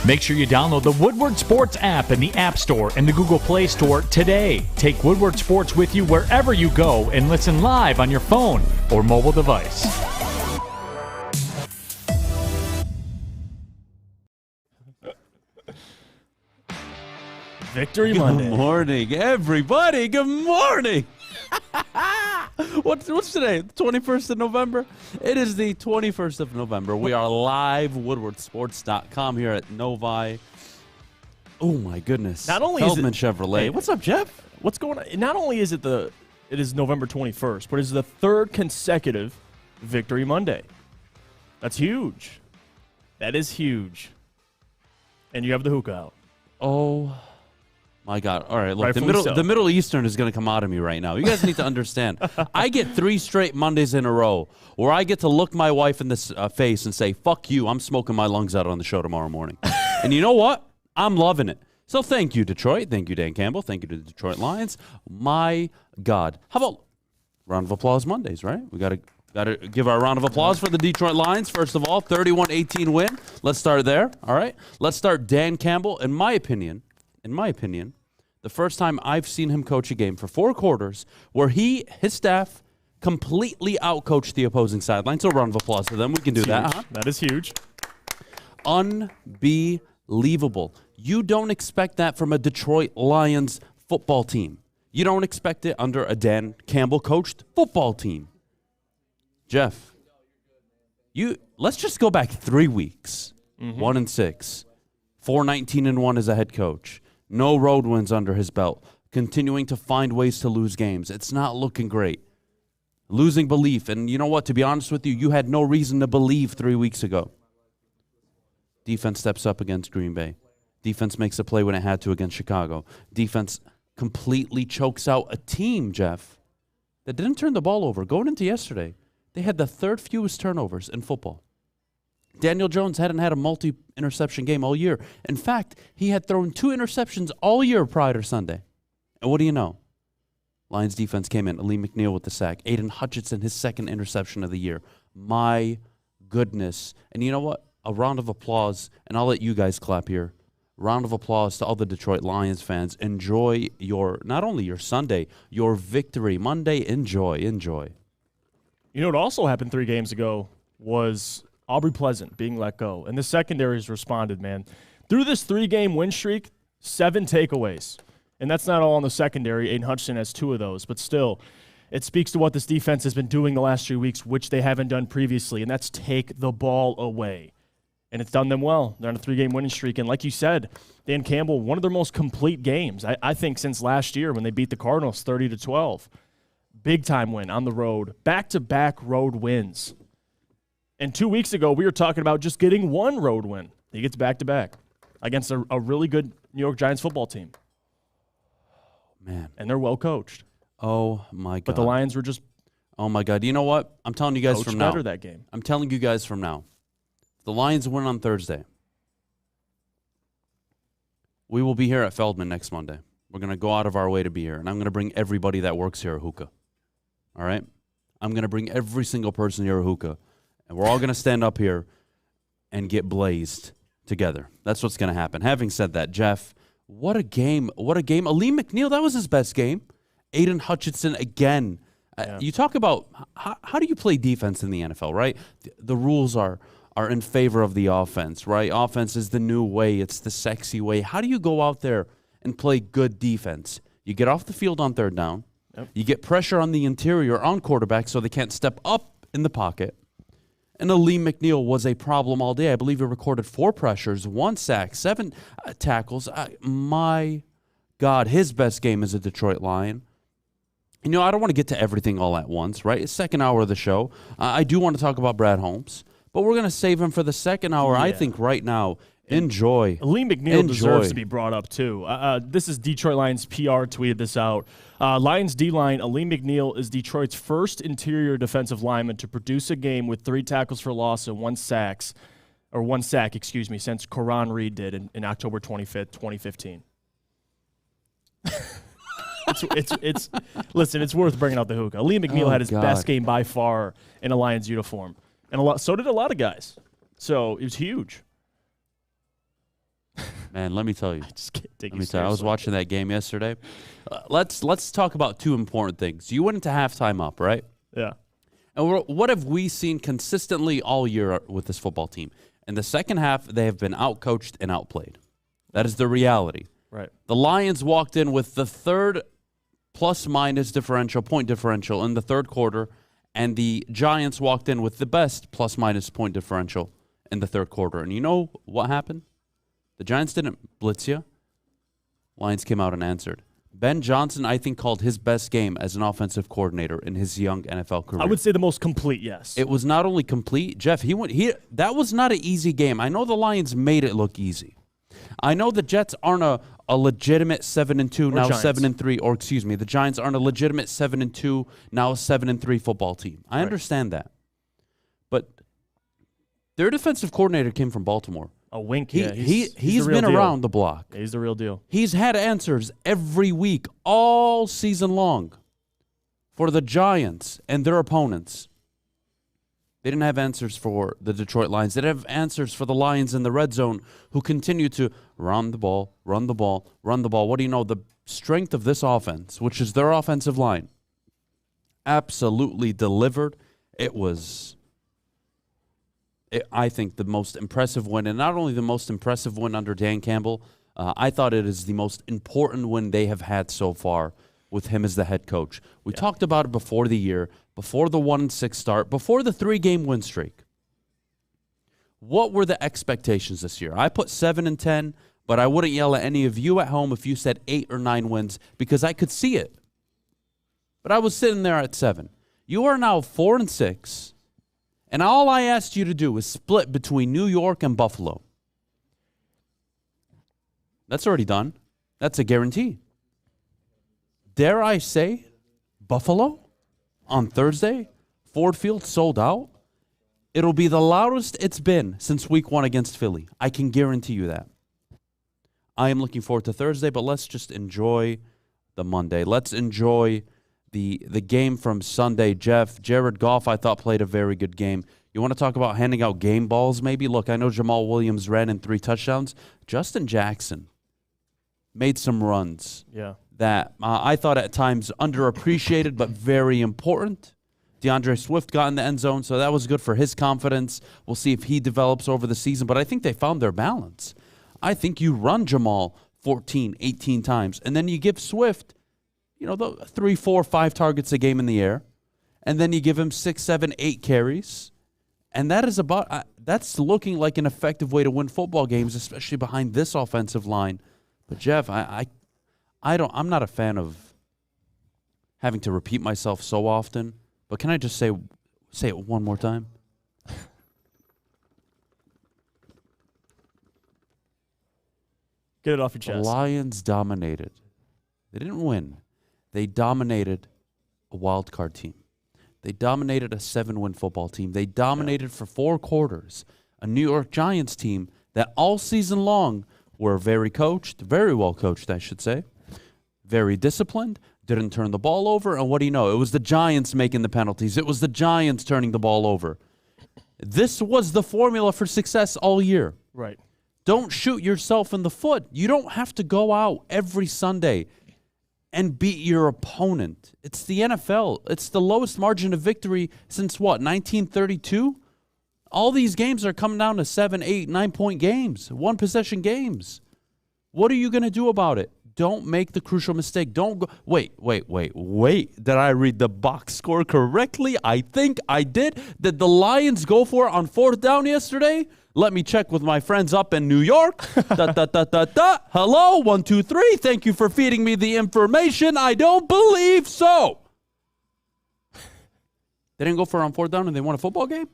Make sure you download the Woodward Sports app in the App Store and the Google Play Store today. Take Woodward Sports with you wherever you go and listen live on your phone or mobile device. Victory Monday. Good morning, everybody. Good morning. What's today? The 21st of November? It is the 21st of November. We are live, woodwardsports.com here at Novi. Oh, my goodness. Not only Feldman is it, Chevrolet. Hey, what's up, Jeff? What's going on? Not only is it is November 21st, but it's the third consecutive Victory Monday. That's huge. That is huge. And you have the hookah out. Oh, my God. All right, look, Rightfully so. the Middle Eastern is going to come out of me right now. You guys need to understand. I get 3 straight Mondays in a row where I get to look my wife in the face and say, fuck you, I'm smoking my lungs out on the show tomorrow morning. And you know what? I'm loving it. So thank you, Detroit. Thank you, Dan Campbell. Thank you to the Detroit Lions. My God. How about round of applause Mondays, right? We got to give our round of applause for the Detroit Lions, first of all. 31-18 win. Let's start there, all right? Let's start Dan Campbell. In my opinion, the first time I've seen him coach a game for 4 quarters where his staff completely outcoached the opposing sideline. So a round of applause for them. We can do that. Huh? That is huge. Unbelievable. You don't expect that from a Detroit Lions football team. You don't expect it under a Dan Campbell coached football team. Jeff, let's just go back 3 weeks. 1-6. 4-19-1 as a head coach. No road wins under his belt. Continuing to find ways to lose games. It's not looking great. Losing belief. And you know what? To be honest with you, you had no reason to believe 3 weeks ago. Defense steps up against Green Bay. Defense makes a play when it had to against Chicago. Defense completely chokes out a team, Jeff, that didn't turn the ball over. Going into yesterday, they had the 3rd fewest turnovers in football. Daniel Jones hadn't had a multi-interception game all year. In fact, he had thrown 2 interceptions all year prior to Sunday. And what do you know? Lions defense came in. Lee McNeil with the sack. Aidan Hutchinson, his 2nd interception of the year. My goodness. And you know what? A round of applause, and I'll let you guys clap here. Round of applause to all the Detroit Lions fans. Enjoy not only your Sunday, your victory. Monday, enjoy. You know what also happened 3 games ago was Aubrey Pleasant being let go. And the secondaries responded, man. Through this 3-game win streak, 7 takeaways. And that's not all on the secondary. Aidan Hutchinson has 2 of those. But still, it speaks to what this defense has been doing the last 3 weeks, which they haven't done previously, and that's take the ball away. And it's done them well. They're on a 3-game winning streak. And like you said, Dan Campbell, one of their most complete games, I think, since last year when they beat the Cardinals 30-12. Big-time win on the road. Back-to-back road wins. And 2 weeks ago, we were talking about just getting 1 road win. He gets back-to-back against a really good New York Giants football team. Man. And they're well coached. Oh, my God. But the Lions were just Oh, my God. You know what? I'm telling you guys from now. better that game. I'm telling you guys from now. If the Lions win on Thursday, we will be here at Feldman next Monday. We're going to go out of our way to be here, and I'm going to bring everybody that works here a hookah. All right? I'm going to bring every single person here a hookah. And we're all going to stand up here and get blazed together. That's what's going to happen. Having said that, Jeff, what a game. What a game. Lee McNeil, that was his best game. Aidan Hutchinson again. Yeah. You talk about how do you play defense in the NFL, right? The rules are in favor of the offense, right? Offense is the new way. It's the sexy way. How do you go out there and play good defense? You get off the field on 3rd down. Yep. You get pressure on the interior on quarterback so they can't step up in the pocket. And Lee McNeil was a problem all day. I believe he recorded 4 pressures, 1 sack, 7 tackles. My God, his best game as a Detroit Lion. You know, I don't want to get to everything all at once, right? It's 2nd hour of the show. I do want to talk about Brad Holmes, but we're going to save him for the 2nd hour. Yeah. I think right now, enjoy. Lee McNeil deserves to be brought up, too. This is Detroit Lions PR tweeted this out. Lions D-line, Lee McNeil is Detroit's first interior defensive lineman to produce a game with 3 tackles for loss and 1 sack, since Corum Reed did in October 25th, 2015. Listen, it's worth bringing out the hookah. Lee McNeil had his best game by far in a Lions uniform, and so did a lot of guys. So it was huge. Man, let me tell you. I just can't take Let you me tell you. I was seriously. watching that game yesterday. Let's talk about two important things. You went into halftime up, right? Yeah. And what have we seen consistently all year with this football team? In the second half, they have been outcoached and outplayed. That is the reality. Right. The Lions walked in with the third plus-minus differential, point differential in the third quarter, and the Giants walked in with the best plus-minus point differential in the third quarter. And you know what happened? The Giants didn't blitz you. Lions came out and answered. Ben Johnson, I think, called his best game as an offensive coordinator in his young NFL career. I would say the most complete, yes. It was not only complete, Jeff, that was not an easy game. I know the Lions made it look easy. I know the Jets aren't a legitimate 7-2, now Giants. 7-3, or excuse me, the Giants aren't a legitimate 7-2, now 7-3 football team. I understand that. But their defensive coordinator came from Baltimore. A wink. He's the real been deal. around the block. Yeah, he's the real deal. He's had answers every week, all season long, for the Giants and their opponents. They didn't have answers for the Detroit Lions. They didn't have answers for the Lions in the red zone, who continue to run the ball, run the ball, run the ball. What do you know? The strength of this offense, which is their offensive line, absolutely delivered. It was... I think the most impressive win, and not only the most impressive win under Dan Campbell, I thought it is the most important win they have had so far with him as the head coach. We talked about it before the year, before the 1-6 start, before the 3-game win streak. What were the expectations this year? I put 7-10, but I wouldn't yell at any of you at home if you said 8 or 9 wins because I could see it. But I was sitting there at 7. You are now 4-6. And all I asked you to do is split between New York and Buffalo. That's already done. That's a guarantee. Dare I say, Buffalo on Thursday, Ford Field sold out. It'll be the loudest it's been since week 1 against Philly. I can guarantee you that. I am looking forward to Thursday, but let's just enjoy the Monday. Let's enjoy the game from Sunday. Jeff, Jared Goff, I thought, played a very good game. You want to talk about handing out game balls maybe? Look, I know Jamal Williams ran in 3 touchdowns. Justin Jackson made some runs that I thought at times underappreciated but very important. DeAndre Swift got in the end zone, so that was good for his confidence. We'll see if he develops over the season, but I think they found their balance. I think you run Jamal 14, 18 times, and then you give Swift the 3, 4, 5 targets a game in the air, and then you give him 6, 7, 8 carries, and that is that's looking like an effective way to win football games, especially behind this offensive line. But Jeff, I'm not a fan of having to repeat myself so often. But can I just say it one more time? Get it off your chest. The Lions dominated. They didn't win. They dominated a wild card team. They dominated a 7-win football team. They dominated for 4 quarters a New York Giants team that all season long were very well coached, I should say, very disciplined, didn't turn the ball over, and what do you know? It was the Giants making the penalties. It was the Giants turning the ball over. This was the formula for success all year. Right. Don't shoot yourself in the foot. You don't have to go out every Sunday and beat your opponent. It's the NFL. It's the lowest margin of victory since, 1932? All these games are coming down to 7, 8, 9-point games, 1-possession games. What are you going to do about it? Don't make the crucial mistake. Don't go. Wait. Did I read the box score correctly? I think I did. Did the Lions go for it on 4th down yesterday? Let me check with my friends up in New York. Hello, 1, 2, 3. Thank you for feeding me the information. I don't believe so. They didn't go for it on 4th down and they won a football game?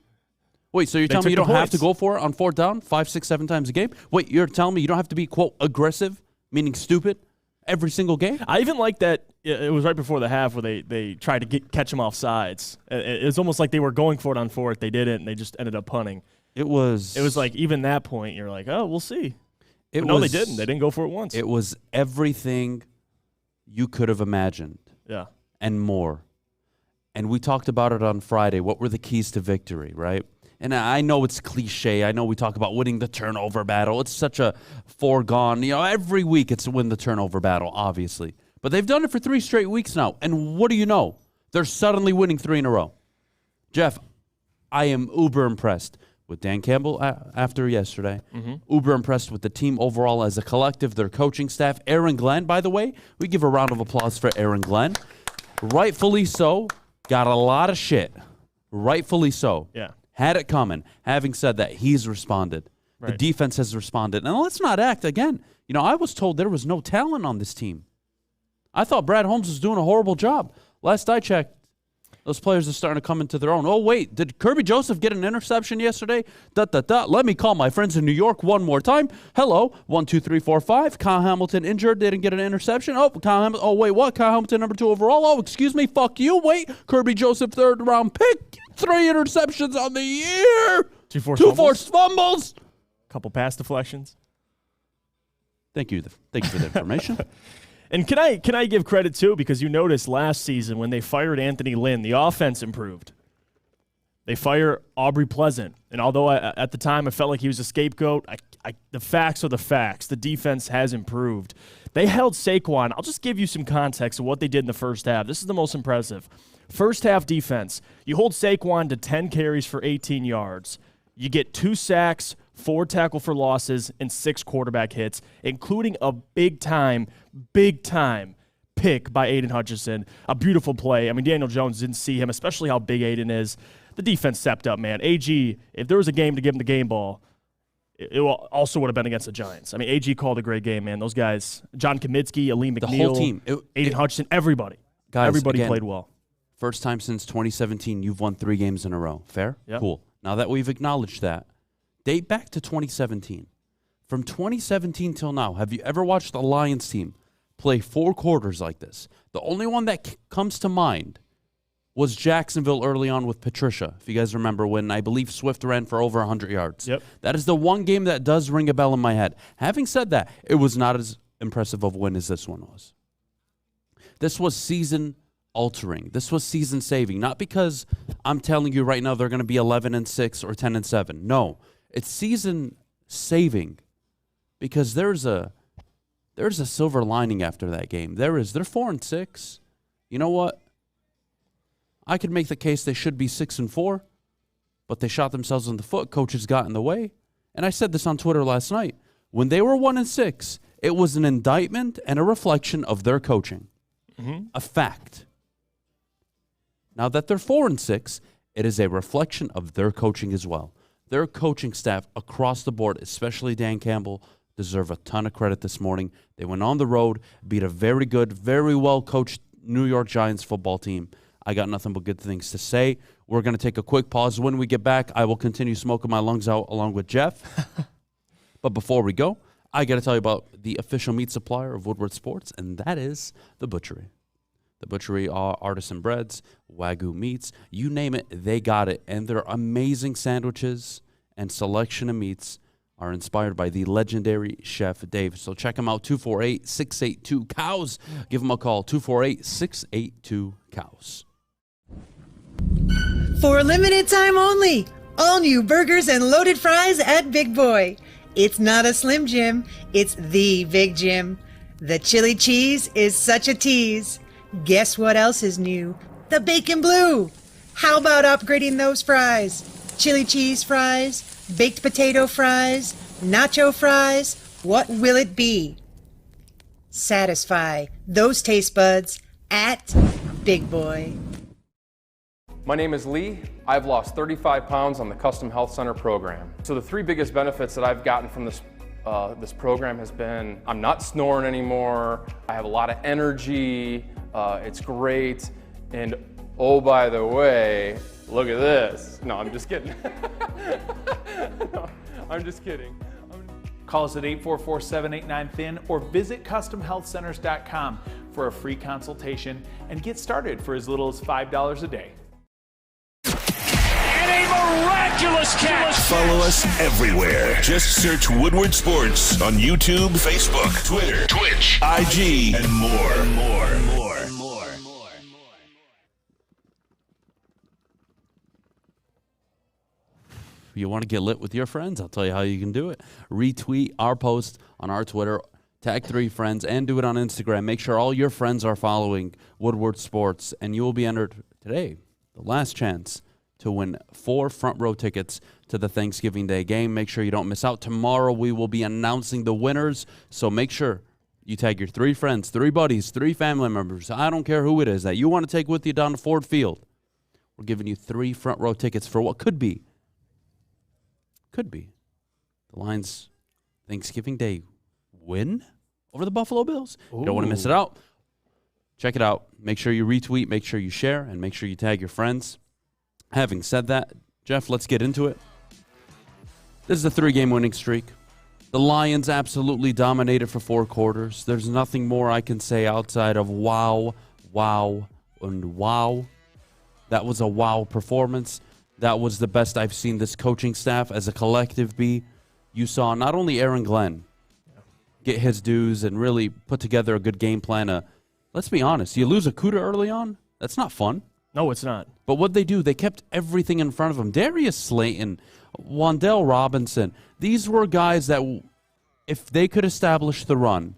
Wait, so you're telling me you don't have to go for it on 4th down 5, 6, 7 times a game? Wait, you're telling me you don't have to be, quote, aggressive, meaning stupid, every single game? I even like that it was right before the half where they tried to catch him off sides. It's almost like they were going for it on 4th. They didn't, and they just ended up punting. It was like even that point, you're like, oh, we'll see. No, they didn't. They didn't go for it once. It was everything you could have imagined. Yeah. And more. And we talked about it on Friday. What were the keys to victory, right? And I know it's cliche. I know we talk about winning the turnover battle. It's such a foregone. Every week it's win the turnover battle, obviously. But they've done it for 3 straight weeks now. And what do you know? They're suddenly winning 3 in a row. Jeff, I am uber impressed with Dan Campbell after yesterday. Uber impressed with the team overall as a collective, their coaching staff. Aaron Glenn, by the way, we give a round of applause for Aaron Glenn. Rightfully so. Got a lot of shit. Rightfully so. Yeah. Had it coming. Having said that, he's responded. Right. The defense has responded. And let's not act again. I was told there was no talent on this team. I thought Brad Holmes was doing a horrible job. Last I checked, those players are starting to come into their own. Oh, wait, did Kirby Joseph get an interception yesterday? Let me call my friends in New York one more time. Hello, 1, 2, 3, 4, 5. Kyle Hamilton injured, didn't get an interception. Oh, wait, what? Kyle Hamilton, number 2 overall. Oh, excuse me, fuck you. Wait, Kirby Joseph, 3rd round pick. 3 interceptions on the year. 2 forced fumbles. Couple pass deflections. Thank you for the information. And can I give credit, too, because you noticed last season when they fired Anthony Lynn, the offense improved. They fire Aubrey Pleasant. And although at the time I felt like he was a scapegoat, the facts are the facts. The defense has improved. They held Saquon. I'll just give you some context of what they did in the first half. This is the most impressive. First half defense, you hold Saquon to 10 carries for 18 yards. You get 2 sacks, 4 tackle for losses, and 6 quarterback hits, including a big-time pick by Aidan Hutchinson. A beautiful play. I mean, Daniel Jones didn't see him, especially how big Aidan is. The defense stepped up, man. AG, if there was a game to give him the game ball, it also would have been against the Giants. I mean, AG called a great game, man. Those guys, John Kaminsky, Aleem McNeil, the whole team. Aidan Hutchinson, everybody. Guys, everybody again, played well. First time since 2017 you've won 3 games in a row. Fair? Yep. Cool. Now that we've acknowledged that, date back to 2017. From 2017 till now, have you ever watched a Lions team play 4 quarters like this? The only one that comes to mind was Jacksonville early on with Patricia. If you guys remember when I believe Swift ran for over 100 yards. Yep. That is the one game that does ring a bell in my head. Having said that, it was not as impressive of a win as this one was. This was season altering. This was season saving. Not because I'm telling you right now they're going to be 11-6 or 10-7. No, it's season saving because there's a silver lining after that game. They're 4-6. You know what? I could make the case they should be 6-4, but they shot themselves in the foot. Coaches got in the way. And I said this on Twitter last night. When they were 1-6, it was an indictment and a reflection of their coaching. A fact. Now that they're 4-6, it is a reflection of their coaching as well. Their coaching staff across the board, especially Dan Campbell, deserve a ton of credit this morning. They went on the road, beat a very good, very well-coached New York Giants football team. I got nothing but good things to say. We're going to take a quick pause. When we get back, I will continue smoking my lungs out along with Jeff. But before we go, I got to tell you about the official meat supplier of Woodward Sports, and that is The Butchery. The Butchery are artisan breads, Wagyu meats, you name it, they got it. And their amazing sandwiches and selection of meats are inspired by the legendary Chef Dave. So check them out, 248-682-COWS. Give them a call, 248-682-COWS. For a limited time only, all new burgers and loaded fries at Big Boy. It's not a Slim Jim, it's the Big Jim. The chili cheese is such a tease. Guess what else is new? The Bacon Blue. How about upgrading those fries? Chili cheese fries, baked potato fries, nacho fries. What will it be? Satisfy those taste buds at Big Boy. My name is Lee. I've lost 35 pounds on the Custom Health Center program. So the 3 biggest benefits that I've gotten from this program has been I'm not snoring anymore, I have a lot of energy, it's great, and oh, by the way, look at this. No, I'm just kidding. No, I'm just kidding. Call us at 844-789-THIN or visit CustomHealthCenters.com for a free consultation and get started for as little as $5 a day. Miraculous catch! Follow us everywhere. Just search Woodward Sports on YouTube, Facebook, Twitter, Twitch, IG, and more. you want to get lit with your friends, I'll tell you how you can do it. Retweet our post on our Twitter, tag 3 friends, and do it on Instagram. Make sure all your friends are following Woodward Sports, and you will be entered today, the last chance to win 4 front row tickets to the Thanksgiving Day game. Make sure you don't miss out. Tomorrow we will be announcing the winners, so make sure you tag your 3 friends, 3 buddies, 3 family members. I don't care who it is that you want to take with you down to Ford Field. We're giving you 3 front row tickets for what could be the Lions Thanksgiving Day win over the Buffalo Bills. You don't want to miss it out. Check it out. Make sure you retweet, make sure you share, and make sure you tag your friends. Having said that, Jeff, let's get into it. This is a 3-game winning streak. The Lions absolutely dominated for 4 quarters. There's nothing more I can say outside of wow, wow, and wow. That was a wow performance. That was the best I've seen this coaching staff as a collective be. You saw not only Aaron Glenn get his dues and really put together a good game plan. Let's be honest, you lose a Kuda early on, that's not fun. No, it's not. But what they do, they kept everything in front of them. Darius Slayton, Wan'Dale Robinson, these were guys that if they could establish the run,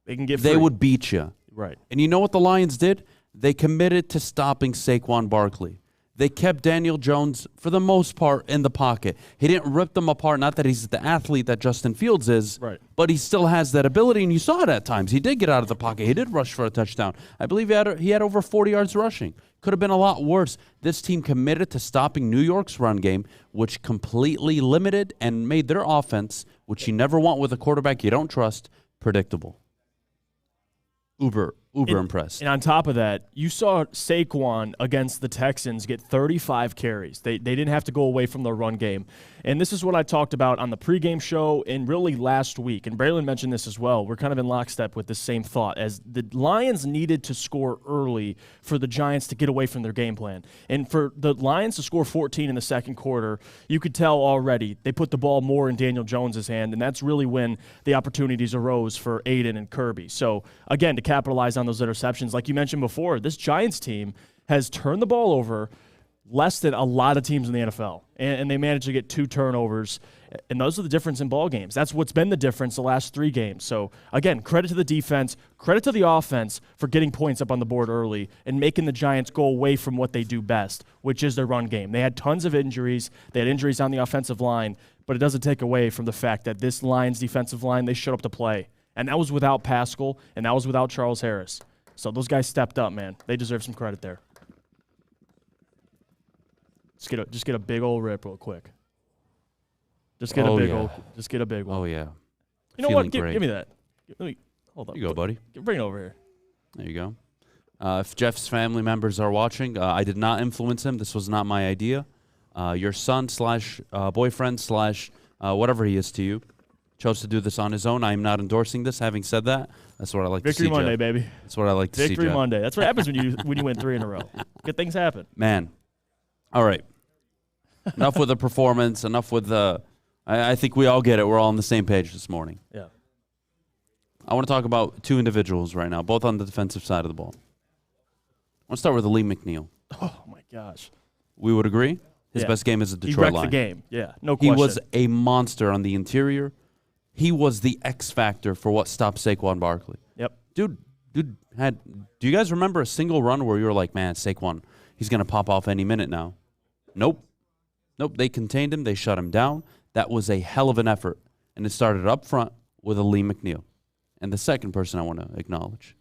they would beat you. Right. And you know what the Lions did? They committed to stopping Saquon Barkley. They kept Daniel Jones, for the most part, in the pocket. He didn't rip them apart. Not that he's the athlete that Justin Fields is, right, but he still has that ability, and you saw it at times. He did get out of the pocket. He did rush for a touchdown. I believe he had over 40 yards rushing. Could have been a lot worse. This team committed to stopping New York's run game, which completely limited and made their offense, which you never want with a quarterback you don't trust, predictable. Uber impressed. And on top of that, you saw Saquon against the Texans get 35 carries. They didn't have to go away from the run game. And this is what I talked about on the pregame show and really last week. And Braylon mentioned this as well. We're kind of in lockstep with the same thought, as the Lions needed to score early for the Giants to get away from their game plan. And for the Lions to score 14 in the second quarter, you could tell already they put the ball more in Daniel Jones' hand, and that's really when the opportunities arose for Aidan and Kirby. So, again, to capitalize on those interceptions, like you mentioned before, this Giants team has turned the ball over less than a lot of teams in the NFL, and they managed to get 2 turnovers, and those are the difference in ball games. That's what's been the difference the last 3 games. So, again, credit to the defense, credit to the offense for getting points up on the board early and making the Giants go away from what they do best, which is their run game. They had tons of injuries. They had injuries on the offensive line, but it doesn't take away from the fact that this Lions defensive line, they showed up to play, and that was without Pascal, and that was without Charles Harris. So those guys stepped up, man. They deserve some credit there. Just get a big old rip real quick. Just get a big one. Oh yeah. You know what? Give me that. Hold up. You go, buddy. Bring it over here. There you go. If Jeff's family members are watching, I did not influence him. This was not my idea. Your son / boyfriend / whatever he is to you chose to do this on his own. I am not endorsing this. Having said that, that's what I like to see. Victory Monday, Jeff. baby. That's what I like to see. Victory Monday. That's what happens when you win 3 in a row. Good things happen. Man. All right. Enough with the performance. Enough with the. I think we all get it. We're all on the same page this morning. Yeah. I want to talk about 2 individuals right now, both on the defensive side of the ball. I want to start with Lee McNeil. Oh my gosh. We would agree. His best game is a Detroit Lion. He wrecked the game. Yeah, no question. He was a monster on the interior. He was the X factor for what stopped Saquon Barkley. Yep. Dude had. Do you guys remember a single run where you were like, man, Saquon, he's going to pop off any minute now? Nope. They contained him. They shut him down. That was a hell of an effort. And it started up front with a Lee McNeil. And the second person I want to acknowledge,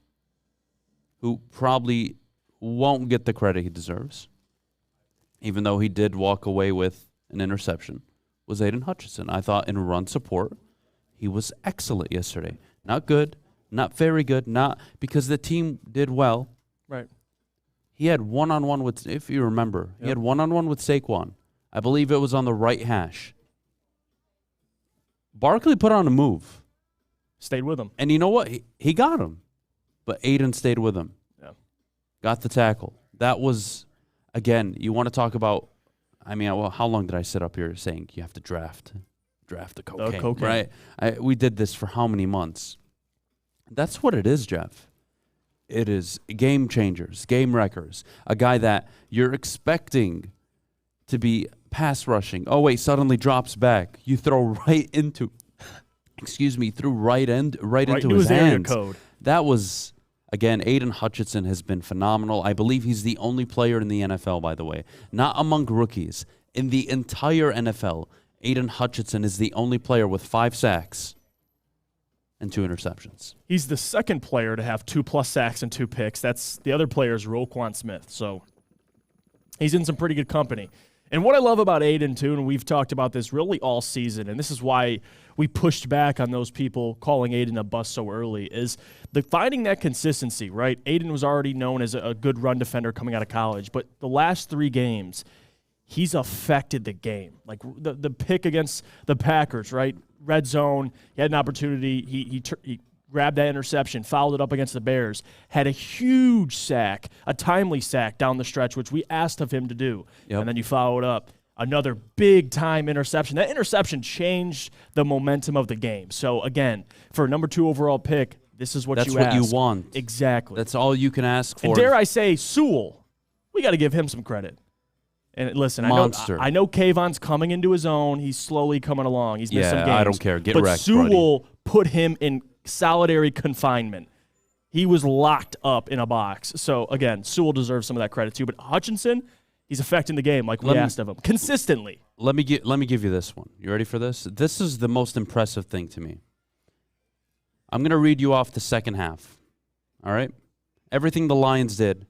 who probably won't get the credit he deserves, even though he did walk away with an interception, was Aidan Hutchinson. I thought in run support, he was excellent yesterday. Not good, not very good, not because the team did well. Right. He had one-on-one with, if you remember, he had one-on-one with Saquon. I believe it was on the right hash. Barkley put on a move. Stayed with him. And you know what? He got him. But Aidan stayed with him. Yeah. Got the tackle. That was, again, you want to talk about, I mean, well, how long did I sit up here saying you have to draft the cocaine, right? We did this for how many months? That's what it is, Jeff. It is game changers, game wreckers, a guy that you're expecting to be pass rushing. Oh, wait, suddenly drops back. You throw right into, through right into his area hands. code. That was, again, Aidan Hutchinson has been phenomenal. I believe he's the only player in the NFL, by the way, not among rookies. In the entire NFL, Aidan Hutchinson is the only player with 5 sacks and 2 interceptions. He's the second player to have 2+ sacks and 2 picks. That's the other player is Roquan Smith. So he's in some pretty good company. And what I love about Aidan, too, and we've talked about this really all season, and this is why we pushed back on those people calling Aidan a bust so early, is finding that consistency, right? Aidan was already known as a good run defender coming out of college, but the last 3 games, he's affected the game. Like the pick against the Packers, right? Red zone, he had an opportunity. He grabbed that interception, fouled it up against the Bears, had a huge sack, a timely sack down the stretch, which we asked of him to do. Yep. And then you followed up another big-time interception. That interception changed the momentum of the game. So, again, for a number 2 overall pick, this is what you ask. That's what you want. Exactly. That's all you can ask for. And dare I say, Sewell, we got to give him some credit. And listen, Monster. I know Kayvon's coming into his own. He's slowly coming along. He's missed some games. I don't care. Get but wrecked, Sewell buddy. put him in solitary confinement. He was locked up in a box. So, again, Sewell deserves some of that credit, too. But Hutchinson, he's affecting the game like we asked of him, consistently. Let me give you this one. You ready for this? This is the most impressive thing to me. I'm going to read you off the second half, all right? Everything the Lions did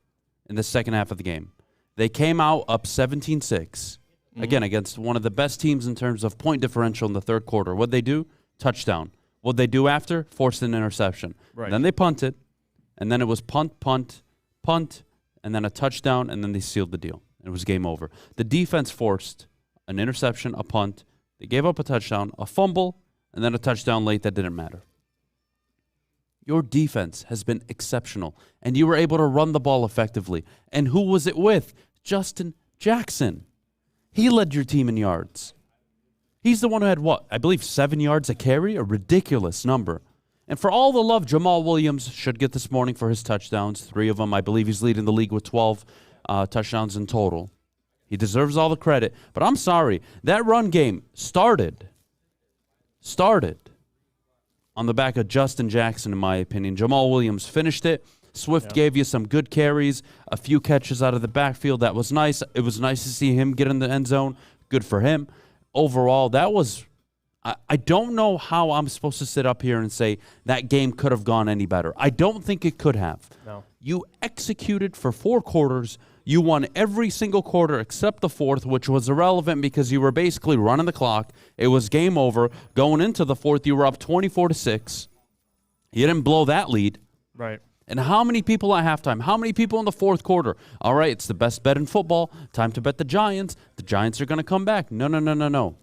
in the second half of the game. They came out up 17-6, again, against one of the best teams in terms of point differential in the third quarter. What'd they do? Touchdown. What'd they do after? Forced an interception. Right. Then they punted, and then it was punt, and then a touchdown, and then they sealed the deal. It was game over. The defense forced an interception, a punt. They gave up a touchdown, a fumble, and then a touchdown late that didn't matter. Your defense has been exceptional, and you were able to run the ball effectively. And who was it with? Justin Jackson. He led your team in yards. He's the one who had, I believe 7 yards a carry, a ridiculous number. And for all the love Jamal Williams should get this morning for his touchdowns, 3 of them, I believe he's leading the league with 12 touchdowns in total. He deserves all the credit. But I'm sorry, that run game started on the back of Justin Jackson, in my opinion. Jamal Williams finished it. Swift gave you some good carries, a few catches out of the backfield. That was nice. It was nice to see him get in the end zone. Good for him. Overall, that was I don't know how I'm supposed to sit up here and say that game could have gone any better. I don't think it could have. No. You executed for 4 quarters. You won every single quarter except the 4th, which was irrelevant because you were basically running the clock. It was game over. Going into the 4th, you were up 24-6. You didn't blow that lead. Right. And how many people at halftime? How many people in the 4th quarter? All right, it's the best bet in football. Time to bet the Giants. The Giants are going to come back. No.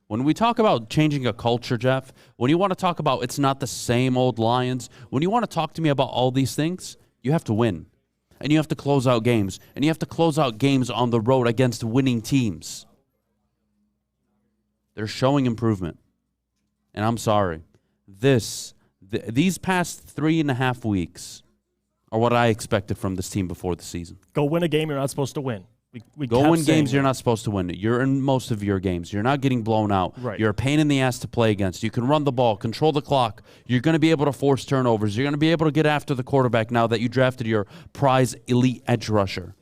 When we talk about changing a culture, Jeff, when you want to talk about it's not the same old Lions, when you want to talk to me about all these things, you have to win. And you have to close out games. And you have to close out games on the road against winning teams. They're showing improvement. And I'm sorry. These past 3.5 weeks are what I expected from this team before the season. Go win a game you're not supposed to win. We Go win games you're not supposed to win. You're in most of your games. You're not getting blown out. Right. You're a pain in the ass to play against. You can run the ball, control the clock. You're going to be able to force turnovers. You're going to be able to get after the quarterback now that you drafted your prize elite edge rusher.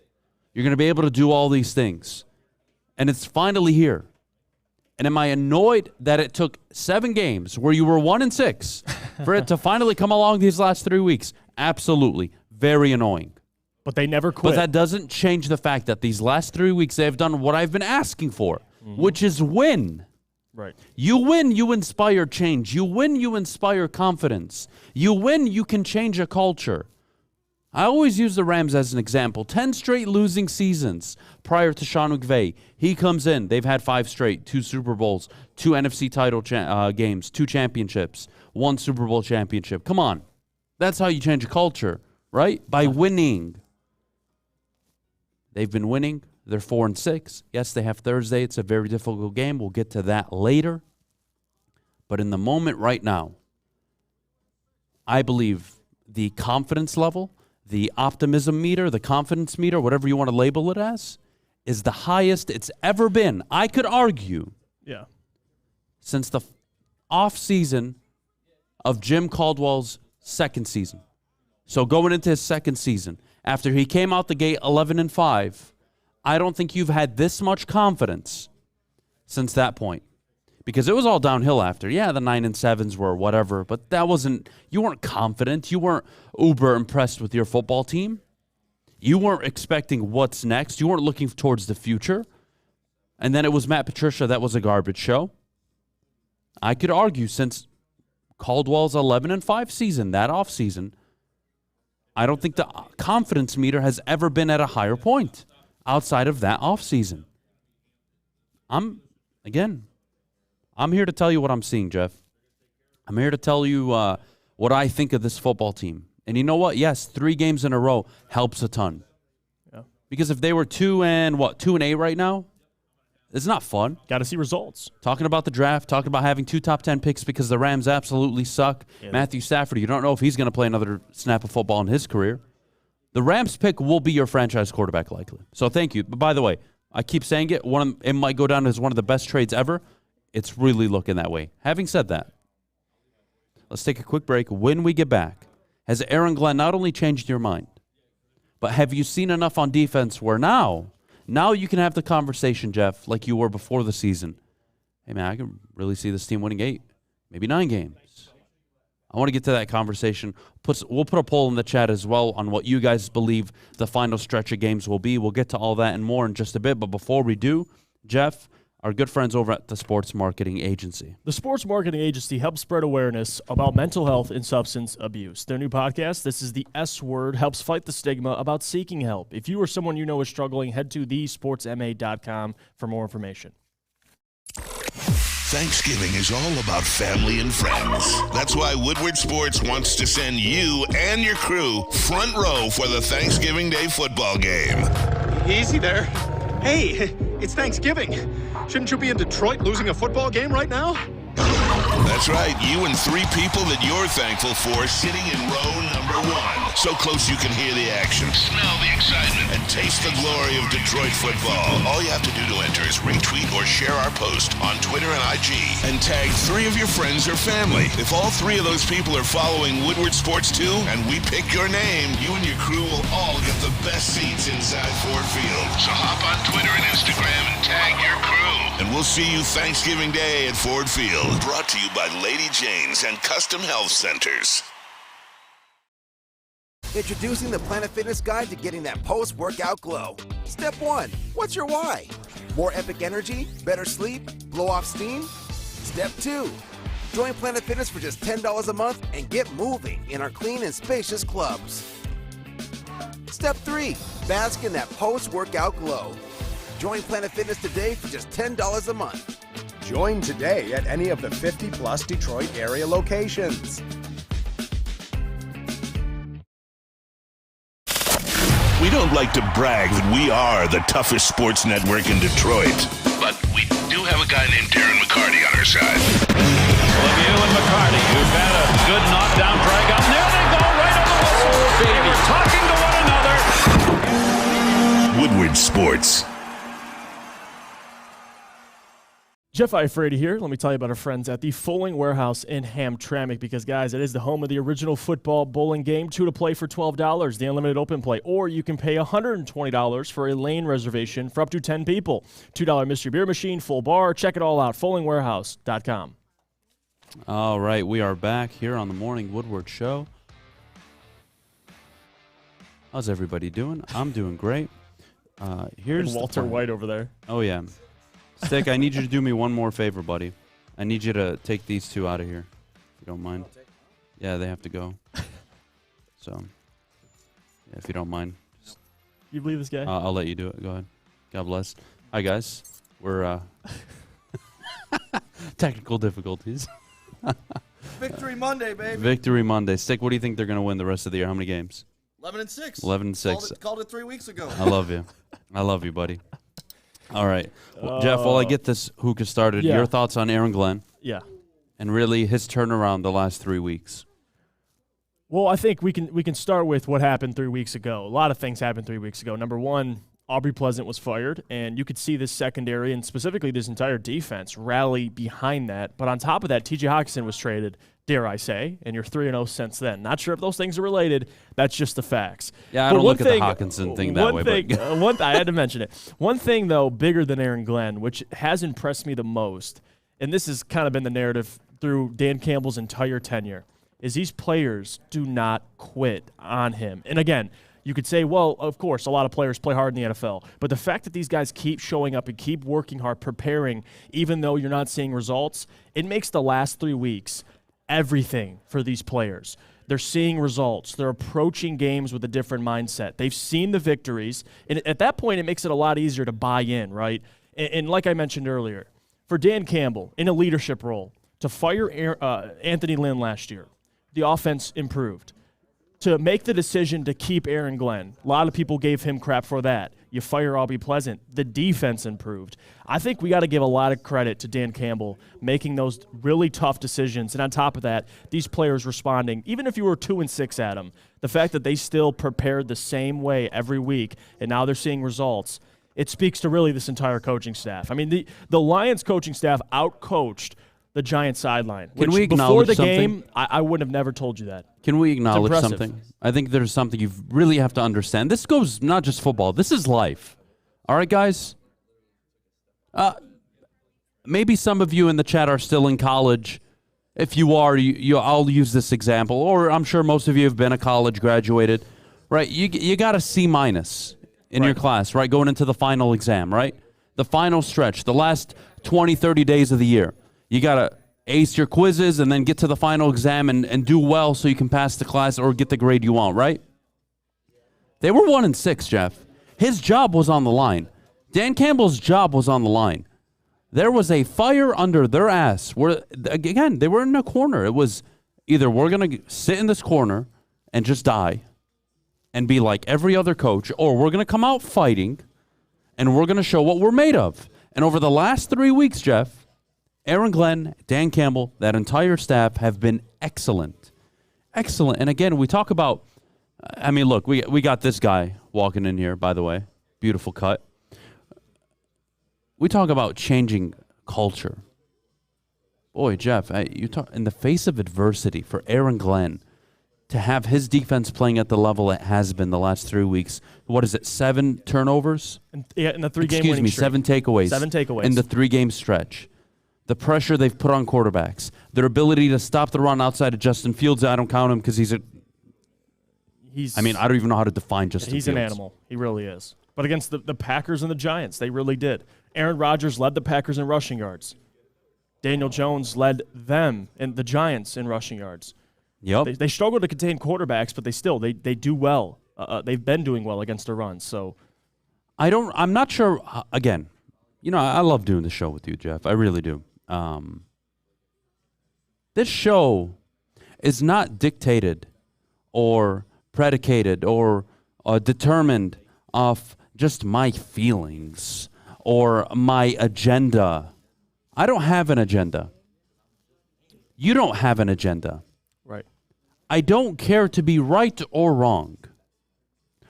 You're going to be able to do all these things. And it's finally here. And am I annoyed that it took 7 games where you were 1-6 for it to finally come along these last 3 weeks? Absolutely. Very annoying. But they never quit. But that doesn't change the fact that these last 3 weeks they have done what I've been asking for, which is win. Right. You win, you inspire change. You win, you inspire confidence. You win, you can change a culture. I always use the Rams as an example. 10 straight losing seasons prior to Sean McVay. He comes in. They've had 5 straight, 2 Super Bowls, 2 NFC title games, 2 championships, 1 Super Bowl championship. Come on. That's how you change a culture, right? By winning. They've been winning. They're 4-6. Yes, they have Thursday. It's a very difficult game. We'll get to that later. But in the moment right now, I believe the confidence level, the optimism meter, the confidence meter, whatever you want to label it as, is the highest it's ever been. I could argue. Yeah. Since the off season of Jim Caldwell's second season. So going into his second season, after he came out the gate 11-5, I don't think you've had this much confidence since that point. Because it was all downhill after. Yeah, the 9-7s were whatever, but you weren't confident. You weren't uber impressed with your football team. You weren't expecting what's next. You weren't looking towards the future. And then it was Matt Patricia that was a garbage show. I could argue since Caldwell's 11-5 season, that off season, I don't think the confidence meter has ever been at a higher point outside of that off season. I'm here to tell you what I'm seeing, Jeff. I'm here to tell you what I think of this football team. And you know what? Yes, 3 games in a row helps a ton. Yeah. Because if they were 2-8 right now, it's not fun. Got to see results. Talking about the draft, talking about having 2 top 10 picks because the Rams absolutely suck. Yeah. Matthew Stafford, you don't know if he's going to play another snap of football in his career. The Rams pick will be your franchise quarterback likely. So thank you. But by the way, I keep saying it. It might go down as one of the best trades ever. It's really looking that way. Having said that, let's take a quick break. When we get back, has Aaron Glenn not only changed your mind, but have you seen enough on defense where now you can have the conversation, Jeff, like you were before the season. Hey, man, I can really see this team winning 8, maybe 9 games. I want to get to that conversation. We'll put a poll in the chat as well on what you guys believe the final stretch of games will be. We'll get to all that and more in just a bit. But before we do, Jeff, our good friends over at the Sports Marketing Agency. The Sports Marketing Agency helps spread awareness about mental health and substance abuse. Their new podcast, This is the S Word, helps fight the stigma about seeking help. If you or someone you know is struggling, head to thesportsma.com for more information. Thanksgiving is all about family and friends. That's why Woodward Sports wants to send you and your crew front row for the Thanksgiving Day football game. Easy there. Hey, it's Thanksgiving. Shouldn't you be in Detroit losing a football game right now? That's right, you and 3 people that you're thankful for sitting in row number 1. So close you can hear the action, smell the excitement, and taste the glory of Detroit football. All you have to do to enter is retweet or share our post on Twitter and IG, and tag 3 of your friends or family. If all 3 of those people are following Woodward Sports too, and we pick your name, you and your crew will all get the best seats inside Ford Field. So hop on Twitter and Instagram and tag your crew. And we'll see you Thanksgiving Day at Ford Field. Brought to you by Lady Jane's and Custom Health Centers. Introducing the Planet Fitness Guide to getting that post-workout glow. Step 1, what's your why? More epic energy, better sleep, blow off steam? Step 2, join Planet Fitness for just $10 a month and get moving in our clean and spacious clubs. Step 3, bask in that post-workout glow. Join Planet Fitness today for just $10 a month. Join today at any of the 50-plus Detroit area locations. We don't like to brag that we are the toughest sports network in Detroit, but we do have a guy named Darren McCarty on our side. Lemieux and McCarty, who've had a good knockdown drag up. There they go, right on the whistle. They were talking to one another. Woodward Sports. Jeff Iafrate here. Let me tell you about our friends at the Fulling Warehouse in Hamtramck because, guys, it is the home of the original football bowling game. 2 to play for $12, the unlimited open play. Or you can pay $120 for a lane reservation for up to 10 people. $2 mystery beer machine, full bar. Check it all out. FullingWarehouse.com. All right, we are back here on the Morning Woodward Show. How's everybody doing? I'm doing great. Here's Walter White over there. Oh, yeah. Stick, I need you to do me one more favor, buddy. I need you to take these 2 out of here, if you don't mind. Yeah, they have to go. So, yeah, if you don't mind. You believe this guy? I'll let you do it. Go ahead. God bless. Hi, guys. We're technical difficulties. Victory Monday, baby. Victory Monday. Stick, what do you think they're going to win the rest of the year? How many games? 11-6. 11-6. Called it 3 weeks ago. I love you. I love you, buddy. All right. Jeff, while I get this hookah started, your thoughts on Aaron Glenn? Yeah. And really his turnaround the last 3 weeks. Well, I think we can start with what happened 3 weeks ago. A lot of things happened 3 weeks ago. Number one, Aubrey Pleasant was fired, and you could see this secondary and specifically this entire defense rally behind that. But on top of that, T.J. Hutchinson was traded, dare I say, and you're 3-0 since then. Not sure if those things are related. That's just the facts. Yeah, I don't look at the Hutchinson thing that way. I had to mention it. One thing, though, bigger than Aaron Glenn, which has impressed me the most, and this has kind of been the narrative through Dan Campbell's entire tenure, is these players do not quit on him. And again, you could say, well, of course, a lot of players play hard in the NFL. But the fact that these guys keep showing up and keep working hard, preparing, even though you're not seeing results, it makes the last 3 weeks everything for these players. They're seeing results. They're approaching games with a different mindset. They've seen the victories. And at that point, it makes it a lot easier to buy in, right? And like I mentioned earlier, for Dan Campbell, in a leadership role, to fire Anthony Lynn last year, the offense improved. To make the decision to keep Aaron Glenn, a lot of people gave him crap for that. You fire Aubrey Pleasant, the defense improved. I think we got to give a lot of credit to Dan Campbell making those really tough decisions. And on top of that, these players responding. Even if you were 2-6, Adam, the fact that they still prepared the same way every week and now they're seeing results, it speaks to really this entire coaching staff. I mean, the Lions coaching staff out-coached the Giants sideline. Can we acknowledge before the something? game, I would have never told you that. Can we acknowledge something? I think there's something you really have to understand. This goes not just football. This is life. All right, guys? Maybe some of you in the chat are still in college. If you are, I'll use this example. Or I'm sure most of you have been a college graduated. Right? You got a C- in your class, right? Going into the final exam, right? The final stretch, the last 20, 30 days of the year. You got to ace your quizzes and then get to the final exam and do well so you can pass the class or get the grade you want, right? They were 1-6, Jeff. His job was on the line. Dan Campbell's job was on the line. There was a fire under their ass where, again, they were in a corner. It was either we're going to sit in this corner and just die and be like every other coach, or we're going to come out fighting and we're going to show what we're made of. And over the last 3 weeks, Jeff, Aaron Glenn, Dan Campbell, that entire staff have been excellent. Excellent. And again, we talk about, I mean, look, we got this guy walking in here, by the way. Beautiful cut. We talk about changing culture. Boy, Jeff, you talk in the face of adversity for Aaron Glenn to have his defense playing at the level it has been the last 3 weeks. What is it, 7 turnovers? In the 3-game Excuse winning me, streak. 7 takeaways. 7 takeaways. In the 3-game stretch. The pressure they've put on quarterbacks. Their ability to stop the run outside of Justin Fields. I don't count him because I don't even know how to define Justin Fields. He's an animal. He really is. But against the Packers and the Giants, they really did. Aaron Rodgers led the Packers in rushing yards. Daniel Jones led them and the Giants in rushing yards. Yep. They struggle to contain quarterbacks, but they do well. They've been doing well against the run. So I'm not sure. Again, I love doing the show with you, Jeff. I really do. This show is not dictated or predicated or determined off just my feelings or my agenda. I don't have an agenda. You don't have an agenda. Right. I don't care to be right or wrong.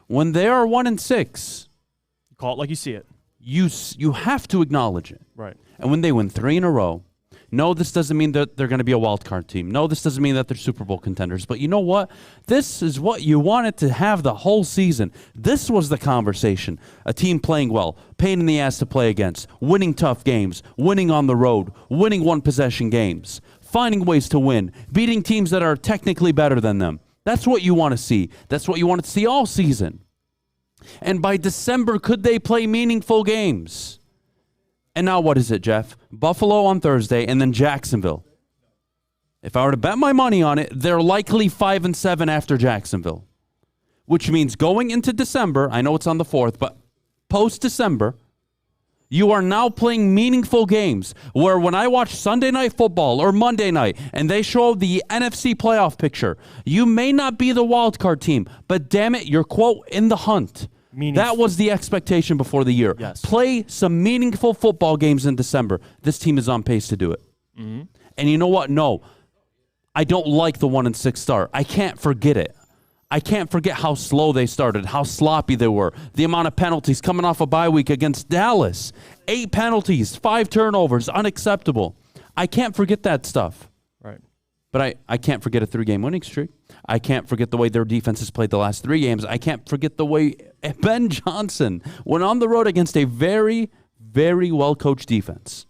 When they are 1-6, call it like you see it. You have to acknowledge it. Right. And when they win 3 in a row, no, this doesn't mean that they're going to be a wild card team. No, this doesn't mean that they're Super Bowl contenders. But you know what? This is what you wanted to have the whole season. This was the conversation. A team playing well, pain in the ass to play against, winning tough games, winning on the road, winning one-possession games, finding ways to win, beating teams that are technically better than them. That's what you want to see. That's what you want to see all season. And by December, could they play meaningful games? And now what is it, Jeff? Buffalo on Thursday and then Jacksonville. If I were to bet my money on it, they're likely 5-7 after Jacksonville. Which means going into December, I know it's on the 4th, but post-December, you are now playing meaningful games where when I watch Sunday Night Football or Monday night and they show the NFC playoff picture, you may not be the wild card team, but damn it, you're, quote, in the hunt. That was the expectation before the year. Yes. Play some meaningful football games in December. This team is on pace to do it. Mm-hmm. And you know what? No, I don't like the 1-6 start. I can't forget it. I can't forget how slow they started, how sloppy they were, the amount of penalties coming off a bye week against Dallas. 8 penalties, 5 turnovers, unacceptable. I can't forget that stuff. Right. But I can't forget a 3-game winning streak. I can't forget the way their defense has played the last 3 games. I can't forget the way Ben Johnson went on the road against a very, very well-coached defense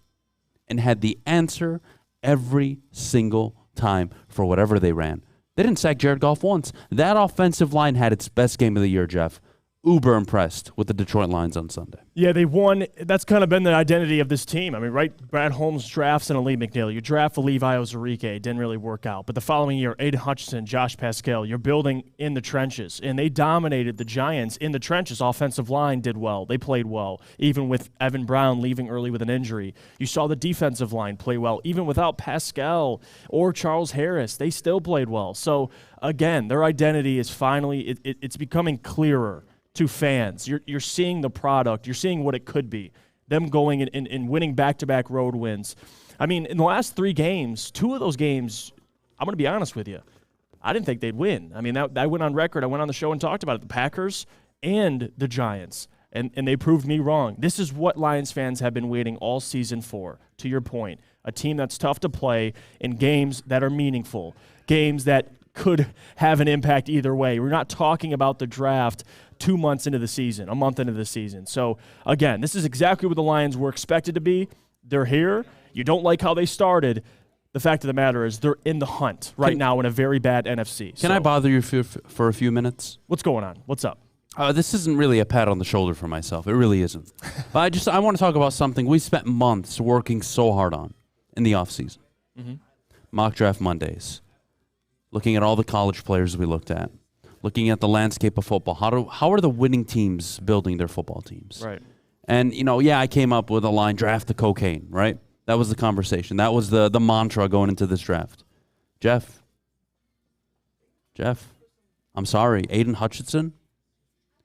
and had the answer every single time for whatever they ran. They didn't sack Jared Goff once. That offensive line had its best game of the year, Jeff. Uber impressed with the Detroit Lions on Sunday. Yeah, they won. That's kind of been the identity of this team. I mean, right? Brad Holmes drafts and Lee McNeil. You draft Levi Ozarike. It didn't really work out. But the following year, Aidan Hutchinson, Josh Pascal, you're building in the trenches. And they dominated the Giants in the trenches. Offensive line did well. They played well, even with Evan Brown leaving early with an injury. You saw the defensive line play well. Even without Pascal or Charles Harris, they still played well. So, again, their identity is finally, it's becoming clearer to fans. You're seeing the product. You're seeing what it could be. Them going and winning back-to-back road wins. I mean, in the last 3 games, 2 of those games, I'm going to be honest with you, I didn't think they'd win. I mean, I went on record. I went on the show and talked about it. The Packers and the Giants. And they proved me wrong. This is what Lions fans have been waiting all season for, to your point. A team that's tough to play in games that are meaningful, games that could have an impact either way. We're not talking about the draft 2 months into the season, a month into the season. So, again, this is exactly what the Lions were expected to be. They're here. You don't like how they started. The fact of the matter is they're in the hunt right now in a very bad NFC. Can I bother you for a few minutes? What's going on? What's up? This isn't really a pat on the shoulder for myself. It really isn't. But I want to talk about something we spent months working so hard on in the offseason. Mm-hmm. Mock Draft Mondays. Looking at all the college players we looked at. Looking at the landscape of football. How are the winning teams building their football teams? Right. And, I came up with a line, draft the cocaine, right? That was the conversation. That was the mantra going into this draft. Jeff, I'm sorry. Aidan Hutchinson,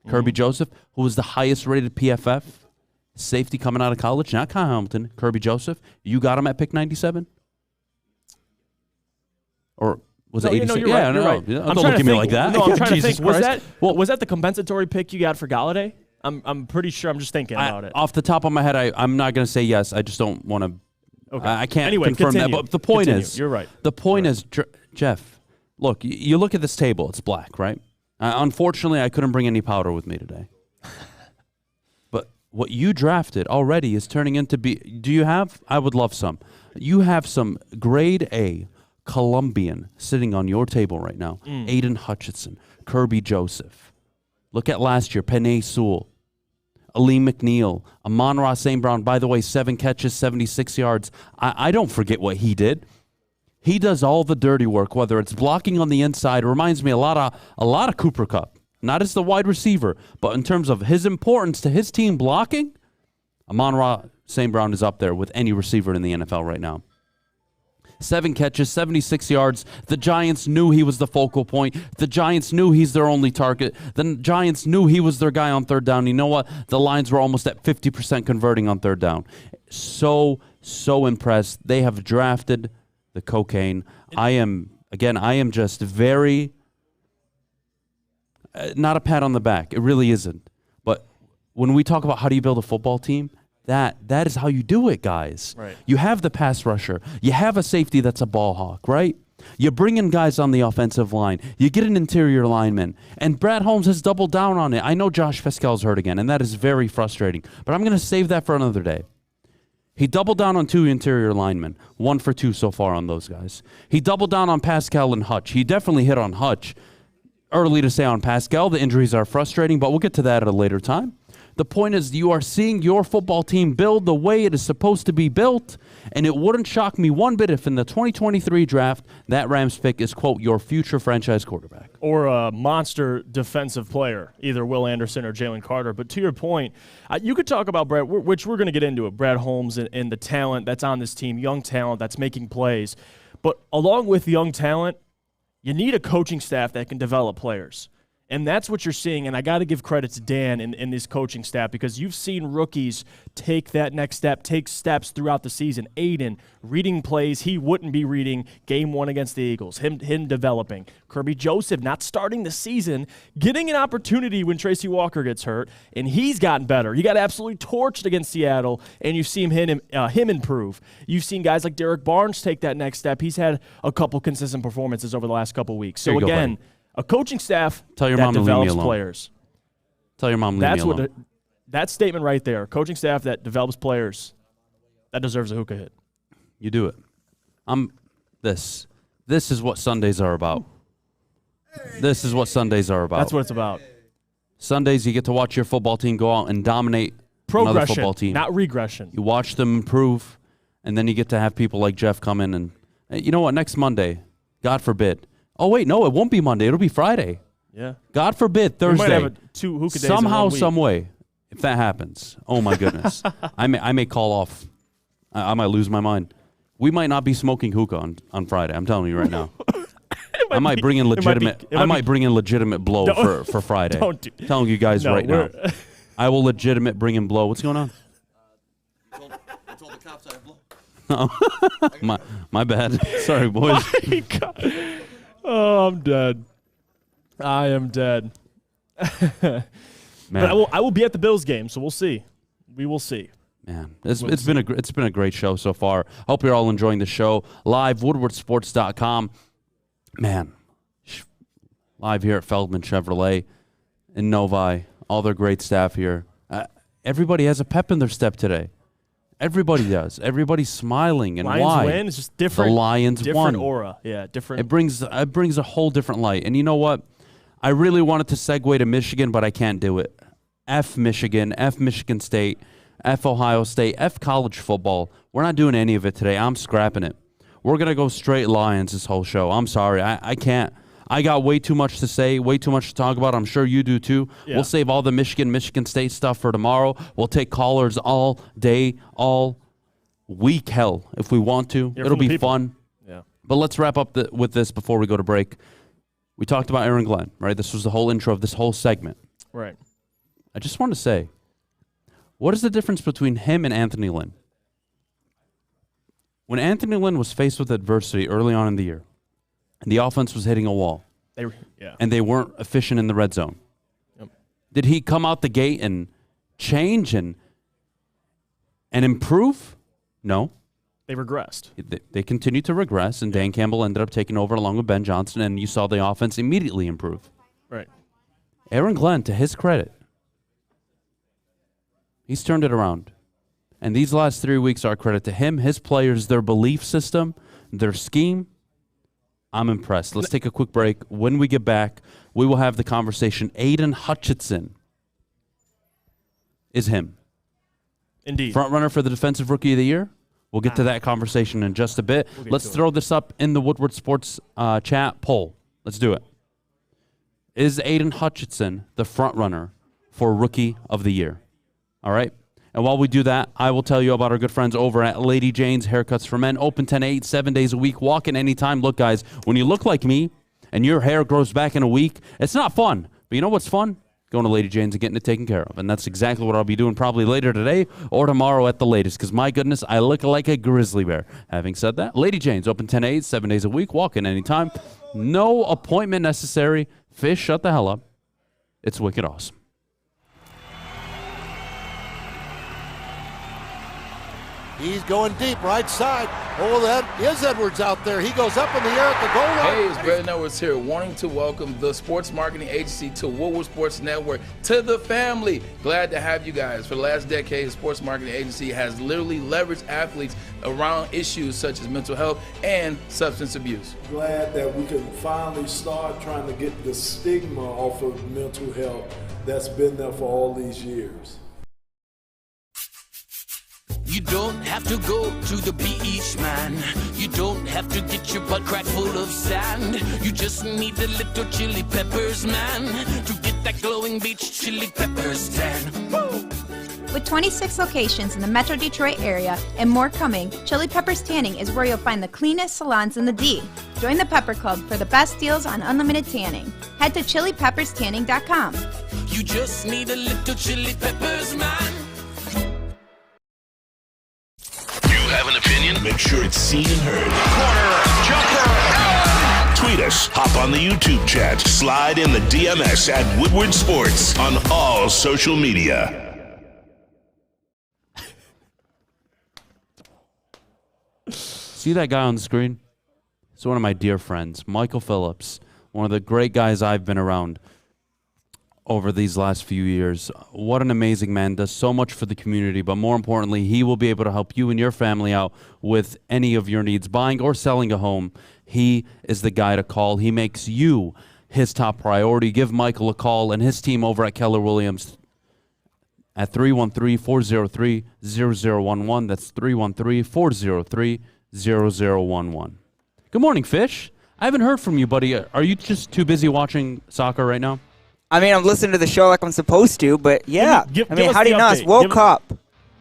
Kirby Joseph, who was the highest rated PFF safety coming out of college, not Kyle Hamilton, Kirby Joseph. You got him at pick 97? Or was it 86? You're right. You're right. Don't look at me like that. No, I'm trying Jesus to think. Christ. Was that the compensatory pick you got for Galladay? I'm pretty sure. I'm just thinking about it. Off the top of my head, I'm not going to say yes. I just don't want to. Okay. I can't anyway, confirm continue. that. But the point is, you're right. The point is, Jeff, look, you look at this table. It's black, right? Unfortunately, I couldn't bring any powder with me today. But what you drafted already is turning into be. Do you have? I would love some. You have some grade A Colombian sitting on your table right now. Aidan Hutchinson, Kirby Joseph. Look at last year, Penei Sewell, Ali McNeil, Amon-Ra St. Brown. By the way, 7 catches, 76 yards. I don't forget what he did. He does all the dirty work, whether it's blocking on the inside. It reminds me a lot of Cooper Kupp. Not as the wide receiver, but in terms of his importance to his team blocking, Amon-Ra St. Brown is up there with any receiver in the NFL right now. 7 catches, 76 yards. The Giants knew he was the focal point. The Giants knew he's their only target. The Giants knew he was their guy on third down. You know what? The Lions were almost at 50% converting on third down. So impressed. They have drafted the cocaine. I am just very, not a pat on the back. It really isn't. But when we talk about how do you build a football team, that is how you do it, guys. Right. You have the pass rusher. You have a safety that's a ball hawk, right? You bring in guys on the offensive line. You get an interior lineman. And Brad Holmes has doubled down on it. I know Josh Pascal's hurt again, and that is very frustrating. But I'm going to save that for another day. He doubled down on 2 interior linemen. 1 for 2 so far on those guys. He doubled down on Pascal and Hutch. He definitely hit on Hutch. Early to say on Pascal. The injuries are frustrating, but we'll get to that at a later time. The point is you are seeing your football team build the way it is supposed to be built, and it wouldn't shock me one bit if in the 2023 draft that Rams pick is, quote, your future franchise quarterback. Or a monster defensive player, either Will Anderson or Jalen Carter. But to your point, you could talk about Brad, which we're going to get into it, Brad Holmes and the talent that's on this team, young talent that's making plays. But along with young talent, you need a coaching staff that can develop players. And that's what you're seeing, and I got to give credit to Dan and his coaching staff because you've seen rookies take that next step, take steps throughout the season. Aidan reading plays he wouldn't be reading game 1 against the Eagles, him developing. Kirby Joseph not starting the season, getting an opportunity when Tracy Walker gets hurt, and he's gotten better. He got absolutely torched against Seattle, and you've seen him improve. You've seen guys like Derek Barnes take that next step. He's had a couple consistent performances over the last couple weeks. So again, a coaching staff that develops players. Tell your mom leave me alone. That statement right there, coaching staff that develops players, that deserves a hookah hit. You do it. This is what Sundays are about. This is what Sundays are about. That's what it's about. Sundays, you get to watch your football team go out and dominate another football team. Not regression. You watch them improve, and then you get to have people like Jeff come in and you know what, next Monday, God forbid. Oh, wait, no, it won't be Monday. It'll be Friday. Yeah. God forbid, Thursday. We might have 2 hookah days somehow, in 1 week. some way, if that happens, oh, my goodness. I may call off. I might lose my mind. We might not be smoking hookah on Friday. I'm telling you right now. I might bring in legitimate blow for Friday. Telling you guys right now. I will legitimate bring in blow. What's going on? I told the cops I have blow. My bad. Sorry, boys. My God. Oh, I'm dead. I am dead. Man. But I will be at the Bills game, so we'll see. We will see. Man, it's been a great show so far. Hope you're all enjoying the show. Live, woodwardsports.com. Man, live here at Feldman Chevrolet in Novi. All their great staff here. Everybody has a pep in their step today. Everybody does. Everybody's smiling. And Lions why? win. It's just different. The Lions different won. Aura. Yeah, different. It brings a whole different light. And you know what? I really wanted to segue to Michigan, but I can't do it. F Michigan, F Michigan State, F Ohio State, F college football. We're not doing any of it today. I'm scrapping it. We're going to go straight Lions this whole show. I'm sorry. I can't. I got way too much to say, way too much to talk about. I'm sure you do too. Yeah. We'll save all the Michigan State stuff for tomorrow. We'll take callers all day, all week, hell, if we want to. It'll be fun. Yeah. But let's wrap up with this before we go to break. We talked about Aaron Glenn, right? This was the whole intro of this whole segment. Right. I just want to say, what is the difference between him and Anthony Lynn? When Anthony Lynn was faced with adversity early on in the year, and the offense was hitting a wall, and they weren't efficient in the red zone, did he come out the gate and change and improve? No. They regressed. They continued to regress, and Dan Campbell ended up taking over along with Ben Johnson, and you saw the offense immediately improve. Right. Aaron Glenn, to his credit, he's turned it around. And these last 3 weeks are a credit to him, his players, their belief system, their scheme. I'm impressed. Let's take a quick break. When we get back, we will have the conversation. Aidan Hutchinson is him. Indeed. Front runner for the Defensive Rookie of the Year. We'll get to that conversation in just a bit. Let's throw this up in the Woodward Sports chat poll. Let's do it. Is Aidan Hutchinson the front runner for Rookie of the Year? All right. And while we do that, I will tell you about our good friends over at Lady Jane's Haircuts for Men. Open 10 to 8, 7 days a week. Walk in anytime. Look, guys, when you look like me and your hair grows back in a week, it's not fun. But you know what's fun? Going to Lady Jane's and getting it taken care of. And that's exactly what I'll be doing probably later today or tomorrow at the latest. Because, my goodness, I look like a grizzly bear. Having said that, Lady Jane's open 10 to 8, 7 days a week. Walk in anytime. No appointment necessary. Fish, shut the hell up. It's wicked awesome. He's going deep, right side. Oh, that is Edwards out there. He goes up in the air at the goal line. Hey, it's Brandon Edwards here, wanting to welcome the sports marketing agency to Woodward Sports Network, to the family. Glad to have you guys. For the last decade, the sports marketing agency has literally leveraged athletes around issues such as mental health and substance abuse. Glad that we can finally start trying to get the stigma off of mental health that's been there for all these years. You don't have to go to the beach, man. You don't have to get your butt crack full of sand. You just need a little chili peppers, man, to get that glowing beach chili peppers tan. Woo! With 26 locations in the Metro Detroit area and more coming, Chili Peppers Tanning is where you'll find the cleanest salons in the D. Join the Pepper Club for the best deals on unlimited tanning. Head to chilipepperstanning.com. You just need a little chili peppers, man. You have an opinion? Make sure it's seen and heard. Corner, jumper, tweet us, hop on the YouTube chat, slide in the DMS at Woodward Sports on all social media. See that guy on the screen? He's one of my dear friends, Michael Phillips, one of the great guys I've been around over these last few years. What an amazing man, does so much for the community, but more importantly, he will be able to help you and your family out with any of your needs, buying or selling a home. He is the guy to call. He makes you his top priority. Give Michael a call and his team over at Keller Williams at 313-403-0011. That's 313-403-0011. Good morning, Fish. I haven't heard from you, buddy. Are you just too busy watching soccer right now? I mean, I'm listening to the show like I'm supposed to, but yeah. Give how do you know? It's World Cup.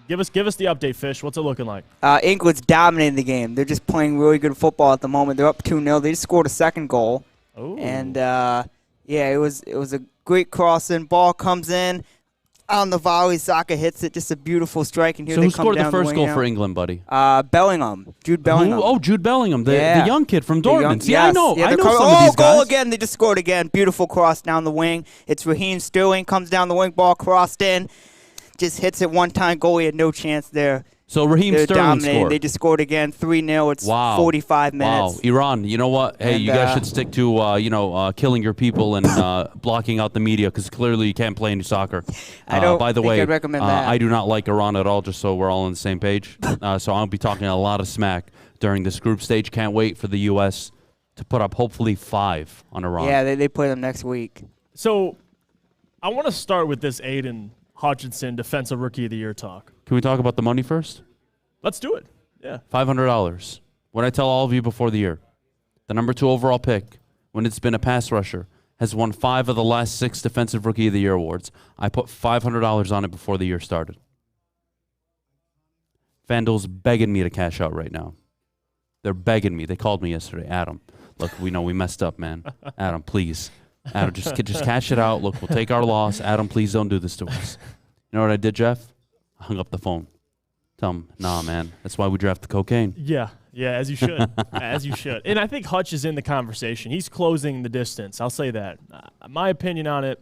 Give us the update, Fish. What's it looking like? England's dominating the game. They're just playing really good football at the moment. They're up 2-0. They just scored a second goal. Ooh. And, it was a great crossing. Ball comes in. On the volley, Saka hits it. Just a beautiful strike. And here So they who come scored down the first goal now. for England, buddy? Bellingham. Jude Bellingham. Oh, Jude Bellingham, the young kid from Dortmund. See, yes. I know Yeah, some of these guys. Goal again. They just scored again. Beautiful cross down the wing. It's Raheem Sterling. Comes down the wing. Ball crossed in. Just hits it one time. Goalie had no chance there. So Raheem They're Sterling dominating. scored. They just scored again. 3-0. It's 45 minutes. Wow, Iran, you know what? Hey, And, you guys should stick to, killing your people and blocking out the media because clearly you can't play any soccer. I don't by the think way, I'd recommend that. I do not like Iran at all, just so we're all on the same page. So I'll be talking a lot of smack during this group stage. Can't wait for the U.S. to put up hopefully 5 on Iran. Yeah, they play them next week. So I want to start with this Aidan Hutchinson Defensive Rookie of the Year talk. Can we talk about the money first? Let's do it. Yeah. $500. What I tell all of you before the year, the number 2 overall pick, when it's been a pass rusher, has won 5 of the last 6 Defensive Rookie of the Year awards. I put $500 on it before the year started. FanDuel's begging me to cash out right now. They're begging me. They called me yesterday. Adam, look, we know we messed up, man. Adam, please. Adam, just cash it out. Look, we'll take our loss. Adam, please don't do this to us. You know what I did, Jeff? I hung up the phone. Tell him, nah, man. That's why we draft the cocaine. Yeah, as you should. As you should. And I think Hutch is in the conversation. He's closing the distance. I'll say that. My opinion on it,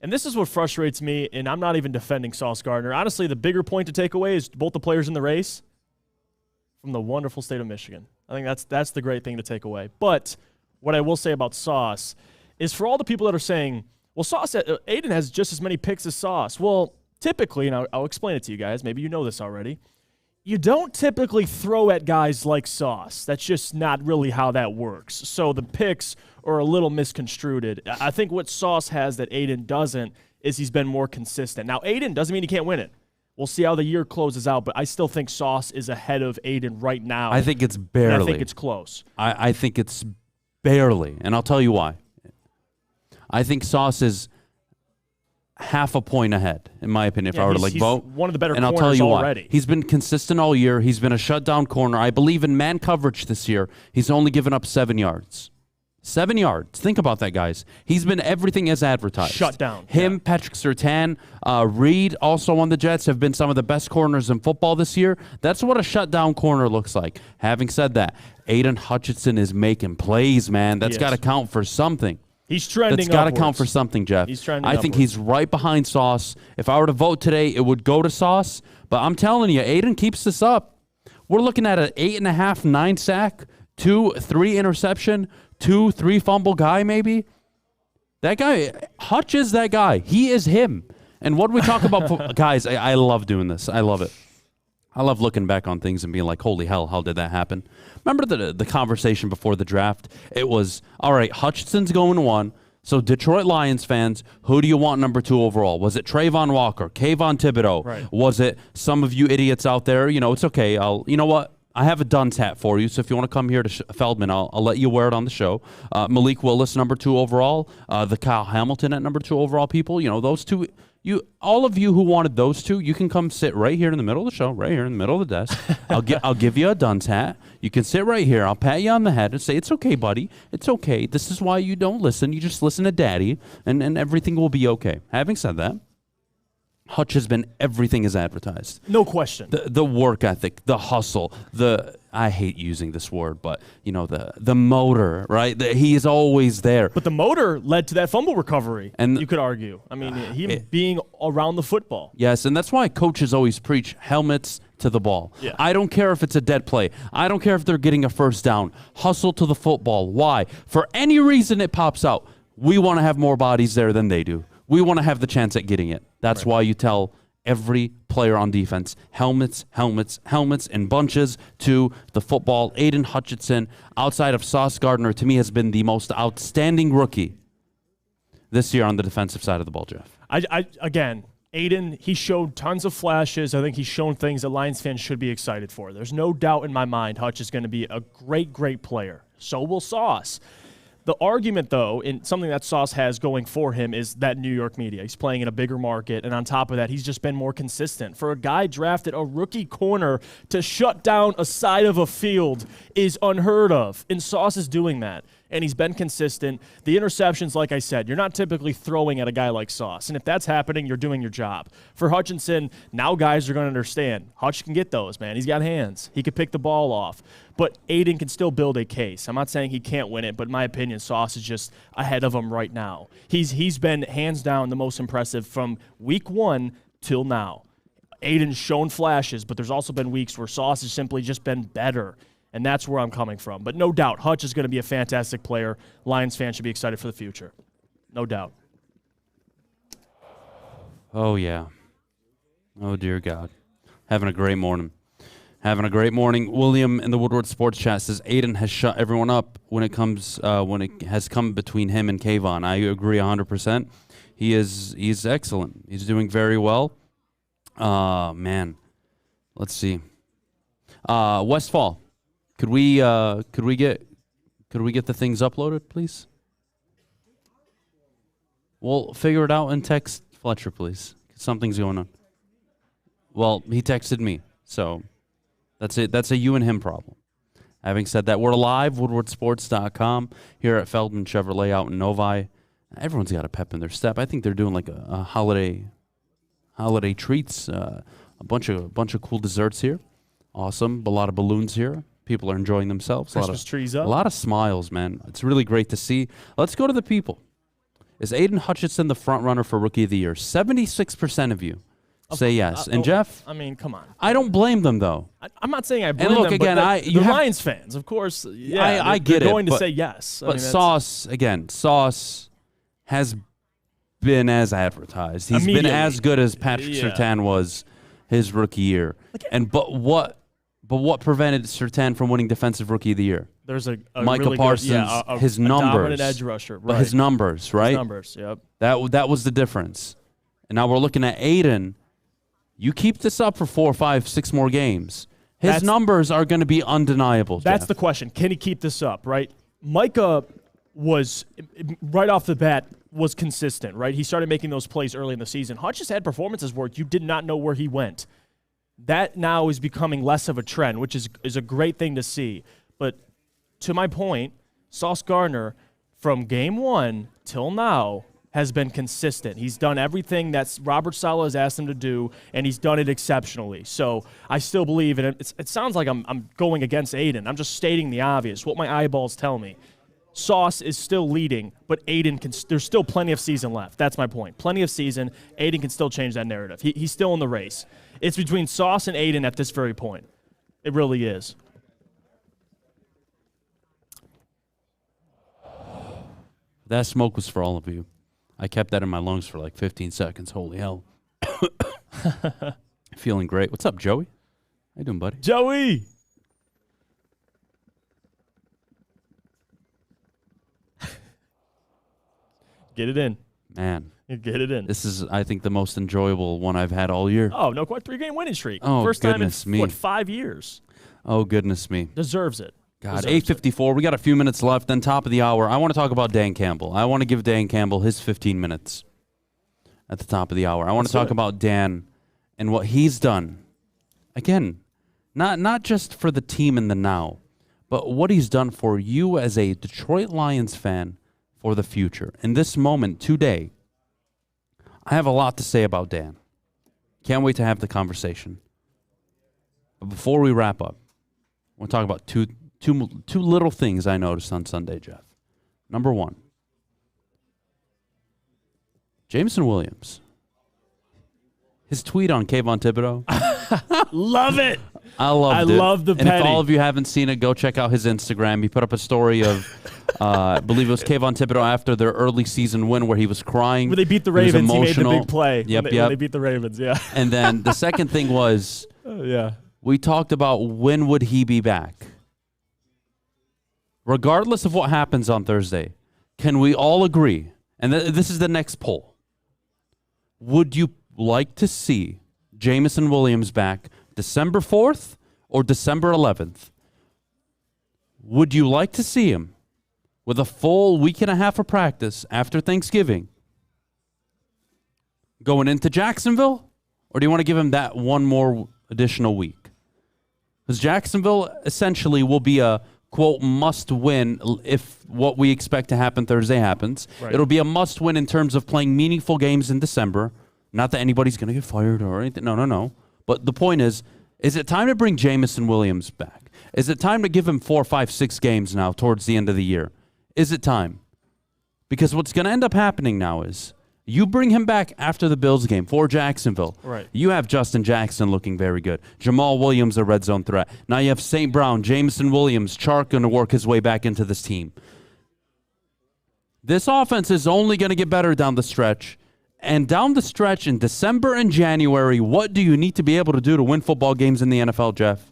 and this is what frustrates me, and I'm not even defending Sauce Gardner. Honestly, the bigger point to take away is both the players in the race from the wonderful state of Michigan. I think that's the great thing to take away. But what I will say about Sauce is for all the people that are saying, well, Aidan has just as many picks as Sauce. Well, typically, and I'll explain it to you guys, maybe you know this already, you don't typically throw at guys like Sauce. That's just not really how that works. So the picks are a little misconstrued. I think what Sauce has that Aidan doesn't is he's been more consistent. Now, Aidan doesn't mean he can't win it. We'll see how the year closes out, but I still think Sauce is ahead of Aidan right now. I think it's barely. And I think it's close. I think it's barely, and I'll tell you why. I think Sauce is half a point ahead, in my opinion, if I were to vote. One of the better and I'll corners tell you already. Why. He's been consistent all year. He's been a shutdown corner. I believe in man coverage this year. He's only given up 7 yards. 7 yards. Think about that, guys. He's been everything as advertised. Shut down. Him, Patrick Surtain, Reed, also on the Jets, have been some of the best corners in football this year. That's what a shutdown corner looks like. Having said that, Aidan Hutchinson is making plays, man. That's got to count for something. He's trending That's got to upwards. count for something, Jeff. He's trending I think upwards. he's right behind Sauce. If I were to vote today, it would go to Sauce. But I'm telling you, Aidan keeps this up. We're looking at an 8.5, 9 sack, 2-3 interception, 2-3 fumble guy maybe. That guy, Hutch is that guy. He is him. And what do we talk about? Guys, I love doing this. I love it. I love looking back on things and being like, holy hell, how did that happen? Remember the conversation before the draft? It was, all right, Hutchinson's going 1. So Detroit Lions fans, who do you want number 2 overall? Was it Trayvon Walker, Kayvon Thibodeau? Right. Was it some of you idiots out there? You know, it's okay. You know what? I have a Dunn's hat for you, so if you want to come here to Feldman, I'll let you wear it on the show. Malik Willis, number 2 overall. The Kyle Hamilton at number 2 overall people. You know, those two, All of you who wanted those two, you can come sit right here in the middle of the show, right here in the middle of the desk. I'll give you a dunce hat. You can sit right here. I'll pat you on the head and say, it's okay, buddy. It's okay. This is why you don't listen. You just listen to Daddy, and everything will be okay. Having said that, Hutch has been everything as advertised. No question. The work ethic, the hustle, I hate using this word, but the motor, right? He is always there. But the motor led to that fumble recovery, and you could argue. I mean, him being around the football. Yes, and that's why coaches always preach helmets to the ball. Yeah. I don't care if it's a dead play. I don't care if they're getting a first down. Hustle to the football. Why? For any reason it pops out, we want to have more bodies there than they do. We want to have the chance at getting it. That's why you tell every player on defense, helmets, helmets, helmets in bunches to the football. Aidan Hutchinson, outside of Sauce Gardner, to me has been the most outstanding rookie this year on the defensive side of the ball, Jeff. Again, Aidan, he showed tons of flashes. I think he's shown things that Lions fans should be excited for. There's no doubt in my mind Hutch is going to be a great, great player. So will Sauce. The argument, though, in something that Sauce has going for him is that New York media. He's playing in a bigger market, and on top of that, he's just been more consistent. For a guy drafted a rookie corner to shut down a side of a field is unheard of, and Sauce is doing that. And he's been consistent. The interceptions, like I said, you're not typically throwing at a guy like Sauce. And if that's happening, you're doing your job. For Hutchinson, now guys are going to understand. Hutch can get those, man. He's got hands. He can pick the ball off. But Aidan can still build a case. I'm not saying he can't win it, but in my opinion, Sauce is just ahead of him right now. He's been hands down the most impressive from week 1 till now. Aidan's shown flashes, but there's also been weeks where Sauce has simply just been better. And that's where I'm coming from. But no doubt, Hutch is going to be a fantastic player. Lions fans should be excited for the future. No doubt. Oh, yeah. Oh, dear God. Having a great morning. Having a great morning. William in the Woodward Sports Chat says Aidan has shut everyone up when it has come between him and Kayvon. I agree 100%. He's excellent. He's doing very well. Man. Let's see. Westfall. Could we get the things uploaded, please? We'll figure it out and text Fletcher, please. Something's going on. Well, he texted me, so that's it. That's a you and him problem. Having said that, we're live, woodwardsports.com, here at Feldman Chevrolet out in Novi. Everyone's got a pep in their step. I think they're doing like a holiday treats, a bunch of cool desserts here. Awesome, a lot of balloons here. People are enjoying themselves. Christmas trees up. A lot of smiles, man. It's really great to see. Let's go to the people. Is Aidan Hutchinson the front runner for Rookie of the Year? 76% of you say yes. And Jeff? I mean, come on. I don't blame them, though. I'm not saying I blame look, them, again, but the Lions fans, of course, I get they're going it, to say yes. But Sauce has been as advertised. He's been as good as Patrick Surtain was his rookie year. But what prevented Surtain from winning Defensive Rookie of the Year? There's a Micah really Parsons, good, his a numbers, dominant edge rusher, right? But his numbers, right? His numbers, yep. That was the difference. And now we're looking at Aidan. You keep this up for 4, 5, 6 more games. His numbers are going to be undeniable. That's Jeff. the question. Can he keep this up? Right? Micah was right off the bat was consistent. Right? He started making those plays early in the season. Hutch has had performances where you did not know where he went. That now is becoming less of a trend, which is a great thing to see. But to my point, Sauce Gardner, from game 1 till now, has been consistent. He's done everything that Robert Saleh has asked him to do, and he's done it exceptionally. So I still believe, and it sounds like I'm going against Aidan. I'm just stating the obvious, what my eyeballs tell me. Sauce is still leading, but Aidan there's still plenty of season left. That's my point. Plenty of season. Aidan can still change that narrative. He's still in the race. It's between Sauce and Aidan at this very point. It really is. That smoke was for all of you. I kept that in my lungs for like 15 seconds. Holy hell. Feeling great. What's up, Joey? How you doing, buddy? Joey! Get it in. Man. Get it in. This is, I think, the most enjoyable one I've had all year. Oh, no, quite 3-game winning streak. Oh, First time goodness in, me. 5 years? Oh, goodness me. Deserves it. God, 8:54. We got a few minutes left. Then top of the hour, I want to talk about Dan Campbell. I want to give Dan Campbell his 15 minutes. at the top of the hour. I want to talk about Dan and what he's done. Again, not just for the team in the now, but what he's done for you as a Detroit Lions fan for the future. In this moment today, I have a lot to say about Dan. Can't wait to have the conversation. But before we wrap up, I want to talk about two little things I noticed on Sunday, Jeff. Number one, Jameson Williams. His tweet on Kayvon Thibodeau. Love it. I loved it. I love the And petty. if all of you haven't seen it, go check out his Instagram. He put up a story of, I believe it was Kayvon Thibodeau after their early season win where he was crying. When they beat the He was Ravens, he made the emotional. big play. Yep, when they beat the Ravens, yeah. And then the second thing was, we talked about when would he be back. Regardless of what happens on Thursday, can we all agree, and this is the next poll, would you like to see Jameson Williams back December 4th or December 11th? Would you like to see him with a full week and a half of practice after Thanksgiving going into Jacksonville? Or do you want to give him that one more additional week? Because Jacksonville essentially will be a, quote, must win if what we expect to happen Thursday happens. Right. It'll be a must win in terms of playing meaningful games in December. Not that anybody's going to get fired or anything. No. But the point is it time to bring Jameson Williams back? Is it time to give him 4, 5, 6 games now towards the end of the year? Is it time? Because what's going to end up happening now is you bring him back after the Bills game for Jacksonville. Right. You have Justin Jackson looking very good. Jamal Williams, a red zone threat. Now you have St. Brown, Jameson Williams, Chark going to work his way back into this team. This offense is only going to get better down the stretch. And down the stretch in December and January, what do you need to be able to do to win football games in the NFL, Jeff?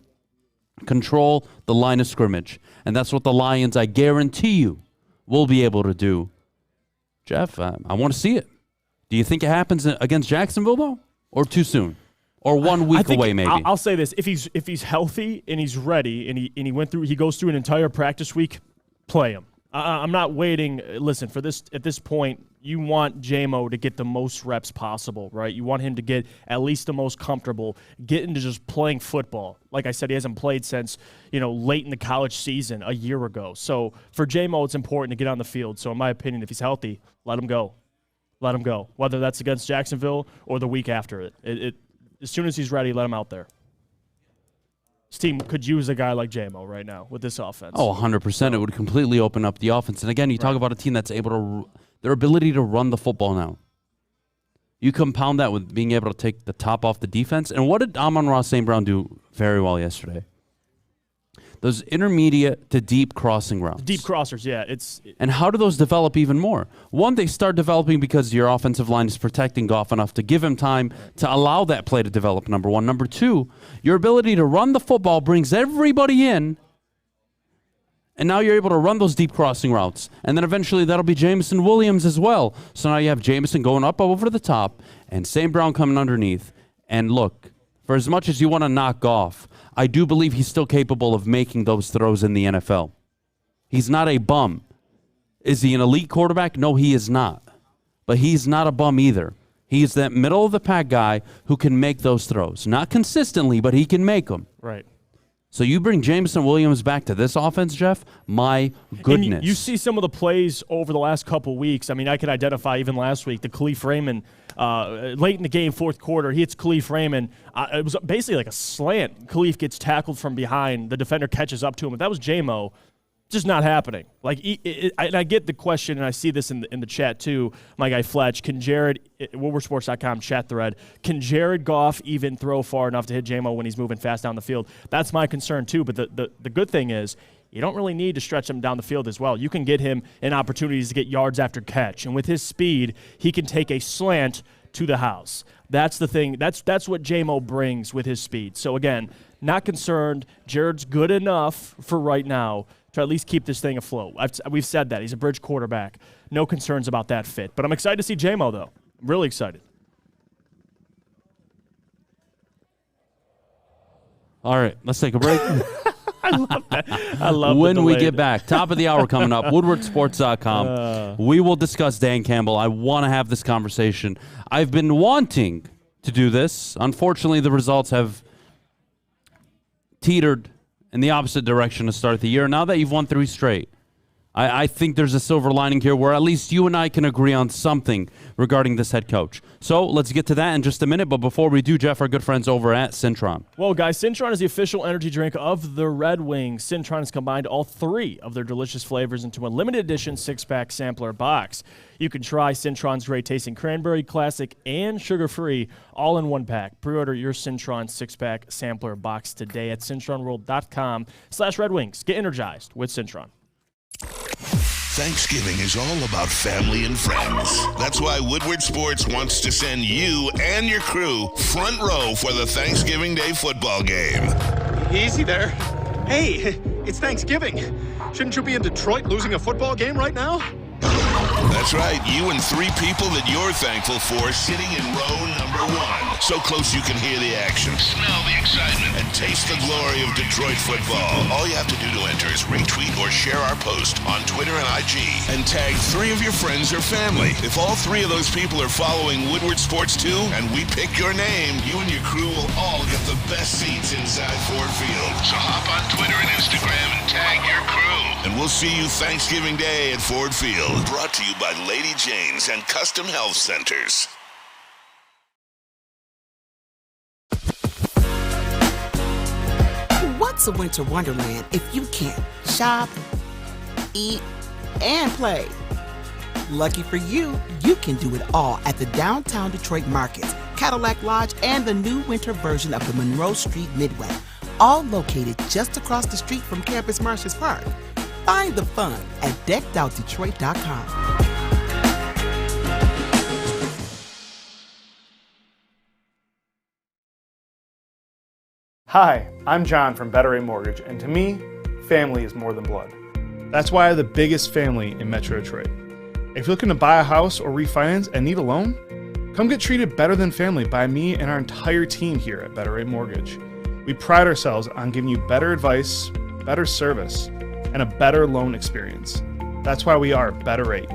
Control the line of scrimmage. And that's what the Lions, I guarantee you, will be able to do. Jeff, I want to see it. Do you think it happens against Jacksonville, though? Or too soon? Or 1 week away, maybe? I'll say this. If he's healthy and he's ready and he goes through an entire practice week, play him. I'm not waiting. Listen, for this at this point, you want J-Mo to get the most reps possible, right? You want him to get at least the most comfortable, get into just playing football. Like I said, he hasn't played since, late in the college season a year ago. So for J-Mo, it's important to get on the field. So in my opinion, if he's healthy, let him go. Let him go. Whether that's against Jacksonville or the week after it. As soon as he's ready, let him out there. This team could use a guy like J-Mo right now with this offense. Oh, 100%. It would completely open up the offense. And again, you talk about a team that's able to, their ability to run the football now. You compound that with being able to take the top off the defense. And what did Amon-Ra St. Brown do very well yesterday? Those intermediate to deep crossing routes. Deep crossers, yeah. And how do those develop even more? One, they start developing because your offensive line is protecting Goff enough to give him time to allow that play to develop, number one. Number two, your ability to run the football brings everybody in, and now you're able to run those deep crossing routes. And then eventually that'll be Jameson Williams as well. So now you have Jameson going up over the top and St. Brown coming underneath. And look, for as much as you want to knock Goff, I do believe he's still capable of making those throws in the NFL. He's not a bum. Is he an elite quarterback? No, he is not. But he's not a bum either. He's that middle-of-the-pack guy who can make those throws. Not consistently, but he can make them. Right. So you bring Jameson Williams back to this offense, Jeff? My goodness. And you see some of the plays over the last couple weeks. I mean, I could identify even last week, the Khalif Raymond, late in the game, fourth quarter, he hits Khalif Raymond. It was basically like a slant. Khalif gets tackled from behind. The defender catches up to him. But that was J-Mo. Just not happening. And I get the question, and I see this in the chat too. My guy Fletch, can Jared, WoodwardSports.com chat thread, can Jared Goff even throw far enough to hit J-Mo when he's moving fast down the field? That's my concern too. But the good thing is, you don't really need to stretch him down the field as well. You can get him in opportunities to get yards after catch, and with his speed, he can take a slant to the house. That's the thing. That's what J-Mo brings with his speed. So again, not concerned. Jared's good enough for right now to at least keep this thing afloat. We've said that. He's a bridge quarterback. No concerns about that fit. But I'm excited to see J-Mo, though. I'm really excited. All right, let's take a break. I love that. I love when we get back. Top of the hour coming up, woodwardsports.com. We will discuss Dan Campbell. I want to have this conversation. I've been wanting to do this. Unfortunately, the results have teetered in the opposite direction to start the year. Now that you've won 3 straight, I think there's a silver lining here where at least you and I can agree on something regarding this head coach. So let's get to that in just a minute. But before we do, Jeff, our good friends over at Cintron. Well, guys, Cintron is the official energy drink of the Red Wings. Cintron has combined all 3 of their delicious flavors into a limited edition 6-pack sampler box. You can try Cintron's great tasting cranberry, classic, and sugar-free all in one pack. Pre-order your Cintron 6-pack sampler box today at cintronworld.com/Red Wings. Get energized with Cintron. Thanksgiving is all about family and friends. That's why Woodward Sports wants to send you and your crew front row for the Thanksgiving Day football game. Easy there. Hey, it's Thanksgiving. Shouldn't you be in Detroit losing a football game right now? That's right, you and 3 people that you're thankful for sitting in row number 1. So close you can hear the action, smell the excitement, and taste the glory of Detroit football. All you have to do to enter is retweet or share our post on Twitter and IG and tag 3 of your friends or family. If all 3 of those people are following Woodward Sports too, and we pick your name, you and your crew will all get the best seats inside Ford Field. So hop on Twitter and Instagram and tag your crew. And we'll see you Thanksgiving Day at Ford Field. Brought to you by Lady Jane's and Custom Health Centers. What's a winter wonderland if you can't shop, eat, and play? Lucky for you, you can do it all at the Downtown Detroit Markets, Cadillac Lodge, and the new winter version of the Monroe Street Midway, all located just across the street from Campus Martius Park. Find the fun at deckedoutdetroit.com. Hi, I'm John from Better Rate Mortgage, and to me, family is more than blood. That's why I have the biggest family in Metro Detroit. If you're looking to buy a house or refinance and need a loan, come get treated better than family by me and our entire team here at Better Rate Mortgage. We pride ourselves on giving you better advice, better service, and a better loan experience. That's why we are Better Rate.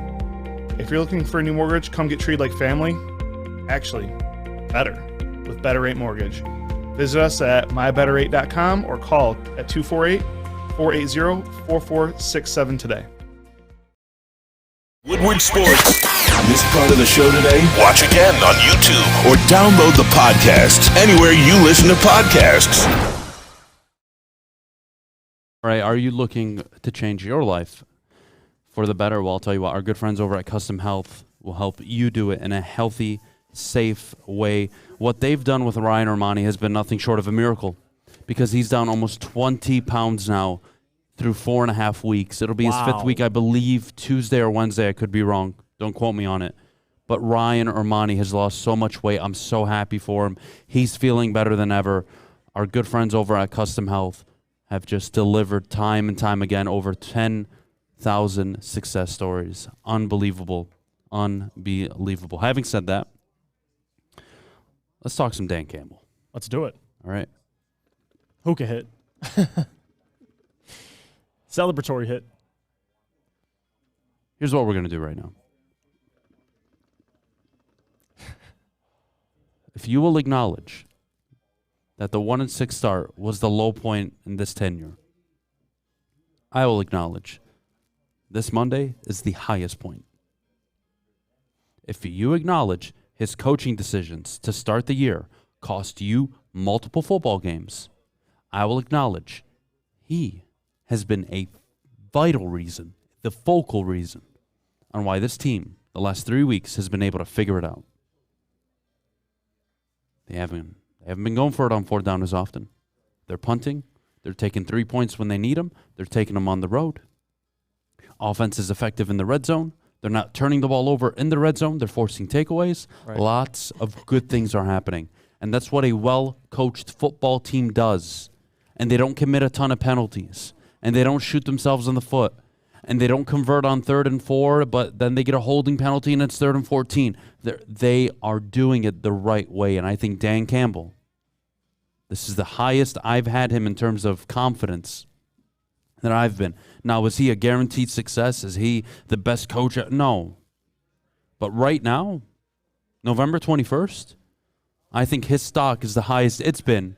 If you're looking for a new mortgage, come get treated like family. Actually, better with Better Rate Mortgage. Visit us at mybetterrate.com or call at 248-480-4467 today. Woodward Sports. Missed part of the show today? Watch again on YouTube or download the podcast anywhere you listen to podcasts. All right, are you looking to change your life for the better? Well, I'll tell you what, our good friends over at Custom Health will help you do it in a healthy, safe way. What they've done with Ryan Armani has been nothing short of a miracle because he's down almost 20 pounds now through 4.5 weeks. It'll be his 5th week, I believe, Tuesday or Wednesday. I could be wrong. Don't quote me on it. But Ryan Armani has lost so much weight. I'm so happy for him. He's feeling better than ever. Our good friends over at Custom Health have just delivered time and time again over 10,000 success stories. Unbelievable. Unbelievable. Having said that, let's talk some Dan Campbell. Let's do it. All right. Hookah hit. Celebratory hit. Here's what we're going to do right now. If you will acknowledge that the 1-6 start was the low point in this tenure, I will acknowledge this Monday is the highest point. If you acknowledge his coaching decisions to start the year cost you multiple football games, I will acknowledge he has been a vital reason, the focal reason, on why this team, the last 3 weeks, has been able to figure it out. They haven't been going for it on 4th down as often. They're punting. They're taking 3 points when they need them. They're taking them on the road. Offense is effective in the red zone. They're not turning the ball over in the red zone. They're forcing takeaways. Right. Lots of good things are happening. And that's what a well-coached football team does. And they don't commit a ton of penalties. And they don't shoot themselves in the foot. And they don't convert on 3rd and 4, but then they get a holding penalty and it's 3rd and 14. They are doing it the right way. And I think Dan Campbell, this is the highest I've had him in terms of confidence than I've been. Now, is he a guaranteed success? Is he the best coach? No. But right now, November 21st, I think his stock is the highest it's been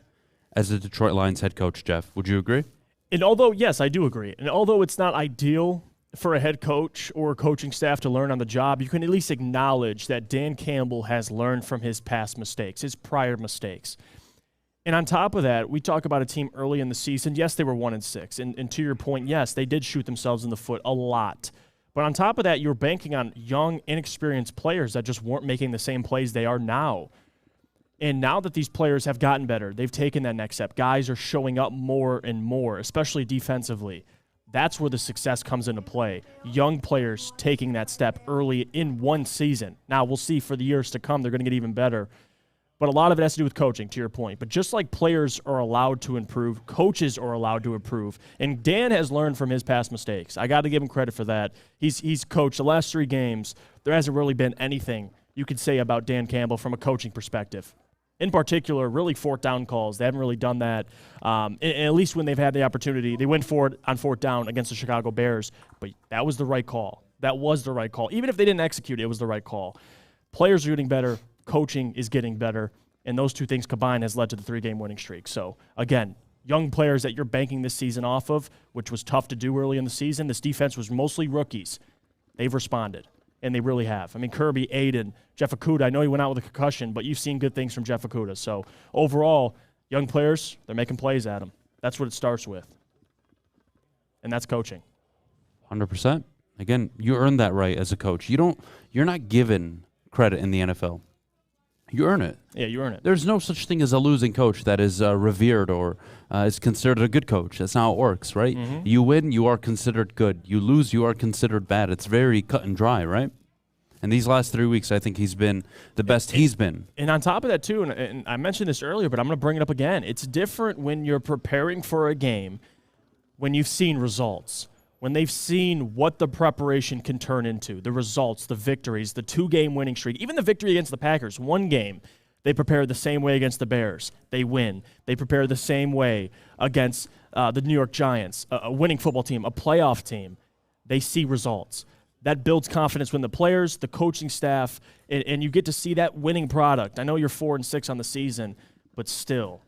as the Detroit Lions head coach, Jeff. Would you agree? And although, yes, I do agree. And although it's not ideal for a head coach or a coaching staff to learn on the job, you can at least acknowledge that Dan Campbell has learned from his past mistakes, his prior mistakes. And on top of that, we talk about a team early in the season. Yes, they were 1-6. And to your point, yes, they did shoot themselves in the foot a lot. But on top of that, you're banking on young, inexperienced players that just weren't making the same plays they are now. And now that these players have gotten better, they've taken that next step. Guys are showing up more and more, especially defensively. That's where the success comes into play. Young players taking that step early in one season. Now, we'll see for the years to come, they're going to get even better. But a lot of it has to do with coaching, to your point. But just like players are allowed to improve, coaches are allowed to improve. And Dan has learned from his past mistakes. I got to give him credit for that. He's coached the last 3 games. There hasn't really been anything you could say about Dan Campbell from a coaching perspective. In particular, really 4th down calls. They haven't really done that. And at least when they've had the opportunity, they went for it on 4th down against the Chicago Bears. But that was the right call. That was the right call. Even if they didn't execute it, it was the right call. Players are getting better. Coaching is getting better. And those two things combined has led to the 3-game winning streak. So, again, young players that you're banking this season off of, which was tough to do early in the season. This defense was mostly rookies. They've responded. And they really have. I mean, Kirby, Aidan, Jeff Okudah, I know he went out with a concussion, but you've seen good things from Jeff Okudah. So, overall, young players, they're making plays at them. That's what it starts with. And that's coaching. 100%. Again, you earned that right as a coach. You're not given credit in the NFL. You earn it. Yeah, you earn it. There's no such thing as a losing coach that is revered or is considered a good coach. That's not how it works, right? Mm-hmm. You win, you are considered good. You lose, you are considered bad. It's very cut and dry, right? And these last 3 weeks, I think he's been the best he's been. And on top of that, too, and I mentioned this earlier, but I'm going to bring it up again. It's different when you're preparing for a game when you've seen results. When they've seen what the preparation can turn into, the results, the victories, the 2-game winning streak, even the victory against the Packers, 1 game, they prepare the same way against the Bears. They win. They prepare the same way against the New York Giants, a winning football team, a playoff team. They see results. That builds confidence when the players, the coaching staff, and you get to see that winning product. I know you're 4-6 on the season, but still,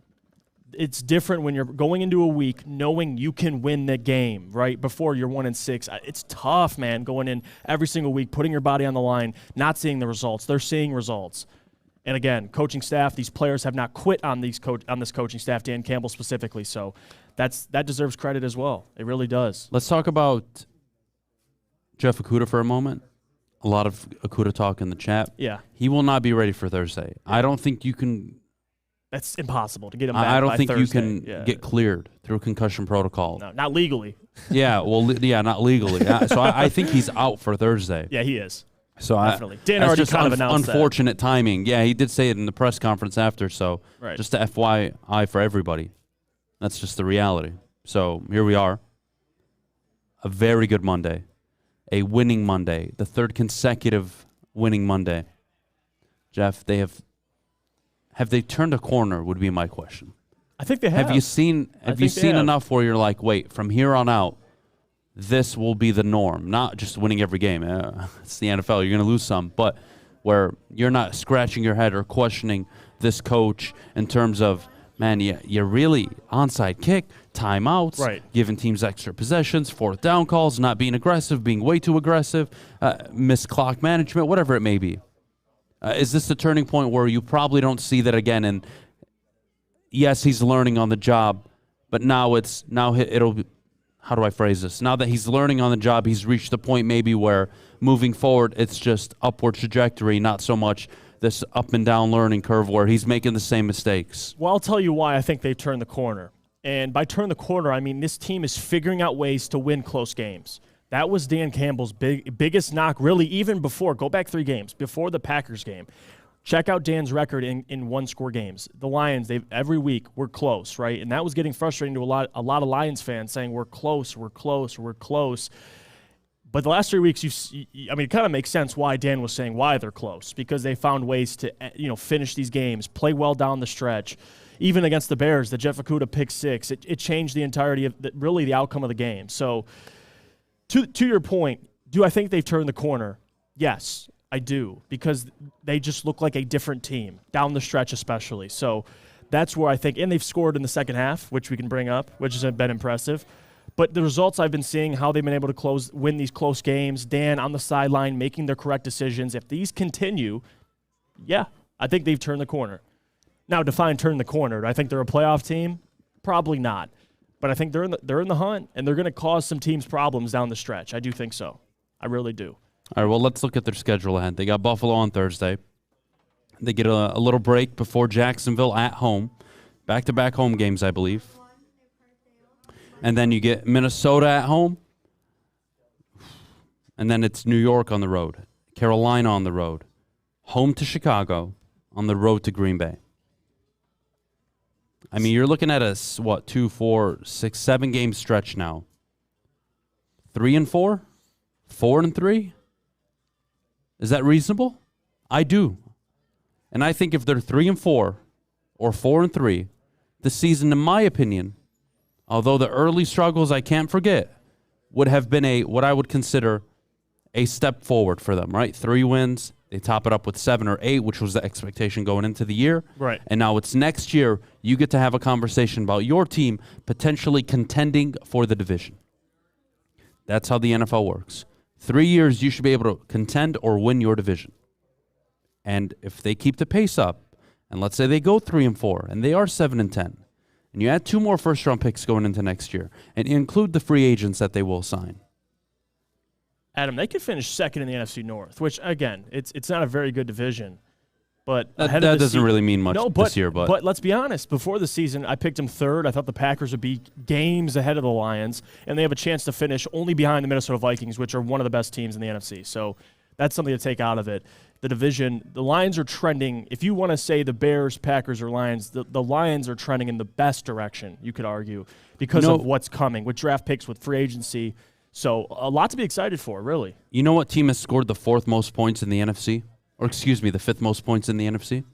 it's different when you're going into a week knowing you can win the game, right, before you're 1-6. It's tough, man, going in every single week, putting your body on the line, not seeing the results. They're seeing results. And again, coaching staff, these players have not quit on this coaching staff, Dan Campbell specifically. So that deserves credit as well. It really does. Let's talk about Jeff Okudah for a moment. A lot of Okudah talk in the chat. Yeah. He will not be ready for Thursday. I don't think you can... That's impossible to get him back I don't by think Thursday. You can get cleared through concussion protocol. No, not legally. Yeah, well, not legally. So I think he's out for Thursday. Yeah, he is. So definitely. Dan already just kind of announced unfortunate timing. Yeah, he did say it in the press conference after. So just to FYI for everybody, that's just the reality. So here we are. A very good Monday, a winning Monday, the 3rd consecutive winning Monday. Jeff, have they turned a corner would be my question. I think they have. Have you seen enough where you're like, wait, from here on out, this will be the norm, not just winning every game. It's the NFL. You're going to lose some, but where you're not scratching your head or questioning this coach in terms of, man, you're really onside kick, timeouts, giving teams extra possessions, 4th down calls, not being aggressive, being way too aggressive, missed clock management, whatever it may be. Is this the turning point where you probably don't see that again? And yes, he's learning on the job, but it'll be, how do I phrase this? Now that he's learning on the job, he's reached the point maybe where moving forward, it's just upward trajectory, not so much this up and down learning curve where he's making the same mistakes. Well, I'll tell you why I think they've turned the corner. And by turn the corner, I mean this team is figuring out ways to win close games. That was Dan Campbell's biggest knock, really, even before. Go back 3 games, before the Packers game. Check out Dan's record in 1-score games. The Lions, every week, we're close, right? And that was getting frustrating to a lot of Lions fans saying, we're close, we're close, we're close. But the last 3 weeks, it kind of makes sense why Dan was saying why they're close, because they found ways to finish these games, play well down the stretch. even against the Bears, the Jeff Okudah pick six, it changed the entirety of really the outcome of the game. So to your point, do I think they've turned the corner? Yes, I do, because they just look like a different team down the stretch especially. So that's where I think, and they've scored in the second half, which we can bring up, which has been impressive. But the results I've been seeing, how they've been able to win these close games, Dan on the sideline making their correct decisions, if these continue, yeah, I think they've turned the corner. Now, define turn the corner. Do I think they're a playoff team? Probably not. But I think they're in the hunt, and they're going to cause some teams problems down the stretch. I do think so. I really do. All right, well, let's look at their schedule ahead. They got Buffalo on Thursday. They get a little break before Jacksonville at home. Back-to-back home games, I believe. And then you get Minnesota at home. And then it's New York on the road. Carolina on the road. Home to Chicago. On the road to Green Bay. I mean, you're looking at a, 2, 4, 6, 7 game stretch now. 3-4? 4-3? Is that reasonable? I do. And I think if they're 3-4 or 4-3, the season, in my opinion, although the early struggles I can't forget, would have been what I would consider a step forward for them, right? 3 wins. They top it up with 7 or 8, which was the expectation going into the year. Right. And now it's next year, you get to have a conversation about your team potentially contending for the division. That's how the NFL works. 3 years, you should be able to contend or win your division. And if they keep the pace up, and let's say they go 3-4, and they are 7-10, and you add 2 more first-round picks going into next year, and include the free agents that they will sign. Adam, they could finish second in the NFC North, which, again, it's not a very good division. But that doesn't really mean much this year. But let's be honest. Before the season, I picked them third. I thought the Packers would be games ahead of the Lions, and they have a chance to finish only behind the Minnesota Vikings, which are one of the best teams in the NFC. So that's something to take out of it. The division, the Lions are trending. If you want to say the Bears, Packers, or Lions, the Lions are trending in the best direction, you could argue, because of what's coming with draft picks, with free agency. So a lot to be excited for, really. You know what team has scored the 4th most points in the NFC? Or excuse me, the 5th most points in the NFC?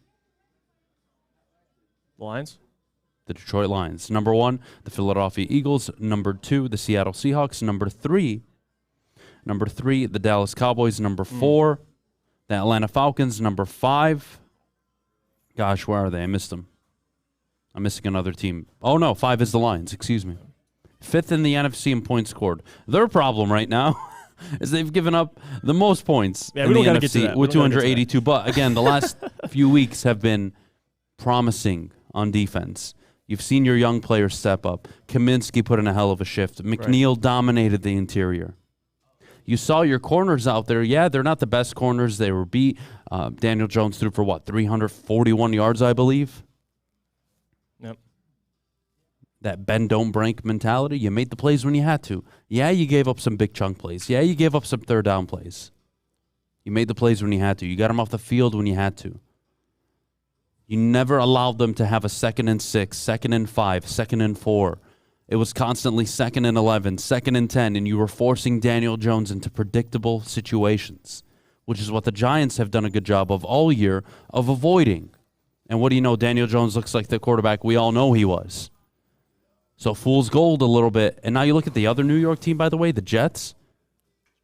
The Lions? The Detroit Lions. Number 1, the Philadelphia Eagles. Number 2, the Seattle Seahawks. Number 3, the Dallas Cowboys. Number 4, the Atlanta Falcons. Number 5, gosh, where are they? I missed them. I'm missing another team. Oh, no, 5 is the Lions. Excuse me. 5th in the NFC in points scored. Their problem right now is they've given up the most points in the NFC with 282. But again, the last few weeks have been promising on defense. You've seen your young players step up. Kaminsky put in a hell of a shift. McNeil dominated the interior. You saw your corners out there. Yeah, they're not the best corners. They were beat. Daniel Jones threw for 341 yards, I believe. Yep. That bend, don't break mentality. You made the plays when you had to. Yeah, you gave up some big chunk plays. Yeah, you gave up some third down plays. You made the plays when you had to. You got them off the field when you had to. You never allowed them to have a 2nd and 6, 2nd and 5, 2nd and 4. It was constantly 2nd and 11, 2nd and 10, and you were forcing Daniel Jones into predictable situations, which is what the Giants have done a good job of all year of avoiding. And what do you know? Daniel Jones looks like the quarterback we all know he was. So fool's gold a little bit. And now you look at the other New York team, by the way, the Jets.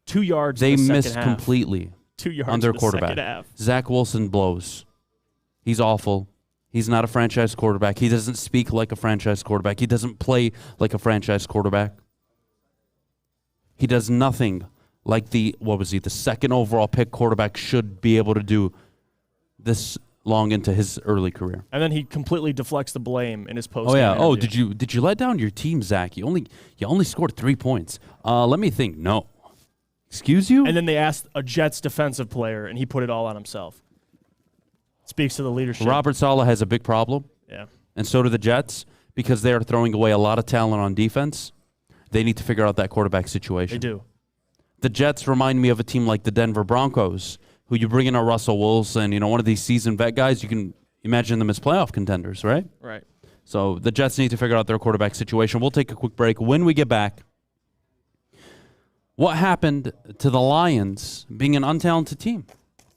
2 yards They in the missed second half. completely 2 yards on their in the quarterback. second half. Zach Wilson blows. He's awful. He's not a franchise quarterback. He doesn't speak like a franchise quarterback. He doesn't play like a franchise quarterback. He does nothing like the 2nd overall pick quarterback should be able to do this long into his early career. And then he completely deflects the blame in his post. Oh yeah. Oh, did you let down your team, Zach? You only scored 3 points. Let me think. No. Excuse you? And then they asked a Jets defensive player, and he put it all on himself. Speaks to the leadership. Robert Saleh has a big problem. Yeah. And so do the Jets, because they are throwing away a lot of talent on defense. They need to figure out that quarterback situation. They do. The Jets remind me of a team like the Denver Broncos, who you bring in a Russell Wilson, one of these seasoned vet guys, you can imagine them as playoff contenders, right? Right. So the Jets need to figure out their quarterback situation. We'll take a quick break. When we get back, what happened to the Lions being an untalented team?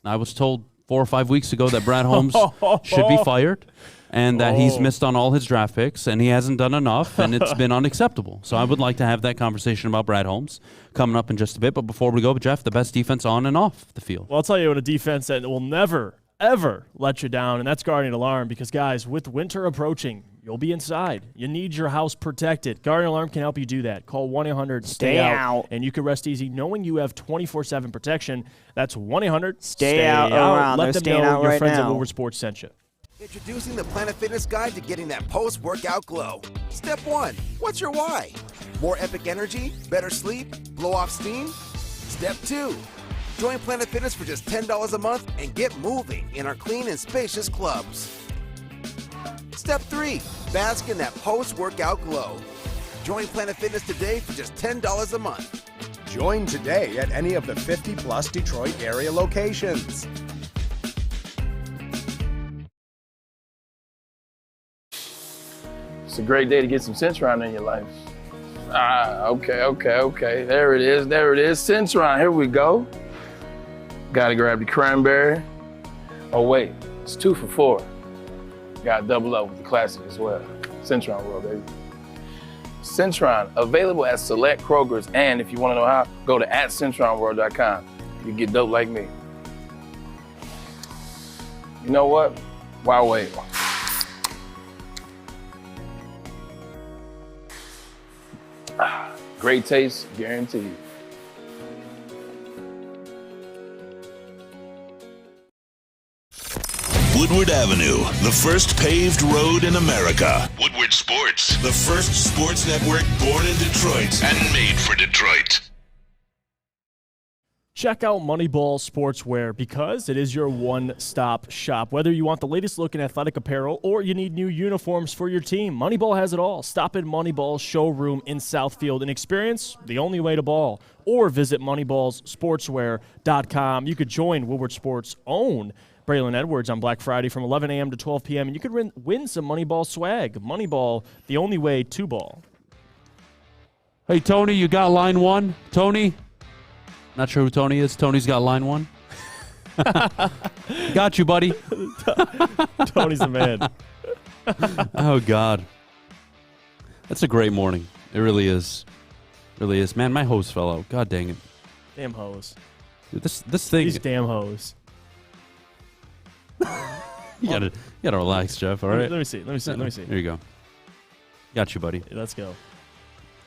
I was told 4 or 5 weeks ago that Brad Holmes should be fired. and that he's missed on all his draft picks, and he hasn't done enough, and it's been unacceptable. So I would like to have that conversation about Brad Holmes coming up in just a bit. But before we go, Jeff, the best defense on and off the field. Well, I'll tell you what, a defense that will never, ever let you down, and that's Guardian Alarm, because, guys, with winter approaching, you'll be inside. You need your house protected. Guardian Alarm can help you do that. Call 1-800-STAY-OUT, and you can rest easy knowing you have 24/7 protection. That's 1-800-STAY-OUT. Let them know your friends at Woodward Sports sent you. Introducing the Planet Fitness Guide to getting that post-workout glow. Step 1, what's your why? More epic energy, better sleep, blow off steam? Step 2, join Planet Fitness for just $10 a month and get moving in our clean and spacious clubs. Step 3, bask in that post-workout glow. Join Planet Fitness today for just $10 a month. Join today at any of the 50-plus Detroit area locations. It's a great day to get some Centron in your life. Okay. There it is. Centron, here we go. Gotta grab the cranberry. Oh wait, it's 2 for $4. Gotta double up with the classic as well. Centron World, baby. Centron, available at select Kroger's, and if you wanna know how, go to @CentronWorld.com. You get dope like me. You know what? Why wait? Great taste, guaranteed. Woodward Avenue, the first paved road in America. Woodward Sports, the first sports network born in Detroit and made for Detroit. Check out Moneyball Sportswear because it is your one-stop shop. Whether you want the latest look in athletic apparel or you need new uniforms for your team, Moneyball has it all. Stop at Moneyball's showroom in Southfield and experience the only way to ball. Or visit moneyballsportswear.com. You could join Woodward Sports' own Braylon Edwards on Black Friday from 11 a.m. to 12 p.m., and you could win some Moneyball swag. Moneyball, the only way to ball. Hey, Tony, you got line 1? Tony? Not sure who Tony is. Tony's got line 1. Got you, buddy. Tony's the man. Oh, God. That's a great morning. It really is. Really is. Man, my hose fell out. God dang it. Damn hose. Dude, this thing. These damn hose. You gotta relax, Jeff, all right? Let me see. There you go. Got you, buddy. Let's go.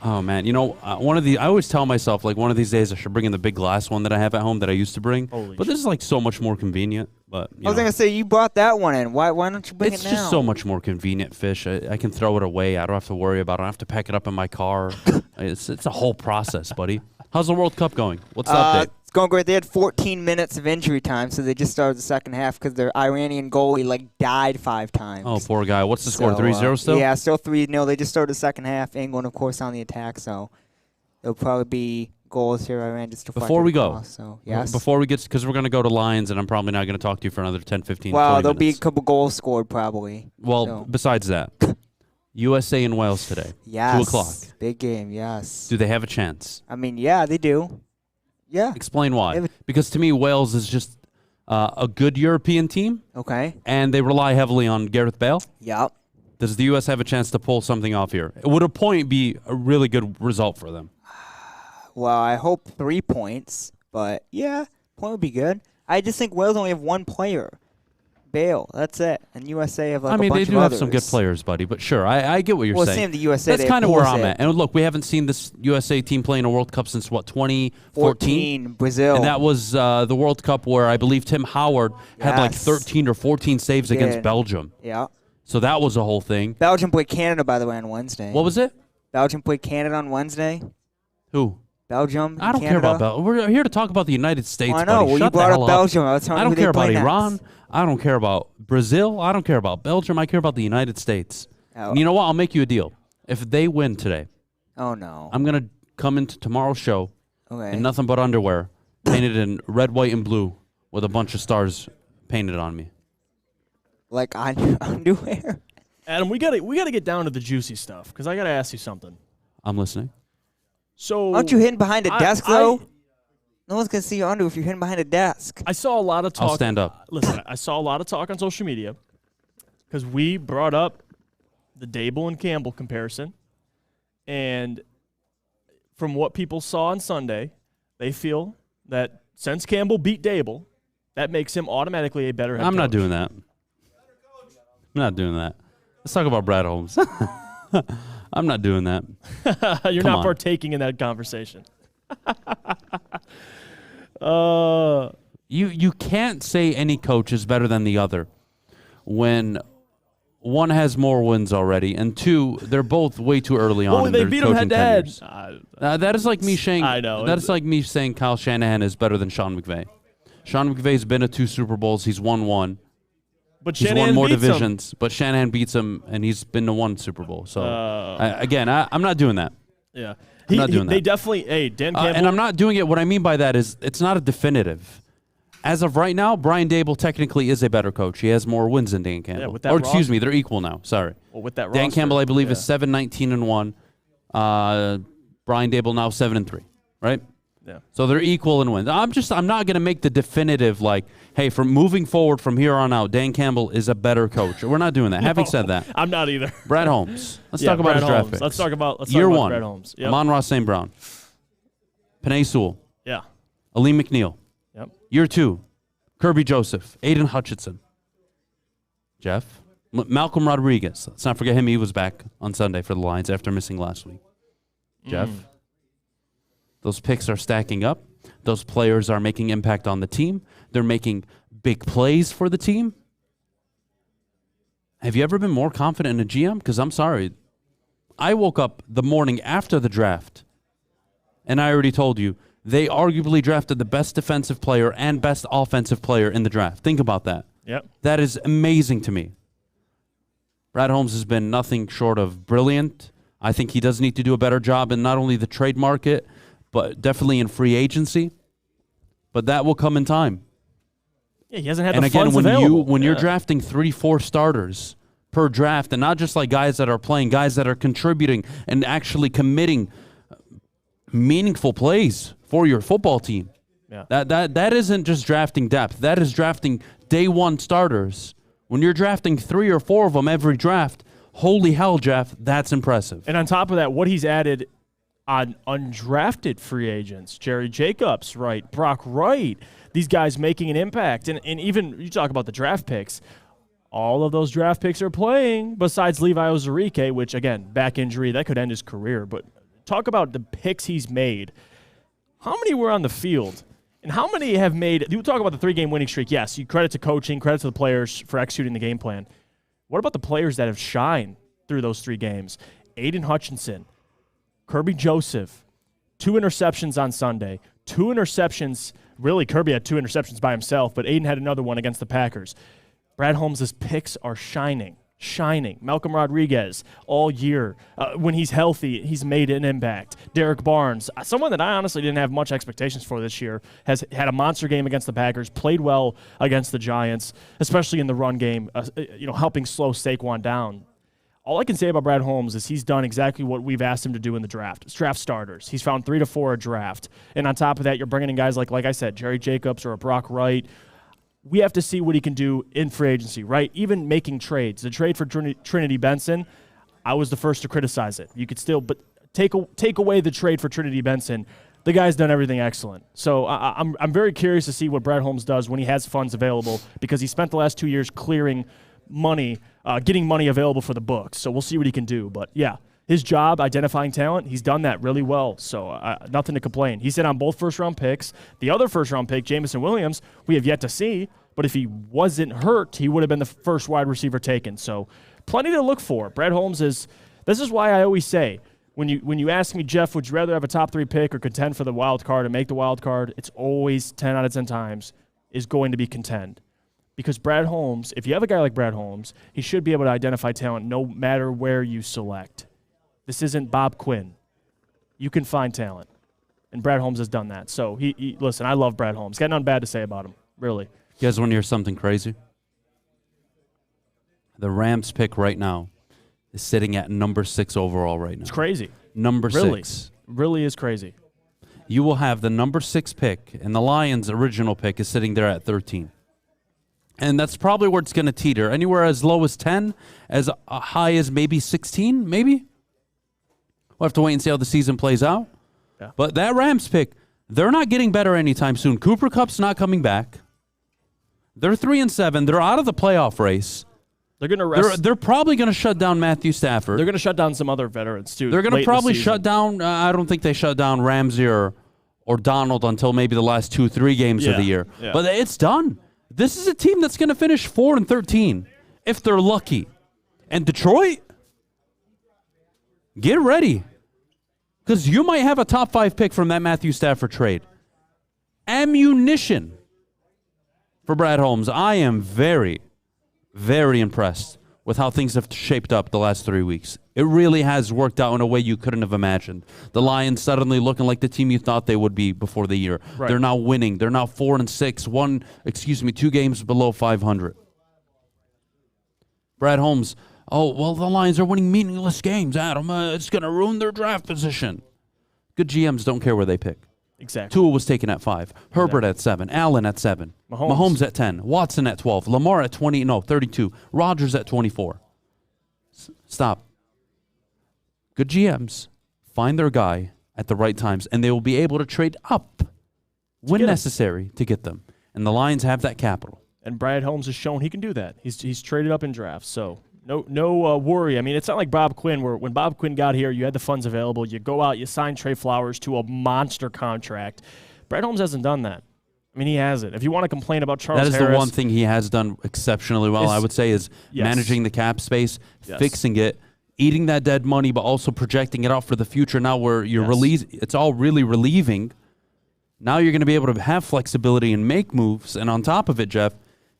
Oh, man. You know, I always tell myself, like, one of these days I should bring in the big glass one that I have at home that I used to bring. But this is, like, so much more convenient. But I was going to say, you brought that one in. Why don't you bring it now? It's just so much more convenient, Fish. I can throw it away. I don't have to worry about it. I don't have to pack it up in my car. It's a whole process, buddy. How's the World Cup going? What's the update? It's going great. They had 14 minutes of injury time, so they just started the second half because their Iranian goalie, died 5 times. Oh, poor guy. What's the score, 3-0 still? Yeah, still 3-0. They just started the second half. England, of course, on the attack, so there'll probably be goals here. Iran just to Before we go, so, yes. Before we get, because we're going to go to Lions, and I'm probably not going to talk to you for another 10, 15, well, 20 there'll minutes. be a couple goals scored probably. Well, so. Besides that, USA and Wales today. Yes. 2 o'clock. Big game, yes. Do they have a chance? I mean, yeah, they do. Yeah. Explain why. Because to me, Wales is just a good European team. Okay. And they rely heavily on Gareth Bale. Yep. Does the U.S. have a chance to pull something off here? Would a point be a really good result for them? Well, I hope 3 points, but yeah, point would be good. I just think Wales only have 1 player. Bale, that's it. And USA have like a bunch of others. I mean, they do have some good players, buddy, but sure, I get what you're saying. Well, same the USA. That's kind of where I'm at. And look, we haven't seen this USA team play in a World Cup since, 2014? Brazil. And that was the World Cup where I believe Tim Howard had like 13 or 14 saves against Belgium. Yeah. So that was a whole thing. Belgium played Canada, by the way, on Wednesday. What was it? Belgium played Canada on Wednesday. Who? Belgium. I don't care about Belgium. We're here to talk about the United States. I know. Buddy. Well, Shut you brought the up hell Belgium. Up. I don't care about Iran. I don't care about Brazil. I don't care about Belgium. I care about the United States. Oh. And you know what? I'll make you a deal. If they win today, oh no, I'm gonna come into tomorrow's show in nothing but underwear, painted in red, white, and blue, with a bunch of stars painted on me. Like on your underwear. Adam, we gotta get down to the juicy stuff because I gotta ask you something. I'm listening. So aren't you hidden behind a desk though? No one's going to see your underwear if you're hidden behind a desk. I saw a lot of talk. I'll stand up. Listen, I saw a lot of talk on social media because we brought up the Dable and Campbell comparison, and from what people saw on Sunday, they feel that since Campbell beat Dable, that makes him automatically a better head coach. I'm not doing that. I'm not doing that. Let's talk about Brad Holmes. I'm not doing that. You're Come not on. partaking in that conversation. You can't say any coach is better than the other when one has more wins already, and two, they're both way too early on in they their beat him coaching head to tenures. head. That is like me saying. I know. That is like me saying Kyle Shanahan is better than Sean McVay. Sean McVay's been to 2 Super Bowls. He's won 1. But he's Shanahan won more beats divisions. But Shanahan beats him, and he's been to 1 Super Bowl. So I'm not doing that. Yeah, I'm not doing that. They definitely. Hey, Dan Campbell. And I'm not doing it. What I mean by that is it's not a definitive. As of right now, Brian Dable technically is a better coach. He has more wins than Dan Campbell. with that Or excuse roster- me, they're equal now. Sorry. Well, with that Dan roster, Campbell, I believe, yeah. is 7-19-1. Brian Dable now 7-3. Right? Yeah. So they're equal in wins. I'm not going to make the definitive like, hey, from moving forward from here on out, Dan Campbell is a better coach. We're not doing that. Having said that, I'm not either. Brad Holmes. Let's Yeah, talk about Brad his draft Holmes. picks. Let's talk about Year about one. Brad Holmes. Yep. Amon-Ra St. Brown. Penei Sewell. Yeah. Aleem McNeil. Yep. Year 2. Kirby Joseph. Aidan Hutchinson. Jeff. Malcolm Rodriguez. Let's not forget him. He was back on Sunday for the Lions after missing last week. Jeff. Those picks are stacking up. Those players are making impact on the team. They're making big plays for the team. Have you ever been more confident in a GM? Because I'm sorry. I woke up the morning after the draft, and I already told you, they arguably drafted the best defensive player and best offensive player in the draft. Think about that. Yep. That is amazing to me. Brad Holmes has been nothing short of brilliant. I think he does need to do a better job in not only the trade market, but definitely in free agency. But that will come in time. Yeah, he hasn't had And the again, funds when available. you're Yeah. drafting 3-4 starters per draft, and not just like guys that are playing, guys that are contributing and actually committing meaningful plays for your football team. Yeah. That isn't just drafting depth. That is drafting day one starters. When you're drafting 3 or 4 of them every draft, holy hell, Jeff, that's impressive. And on top of that, what he's added on undrafted free agents, Jerry Jacobs, right, Brock Wright, these guys making an impact. And even you talk about the draft picks, all of those draft picks are playing besides Levi Ozarike, which, again, back injury, that could end his career. But talk about the picks he's made. How many were on the field? And how many have made – you talk about the 3-game winning streak. Yes, you credit to coaching, credit to the players for executing the game plan. What about the players that have shined through those 3 games? Aidan Hutchinson, Kirby Joseph, 2 interceptions on Sunday. 2 interceptions – really, Kirby had 2 interceptions by himself, but Aidan had another one against the Packers. Brad Holmes' picks are shining. Malcolm Rodriguez all year. When he's healthy, he's made an impact. Derek Barnes, someone that I honestly didn't have much expectations for this year, has had a monster game against the Packers, played well against the Giants, especially in the run game, helping slow Saquon down. All I can say about Brad Holmes is he's done exactly what we've asked him to do in the draft. It's draft starters. He's found 3 to 4 a draft. And on top of that, you're bringing in guys like I said, Jerry Jacobs or a Brock Wright. We have to see what he can do in free agency, right? Even making trades. The trade for Trinity Benson, I was the first to criticize it. You could still, but take away the trade for Trinity Benson. The guy's done everything excellent. So I'm very curious to see what Brad Holmes does when he has funds available, because he spent the last 2 years clearing money, getting money available for the books. So we'll see what he can do. But yeah, his job identifying talent, he's done that really well. So nothing to complain. He said on both first-round picks. The other first-round pick, Jameson Williams, we have yet to see. But if he wasn't hurt, he would have been the first wide receiver taken. So plenty to look for. Brad Holmes is – this is why I always say, when you ask me, Jeff, would you rather have a top 3 pick or contend for the wild card and make the wild card, it's always 10 out of 10 times is going to be contend. Because Brad Holmes, if you have a guy like Brad Holmes, he should be able to identify talent no matter where you select. This isn't Bob Quinn. You can find talent. And Brad Holmes has done that. So, listen, I love Brad Holmes. Got nothing bad to say about him, really. You guys want to hear something crazy? The Rams pick right now is sitting at number 6 overall right now. It's crazy. Number really, 6. Really is crazy. You will have the number 6 pick, and the Lions' original pick is sitting there at 13. And that's probably where it's going to teeter. Anywhere as low as 10, as high as maybe 16, maybe. We'll have to wait and see how the season plays out. Yeah. But that Rams pick, they're not getting better anytime soon. Cooper Kupp's not coming back. They're 3-7. They're out of the playoff race. They're going to rest. They're probably going to shut down Matthew Stafford. They're going to shut down some other veterans, too. They're going to probably shut down, I don't think they shut down Ramsey or Donald until maybe the last 2-3 games of the year. Yeah. But it's done. This is a team that's going to finish 4-13 if they're lucky. And Detroit, get ready. Because you might have a top 5 pick from that Matthew Stafford trade. Ammunition for Brad Holmes. I am very, very impressed with how things have shaped up the last 3 weeks. It really has worked out in a way you couldn't have imagined. The Lions suddenly looking like the team you thought they would be before the year. Right. They're now winning. They're now 4-6, 2 games below 500. Brad Holmes, oh, well, the Lions are winning meaningless games, Adam. It's going to ruin their draft position. Good GMs don't care where they pick. Exactly. Tua was taken at 5. Herbert at 7. Allen at 7. Mahomes at 10. Watson at 12. Lamar at 32. Rodgers at 24. Stop. Good GMs find their guy at the right times, and they will be able to trade up when necessary to get them. And the Lions have that capital. And Brad Holmes has shown he can do that. He's traded up in drafts, so no worry. I mean, it's not like Bob Quinn, where when Bob Quinn got here, you had the funds available. You go out, you sign Trey Flowers to a monster contract. Brad Holmes hasn't done that. I mean, he hasn't. If you want to complain about Charles Harris. That is the one thing he has done exceptionally well, I would say, is managing the cap space, fixing it, eating that dead money, but also projecting it out for the future now where you're it's all really relieving. Now you're going to be able to have flexibility and make moves. And on top of it, Jeff,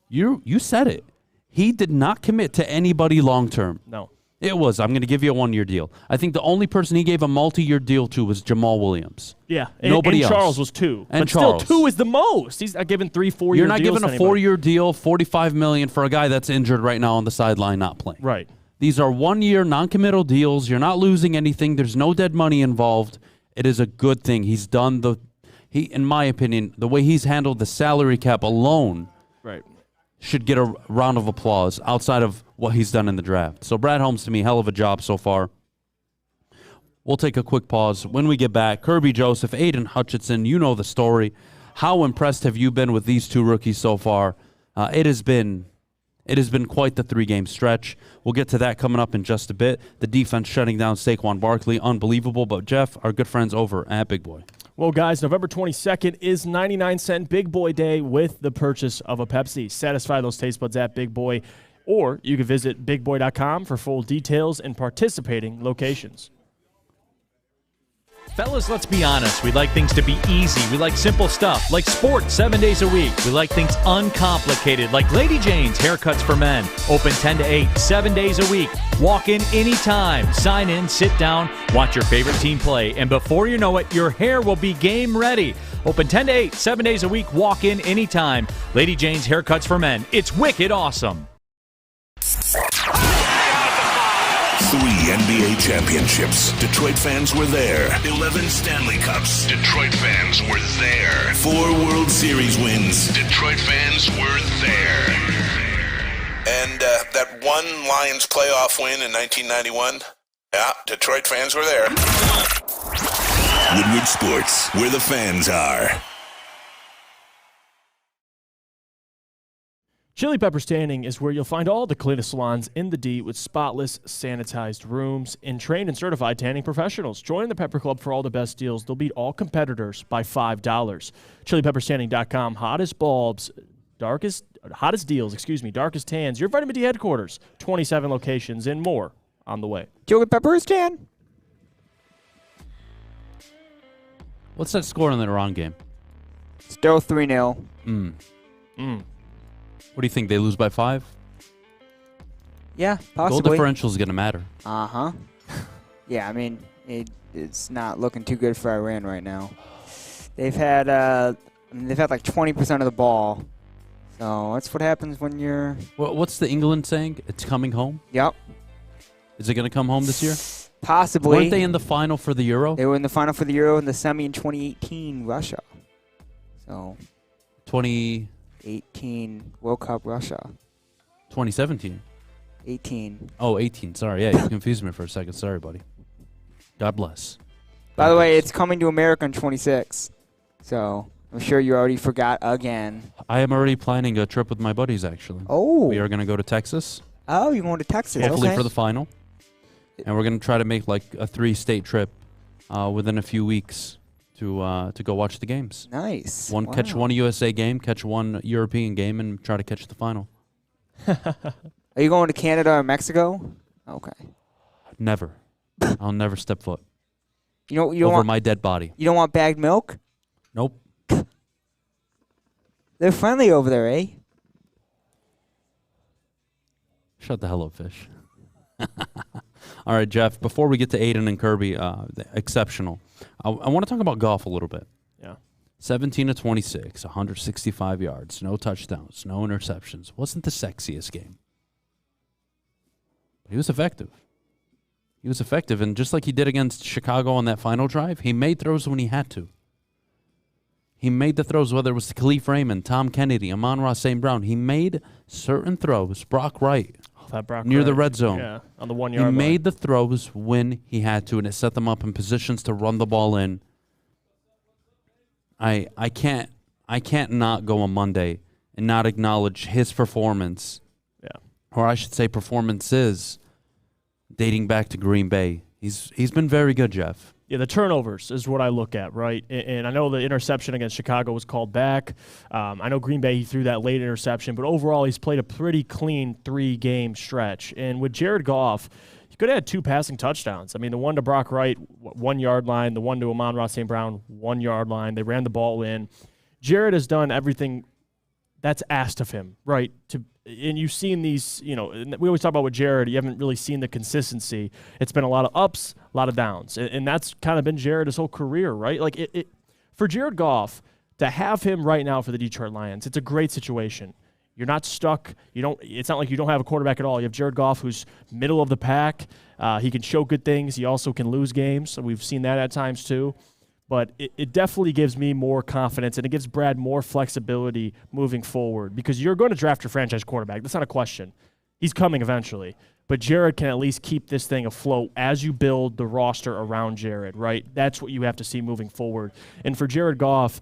you said it. He did not commit to anybody long-term. No. It was, I'm going to give you a 1-year deal. I think the only person he gave a multi-year deal to was Jamal Williams. Yeah. Nobody and else. Charles was 2. And but Charles. Still, 2 is the most. He's not giving 3-4-year deals. You're not giving a to anybody. 4-year deal, $45 million for a guy that's injured right now on the sideline not playing. Right. These are 1-year non-committal deals. You're not losing anything. There's no dead money involved. It is a good thing. He's done in my opinion, the way he's handled the salary cap alone should get a round of applause outside of what he's done in the draft. So Brad Holmes, to me, hell of a job so far. We'll take a quick pause. When we get back, Kirby Joseph, Aidan Hutchinson, you know the story. How impressed have you been with these 2 rookies so far? It has been quite the 3-game stretch. We'll get to that coming up in just a bit. The defense shutting down Saquon Barkley, unbelievable. But Jeff, our good friends over at Big Boy. Well, guys, November 22nd is 99-cent Big Boy Day with the purchase of a Pepsi. Satisfy those taste buds at Big Boy, or you can visit bigboy.com for full details and participating locations. Fellas, let's be honest. We like things to be easy. We like simple stuff, like sports 7 days a week. We like things uncomplicated, like Lady Jane's Haircuts for Men. Open 10 to 8, 7 days a week. Walk in anytime. Sign in, sit down, watch your favorite team play, and before you know it, your hair will be game ready. Open 10 to 8, 7 days a week. Walk in anytime. Lady Jane's Haircuts for Men. It's wicked awesome. 3 NBA championships. Detroit fans were there. 11 Stanley Cups. Detroit fans were there. 4 World Series wins. Detroit fans were there. And that one Lions playoff win in 1991. Yeah, Detroit fans were there. Woodward Sports, where the fans are. Chili Peppers Tanning is where you'll find all the cleanest salons in the D with spotless, sanitized rooms and trained and certified tanning professionals. Join the Pepper Club for all the best deals. They'll beat all competitors by $5. ChiliPeppersTanning.com. Hottest bulbs, hottest deals, darkest tans. Your Vitamin D headquarters. 27 locations and more on the way. Chili Peppers Tan. What's that score in the Iran game? Still 3-0. What do you think? They lose by 5? Yeah, possibly. Goal differential is going to matter. Uh-huh. Yeah, I mean, it's not looking too good for Iran right now. They've had like 20% of the ball. So that's what happens when you're... What's the England saying? It's coming home? Yep. Is it going to come home this year? Possibly. Weren't they in the final for the Euro? They were in the final for the Euro in the semi in 2018, Russia. So... 18 World Cup Russia. 2017. 18. Oh, 18. Sorry. Yeah, you confused me for a second. Sorry, buddy. God bless. By the way, it's coming to America in 26. So I'm sure you already forgot again. I am already planning a trip with my buddies, actually. Oh. We are going to go to Texas. Oh, you're going to Texas. Hopefully okay. for the final. And we're going to try to make like a 3-state trip within a few weeks to go watch the games. Nice. Catch one USA game, catch one European game, and try to catch the final. Are you going to Canada or Mexico? Okay. Never. I'll never step foot. You don't over want my dead body. You don't want bagged milk? Nope. They're friendly over there, eh? Shut the hell up, Fish. All right, Jeff, before we get to Aidan and Kirby, exceptional. I want to talk about Goff a little bit. Yeah. 17 to 26, 165 yards, no touchdowns, no interceptions. Wasn't the sexiest game. He was effective. He was effective, and just like he did against Chicago on that final drive, he made throws when he had to. He made the throws, whether it was to Khalif Raymond, Tom Kennedy, Amon-Ra St. Brown. He made certain throws. Brock Wright, near the red zone. Yeah, on the 1 yard line. He made the throws when he had to, and it set them up in positions to run the ball in. I can't not go on Monday and not acknowledge his performance. Yeah. Or I should say performances dating back to Green Bay. He's been very good, Jeff. Yeah, the turnovers is what I look at, right? And I know the interception against Chicago was called back. I know Green Bay, he threw that late interception, but overall he's played a pretty clean 3-game stretch. And with Jared Goff, he could have had 2 passing touchdowns. I mean, the one to Brock Wright, 1 yard line, the one to Amon-Ra St. Brown, 1 yard line. They ran the ball in. Jared has done everything that's asked of him, right? And you've seen these, we always talk about with Jared, you haven't really seen the consistency. It's been a lot of ups, a lot of downs. And that's kind of been Jared his whole career, right? Like for Jared Goff, to have him right now for the Detroit Lions, it's a great situation. You're not stuck. It's not like you don't have a quarterback at all. You have Jared Goff, who's middle of the pack. He can show good things. He also can lose games. So we've seen that at times too. But it definitely gives me more confidence, and it gives Brad more flexibility moving forward because you're going to draft your franchise quarterback. That's not a question. He's coming eventually. But Jared can at least keep this thing afloat as you build the roster around Jared, right? That's what you have to see moving forward. And for Jared Goff,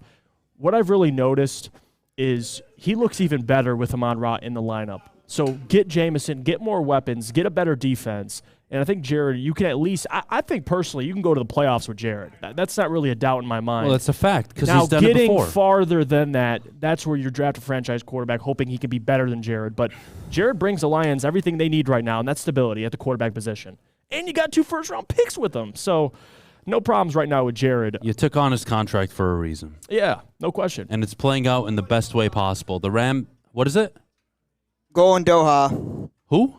what I've really noticed is he looks even better with Amon-Ra in the lineup. So get Jameson, get more weapons, get a better defense. And I think, Jared, you can at least – I think personally you can go to the playoffs with Jared. That's not really a doubt in my mind. Well, that's a fact because he's done it before. Now, getting farther than that, that's where you draft a franchise quarterback, hoping he can be better than Jared. But Jared brings the Lions everything they need right now, and that's stability at the quarterback position. And you got 2 first-round picks with them. So no problems right now with Jared. You took on his contract for a reason. Yeah, no question. And it's playing out in the best way possible. The Ram – what is it? Goal in Doha. Who?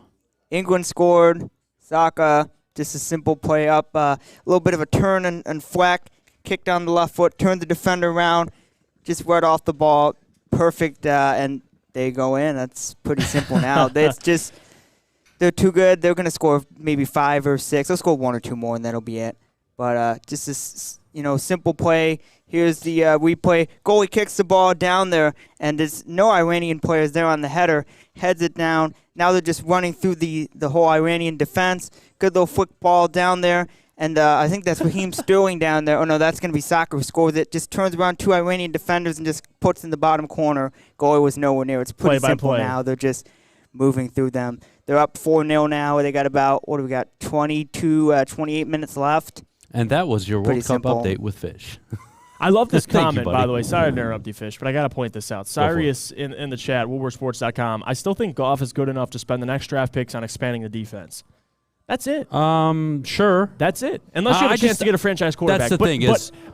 England scored. Saka, just a simple play up. A little bit of a turn and flack. Kicked on the left foot. Turned the defender around. Just right off the ball. Perfect. And they go in. That's pretty simple now. It's just they're too good. They're going to score maybe 5 or 6. They'll score 1 or 2 more, and that'll be it. But just this, simple play. Here's the replay. Goalie kicks the ball down there, and there's no Iranian players there on the header. Heads it down. Now they're just running through the whole Iranian defense. Good little flick ball down there. And I think that's Raheem Sterling down there. Oh, no, that's going to be Saka who scores it. Just turns around 2 Iranian defenders and just puts in the bottom corner. Goalie was nowhere near. It's pretty simple now. They're just moving through them. They're up 4-0 now. They got about, 28 minutes left. And that was your World Cup update with Fish. I love this comment, you, by the way. Sorry to interrupt you, Fish, but I got to point this out. Sirius in the chat, WoodwardSports.com. I still think Goff is good enough to spend the next draft picks on expanding the defense. That's it. Sure. That's it. Unless you have a chance to get a franchise quarterback. That's the thing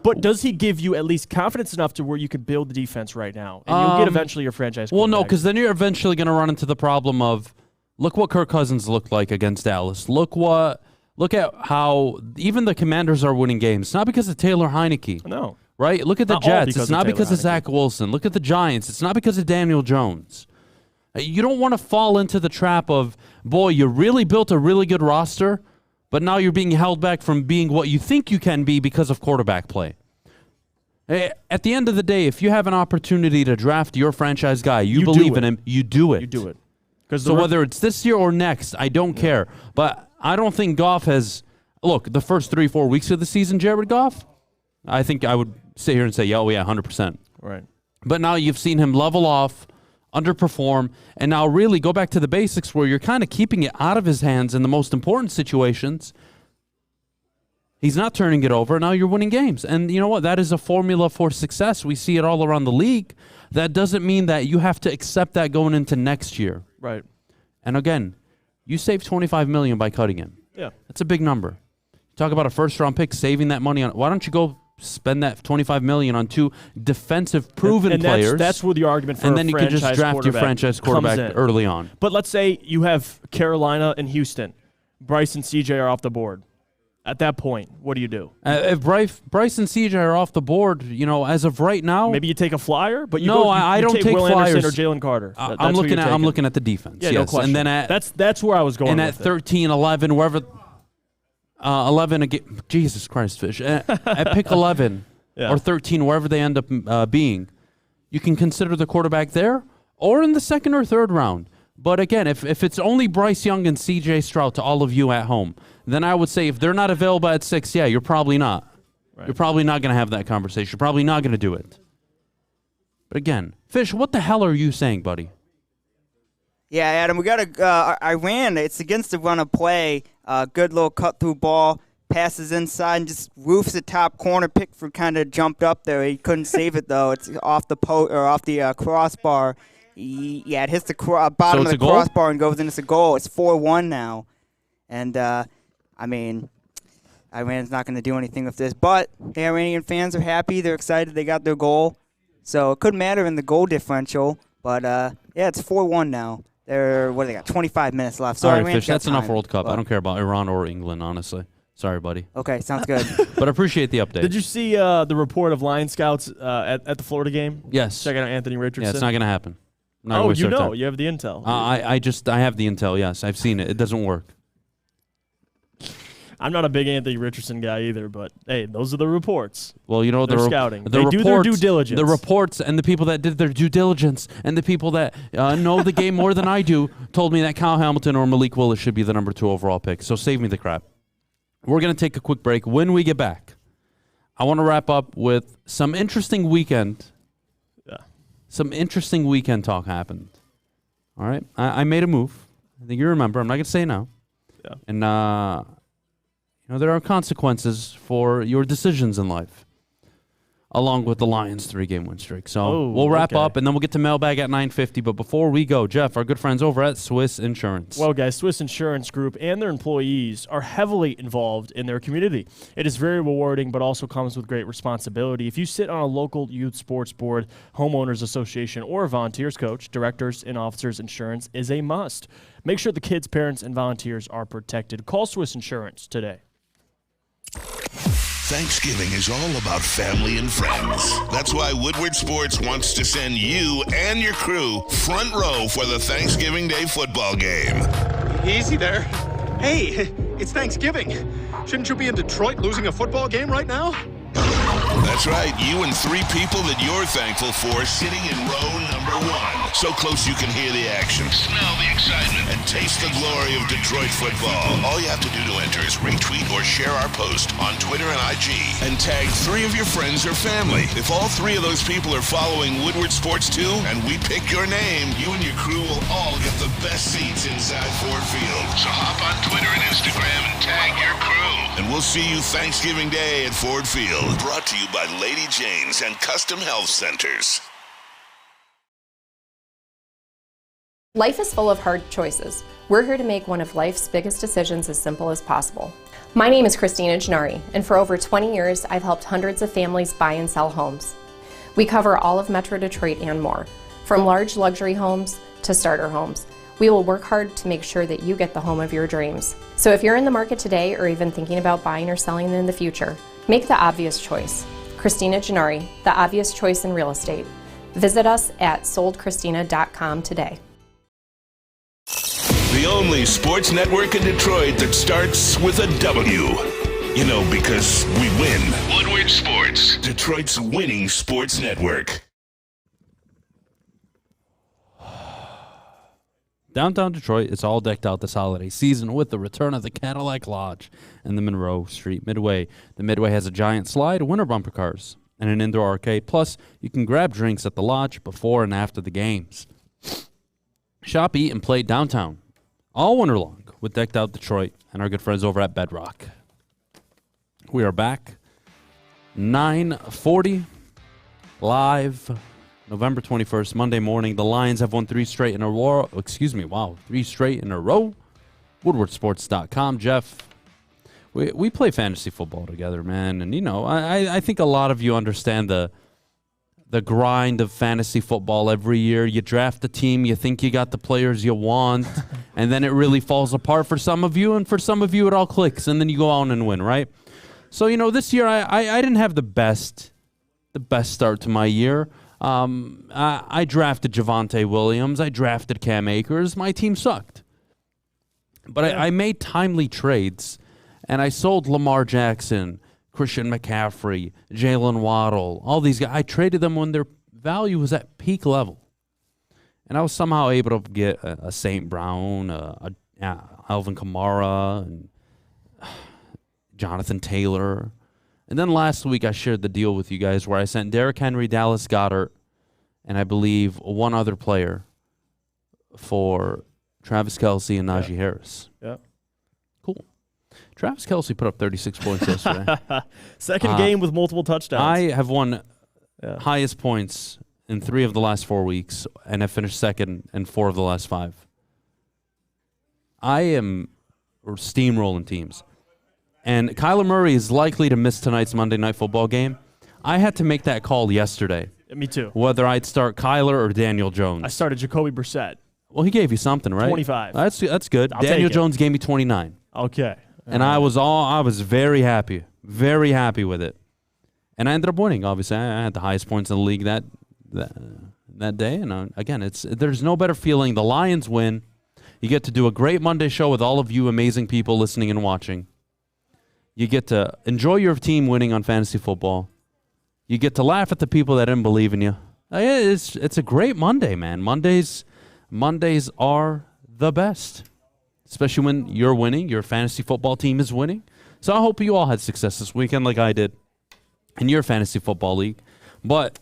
but does he give you at least confidence enough to where you could build the defense right now? And you'll get eventually your franchise quarterback. Well, no, because then you're eventually going to run into the problem of, look what Kirk Cousins looked like against Dallas. Look at how even the Commanders are winning games. It's not because of Taylor Heineke. No. Right? Look at the Jets. It's not because of Zach Wilson. Look at the Giants. It's not because of Daniel Jones. You don't want to fall into the trap of, boy, you really built a really good roster, but now you're being held back from being what you think you can be because of quarterback play. At the end of the day, if you have an opportunity to draft your franchise guy, you believe in him, you do it. You do it. So whether it's this year or next, I don't care. But I don't think Goff has... Look, the first 3-4 weeks of the season, Jared Goff, I think I would sit here and say, 100%. Right. But now you've seen him level off, underperform, and now really go back to the basics where you're kind of keeping it out of his hands in the most important situations. He's not turning it over. Now you're winning games. And you know what? That is a formula for success. We see it all around the league. That doesn't mean that you have to accept that going into next year. Right. And again, you saved $25 million by cutting him. Yeah. That's a big number. Talk about a first-round pick, saving that money on. Why don't you go spend that $25 million on 2 defensive proven players? That's where the argument for and then you can just draft your quarterback franchise quarterback early on. But let's say you have Carolina and Houston. Bryce and CJ are off the board. At that point, what do you do? If Bryce and CJ are off the board, as of right now, maybe you take a flyer. But I don't take Will flyers Anderson or Jalen Carter. I'm looking at the defense. Yeah, yes. no question. And then that's where I was going. And with at 13, 11, wherever. 11 again. Jesus Christ, Fish. At pick 11 or 13, wherever they end up being, you can consider the quarterback there or in the second or third round. But again, if it's only Bryce Young and C.J. Stroud to all of you at home, then I would say if they're not available at 6, you're probably not. Right. You're probably not going to have that conversation. You're probably not going to do it. But again, Fish, what the hell are you saying, buddy? Yeah, Adam, we got to Iran. It's against the run of play. Good little cut-through ball. Passes inside and just roofs the top corner. Pickford kind of jumped up there. He couldn't save it, though. It's off the crossbar. It hits the bottom of the crossbar and goes in. It's a goal. It's 4-1 now. And, Iran's not going to do anything with this. But the Iranian fans are happy. They're excited. They got their goal. So it couldn't matter in the goal differential. But, it's 4-1 now. They got 25 minutes left. So all right, Iran's Fish, that's got enough time. World Cup. I don't care about Iran or England, honestly. Sorry, buddy. Okay, sounds good. But appreciate the update. Did you see the report of Lion Scouts at the Florida game? Yes. Checking out Anthony Richardson? Yeah, it's not going to happen. You have the intel. I have the intel, yes. I've seen it. It doesn't work. I'm not a big Anthony Richardson guy either, but hey, those are the reports. Well, they're scouting. They do their due diligence. The reports and the people that did their due diligence and the people that know the game more than I do told me that Kyle Hamilton or Malik Willis should be the number 2 overall pick. So save me the crap. We're going to take a quick break. When we get back, I want to wrap up with some interesting weekend. Yeah. Some interesting weekend talk happened. All right? I made a move. I think you remember. I'm not going to say now. Yeah. And, there are consequences for your decisions in life, along with the Lions' 3-game win streak. So we'll wrap up, and then we'll get to Mailbag at 9:50. But before we go, Jeff, our good friends over at Swiss Insurance. Well, guys, Swiss Insurance Group and their employees are heavily involved in their community. It is very rewarding, but also comes with great responsibility. If you sit on a local youth sports board, homeowners association, or a volunteers coach, directors and officers insurance is a must. Make sure the kids, parents, and volunteers are protected. Call Swiss Insurance today. Thanksgiving is all about family and friends. That's why Woodward Sports wants to send you and your crew front row for the Thanksgiving Day football game. Easy there. Hey, it's Thanksgiving. Shouldn't you be in Detroit losing a football game right now? That's right, you and 3 people that you're thankful for sitting in row number 1. So close you can hear the action, smell the excitement, and taste the glory of Detroit football. All you have to do to enter is retweet or share our post on Twitter and IG and tag 3 of your friends or family. If all 3 of those people are following Woodward Sports too, and we pick your name, you and your crew will all get the best seats inside Ford Field. So hop on Twitter and Instagram and tag your crew. And we'll see you Thanksgiving Day at Ford Field. Brought to you by Lady Jane's and Custom Health Centers. Life is full of hard choices. We're here to make one of life's biggest decisions as simple as possible. My name is Christina Gennari, and for over 20 years, I've helped hundreds of families buy and sell homes. We cover all of Metro Detroit and more, from large luxury homes to starter homes. We will work hard to make sure that you get the home of your dreams. So if you're in the market today or even thinking about buying or selling in the future, make the obvious choice. Christina Gennari, the obvious choice in real estate. Visit us at soldchristina.com today. The only sports network in Detroit that starts with a W. You know, because we win. Woodward Sports, Detroit's winning sports network. Downtown Detroit is all decked out this holiday season with the return of the Cadillac Lodge and the Monroe Street Midway. The Midway has a giant slide, winter bumper cars, and an indoor arcade. Plus, you can grab drinks at the lodge before and after the games. Shop, eat, and play downtown all winter long with Decked Out Detroit and our good friends over at Bedrock. We are back. 9:40 live. November 21st, Monday morning. The Lions have won 3 straight in a row. 3 straight in a row. WoodwardSports.com. Jeff, we play fantasy football together, man. And, you know, I think a lot of you understand the grind of fantasy football every year. You draft a team, you think you got the players you want, and then it really falls apart for some of you, and for some of you it all clicks, and then you go out and win, right? So, you know, this year I didn't have the best start to my year. I drafted Javonte Williams. I drafted Cam Akers. My team sucked. But I made timely trades, and I sold Lamar Jackson, Christian McCaffrey, Jalen Waddle, all these guys. I traded them when their value was at peak level. And I was somehow able to get a St. Brown, Alvin Kamara, and Jonathan Taylor. And then last week I shared the deal with you guys where I sent Derrick Henry, Dallas Goedert, and I believe one other player for Travis Kelce and Najee Harris. Yeah. Cool. Travis Kelce put up 36 points yesterday. Second game with multiple touchdowns. I have won highest points in 3 of the last 4 weeks, and have finished second in 4 of the last 5. I am steamrolling teams. And Kyler Murray is likely to miss tonight's Monday Night Football game. I had to make that call yesterday. Me too. Whether I'd start Kyler or Daniel Jones. I started Jacoby Brissett. Well, he gave you something, right? 25. That's good. I'll Daniel take it. Jones gave me 29. Okay. And I was very happy with it. And I ended up winning. Obviously, I had the highest points in the league that day. And again, there's no better feeling. The Lions win. You get to do a great Monday show with all of you amazing people listening and watching. You get to enjoy your team winning on fantasy football. You get to laugh at the people that didn't believe in you. It's a great Monday, man. Mondays are the best, especially when you're winning. Your fantasy football team is winning. So I hope you all had success this weekend like I did in your fantasy football league. But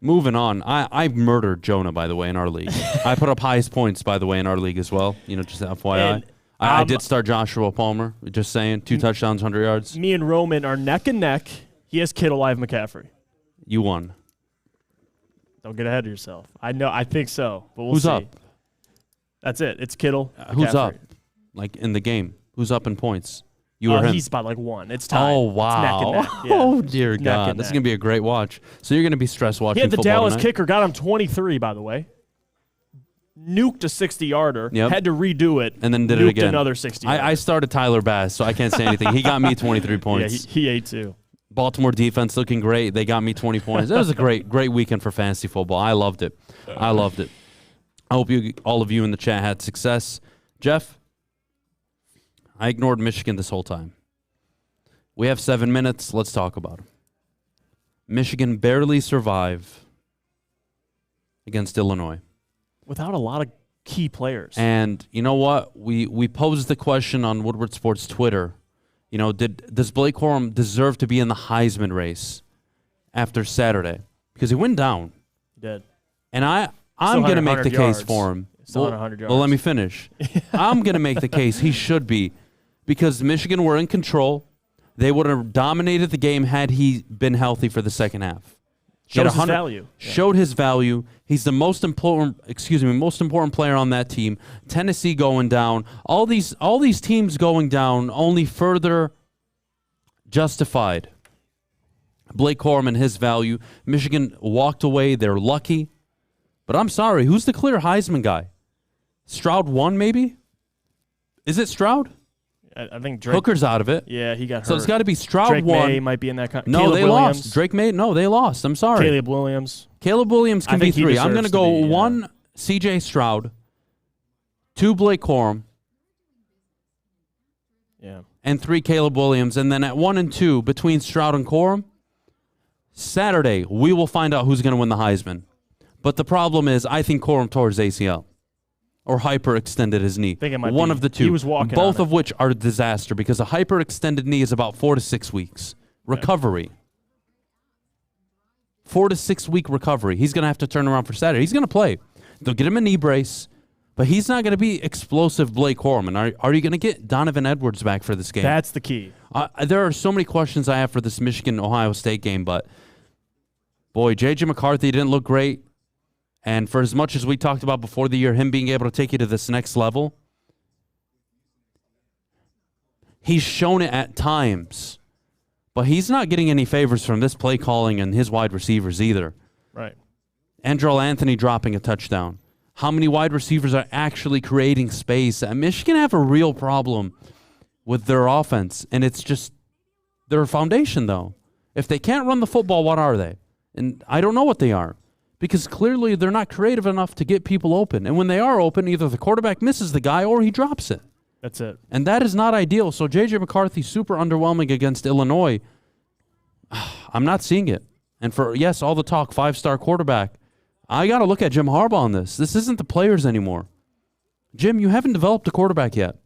moving on, I murdered Jonah, by the way, in our league. I put up highest points, by the way, in our league as well. You know, just FYI. And, I did start Joshua Palmer, just saying. 2 touchdowns, 100 yards. Me and Roman are neck and neck. He has Kittle, I have McCaffrey. You won. Don't get ahead of yourself. I know. I think so, but we'll Who's see. up? That's it. It's Kittle. Who's McCaffrey. up? Like in the game? Who's up in points? You or him? He's by like 1. It's tied. Oh, wow. It's neck and neck. Yeah. Oh, dear Neck God. and This is neck. going to be a great watch. So you're going to be stressed watching He had the football Dallas tonight? kicker, got him 23, by the way. Nuked a 60-yarder, Yep. had to redo it, And then did nuked it again. another 60-yarder. I started Tyler Bass, so I can't say anything. He got me 23 points. Yeah, he ate too. Baltimore defense looking great. They got me 20 points. It was a great weekend for fantasy football. I loved it. I hope all of you in the chat had success. Jeff, I ignored Michigan this whole time. We have 7 minutes. Let's talk about them. Michigan barely survive against Illinois. Without a lot of key players. And you know what? We posed the question on Woodward Sports Twitter. You know, does Blake Corum deserve to be in the Heisman race after Saturday? Because he went down. He did. And I'm going to make the case for him. Still on 100 yards. Well, let me finish. I'm going to make the case he should be, because Michigan were in control. They would have dominated the game had he been healthy for the second half. Shows his value. Showed his value. He's the most important player on that team. Tennessee going down. All these teams going down only further justified Blake Corum and his value. Michigan walked away. They're lucky. But I'm sorry. Who's the clear Heisman guy? Stroud won, maybe? Is it Stroud? I think Drake. Hooker's out of it. Yeah, he got hurt. So it's got to be Stroud Drake won. May might be in that. No, Caleb they Williams. lost. Drake May. No, they lost. I'm sorry. Caleb Williams. Caleb Williams I can be think he 3. I'm going deserves to go to be, 1 CJ Stroud, 2 Blake Corum. Yeah. and 3 Caleb Williams. And then at 1 and 2 between Stroud and Corum, Saturday, we will find out who's going to win the Heisman. But the problem is, I think Corum tore his ACL or hyperextended his knee. One of the two. He was walking both on of which are a disaster because a hyperextended knee is about 4 to 6 weeks. Recovery. 4 to 6 week recovery. He's going to have to turn around for Saturday. He's going to play. They'll get him a knee brace, but he's not going to be explosive Blake Corum. And are you going to get Donovan Edwards back for this game? That's the key. There are so many questions I have for this Michigan-Ohio State game, but boy, J.J. McCarthy didn't look great. And for as much as we talked about before the year, him being able to take you to this next level, he's shown it at times. But he's not getting any favors from this play calling and his wide receivers either. Right. Andrell Anthony dropping a touchdown. How many wide receivers are actually creating space? Michigan have a real problem with their offense, and it's just their foundation, though. If they can't run the football, what are they? And I don't know what they are. Because clearly they're not creative enough to get people open. And when they are open, either the quarterback misses the guy or he drops it. That's it. And that is not ideal. So J.J. McCarthy, super underwhelming against Illinois. I'm not seeing it. And for, yes, all the talk, 5-star quarterback. I got to look at Jim Harbaugh on this. This isn't the players anymore. Jim, you haven't developed a quarterback yet.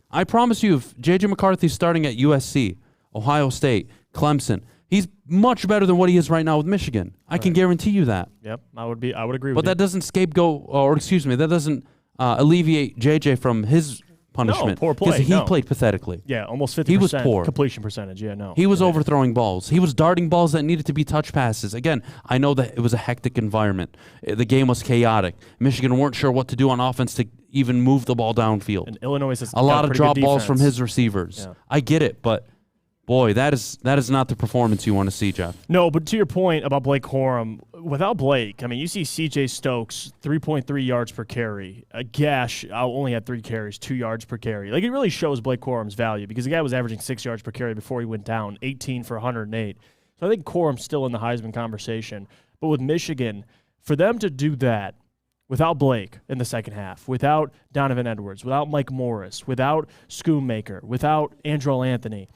I promise you, if J.J. McCarthy's starting at USC, Ohio State, Clemson, he's much better than what he is right now with Michigan. I can guarantee you that. Yep, I would agree with you. But that doesn't that doesn't alleviate JJ from his punishment. No, poor play. Because he played pathetically. Yeah, almost 50%. He was poor. Completion percentage, no. He was overthrowing balls. He was darting balls that needed to be touch passes. Again, I know that it was a hectic environment. The game was chaotic. Michigan weren't sure what to do on offense to even move the ball downfield. And Illinois has a lot of drop balls from defense. his receivers. Yeah. I get it, but boy, that is not the performance you want to see, Jeff. No, but to your point about Blake Corum, without Blake, I mean, you see C.J. Stokes, 3.3 yards per carry. Gash only had 3 carries, 2 yards per carry. Like, it really shows Blake Corum's value because the guy was averaging 6 yards per carry before he went down, 18 for 108. So I think Corum's still in the Heisman conversation. But with Michigan, for them to do that without Blake in the second half, without Donovan Edwards, without Mike Morris, without Schoonmaker, without Andrell Anthony,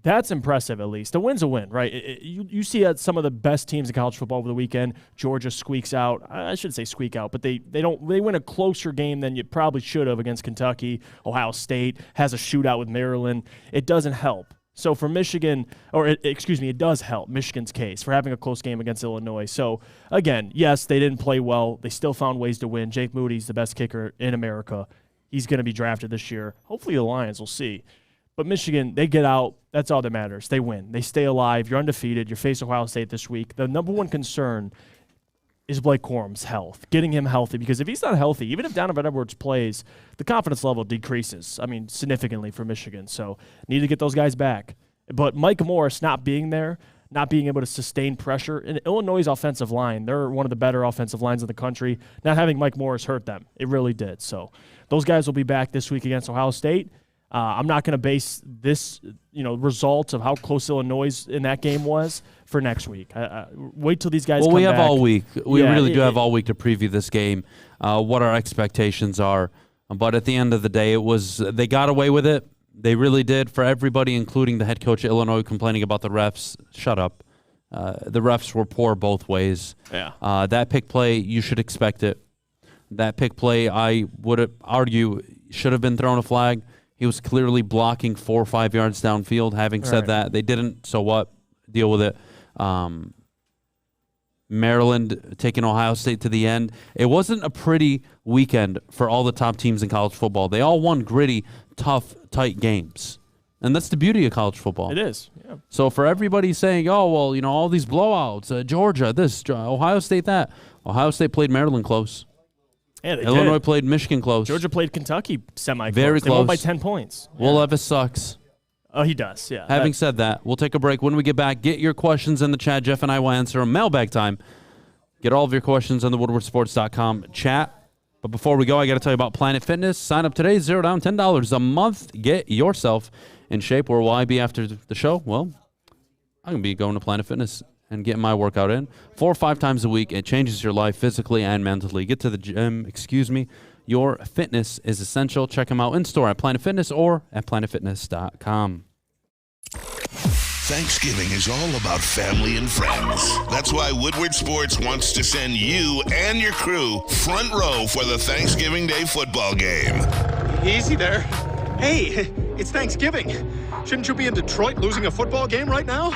that's impressive, at least. A win's a win, right? You see some of the best teams in college football over the weekend. Georgia squeaks out. I shouldn't say squeak out, but they win a closer game than you probably should have against Kentucky. Ohio State has a shootout with Maryland. It doesn't help. So for Michigan, it does help Michigan's case for having a close game against Illinois. So, again, yes, they didn't play well. They still found ways to win. Jake Moody's the best kicker in America. He's going to be drafted this year. Hopefully the Lions will see. But Michigan, they get out. That's all that matters. They win. They stay alive. You're undefeated. You face Ohio State this week. The number one concern is Blake Corum's health, getting him healthy. Because if he's not healthy, even if Donovan Edwards plays, the confidence level decreases, significantly for Michigan. So need to get those guys back. But Mike Morris not being there, not being able to sustain pressure. And Illinois' offensive line, they're one of the better offensive lines in the country. Not having Mike Morris hurt them. It really did. So those guys will be back this week against Ohio State. I'm not going to base this, results of how close Illinois in that game was for next week. Wait till these guys come back. Well, we have all week. We really do have all week to preview this game, what our expectations are. But at the end of the day, they got away with it. They really did. For everybody, including the head coach of Illinois, complaining about the refs, shut up. The refs were poor both ways. Yeah. That pick play, you should expect it. That pick play, I would argue, should have been thrown a flag. He was clearly blocking 4 or 5 yards downfield. Having said that, they didn't. So what? Deal with it. Maryland taking Ohio State to the end. It wasn't a pretty weekend for all the top teams in college football. They all won gritty, tough, tight games. And that's the beauty of college football. It is. Yeah. So for everybody saying, all these blowouts, Georgia, this, Ohio State, that. Ohio State played Maryland close. Yeah, Illinois played Michigan close. Georgia played Kentucky semi-close. Very close. They won by 10 points. Will Levis sucks. Oh, he does, yeah. Having said that, we'll take a break. When we get back, get your questions in the chat. Jeff and I will answer them. Mailbag time. Get all of your questions on the WoodwardSports.com chat. But before we go, I got to tell you about Planet Fitness. Sign up today, $0 down, $10 a month. Get yourself in shape. Where will I be after the show? Well, I'm going to be going to Planet Fitness and getting my workout in 4 or 5 times a week. It changes your life physically and mentally. Get to the gym, Your fitness is essential. Check them out in-store at Planet Fitness or at planetfitness.com. Thanksgiving is all about family and friends. That's why Woodward Sports wants to send you and your crew front row for the Thanksgiving Day football game. Easy there. Hey, it's Thanksgiving. Shouldn't you be in Detroit losing a football game right now?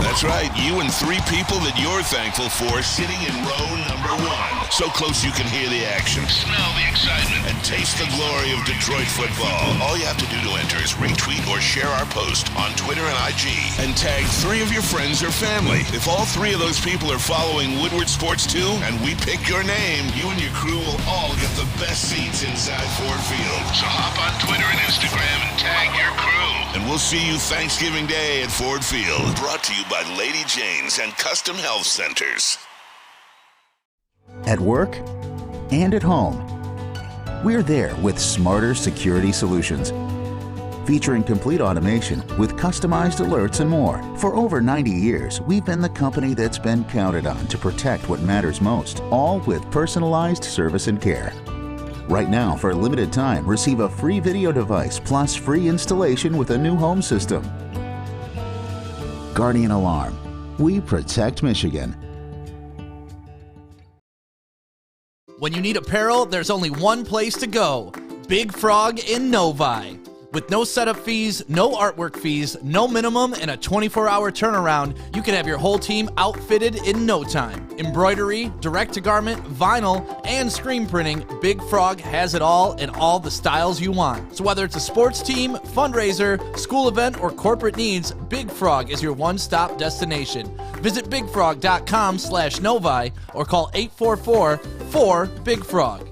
That's right, you and 3 people that you're thankful for sitting in row number 1. So close you can hear the action, smell the excitement, and taste the glory of Detroit football. All you have to do to enter is retweet or share our post on Twitter and IG and tag 3 of your friends or family. If all 3 of those people are following Woodward Sports too, and we pick your name, you and your crew will all get the best seats inside Ford Field. So hop on Twitter and Instagram and tag your crew. And we'll see you Thanksgiving Day at Ford Field. Brought to you by Lady Jane's and Custom Health Centers. At work and at home, we're there with smarter security solutions. Featuring complete automation with customized alerts and more. For over 90 years, we've been the company that's been counted on to protect what matters most, all with personalized service and care. Right now, for a limited time, receive a free video device plus free installation with a new home system. Guardian Alarm. We protect Michigan. When you need apparel, there's only one place to go. Big Frog in Novi. With no setup fees, no artwork fees, no minimum, and a 24-hour turnaround, you can have your whole team outfitted in no time. Embroidery, direct-to-garment, vinyl, and screen printing, Big Frog has it all in all the styles you want. So whether it's a sports team, fundraiser, school event, or corporate needs, Big Frog is your one-stop destination. Visit bigfrog.com/Novi or call 844-4-BIG-FROG.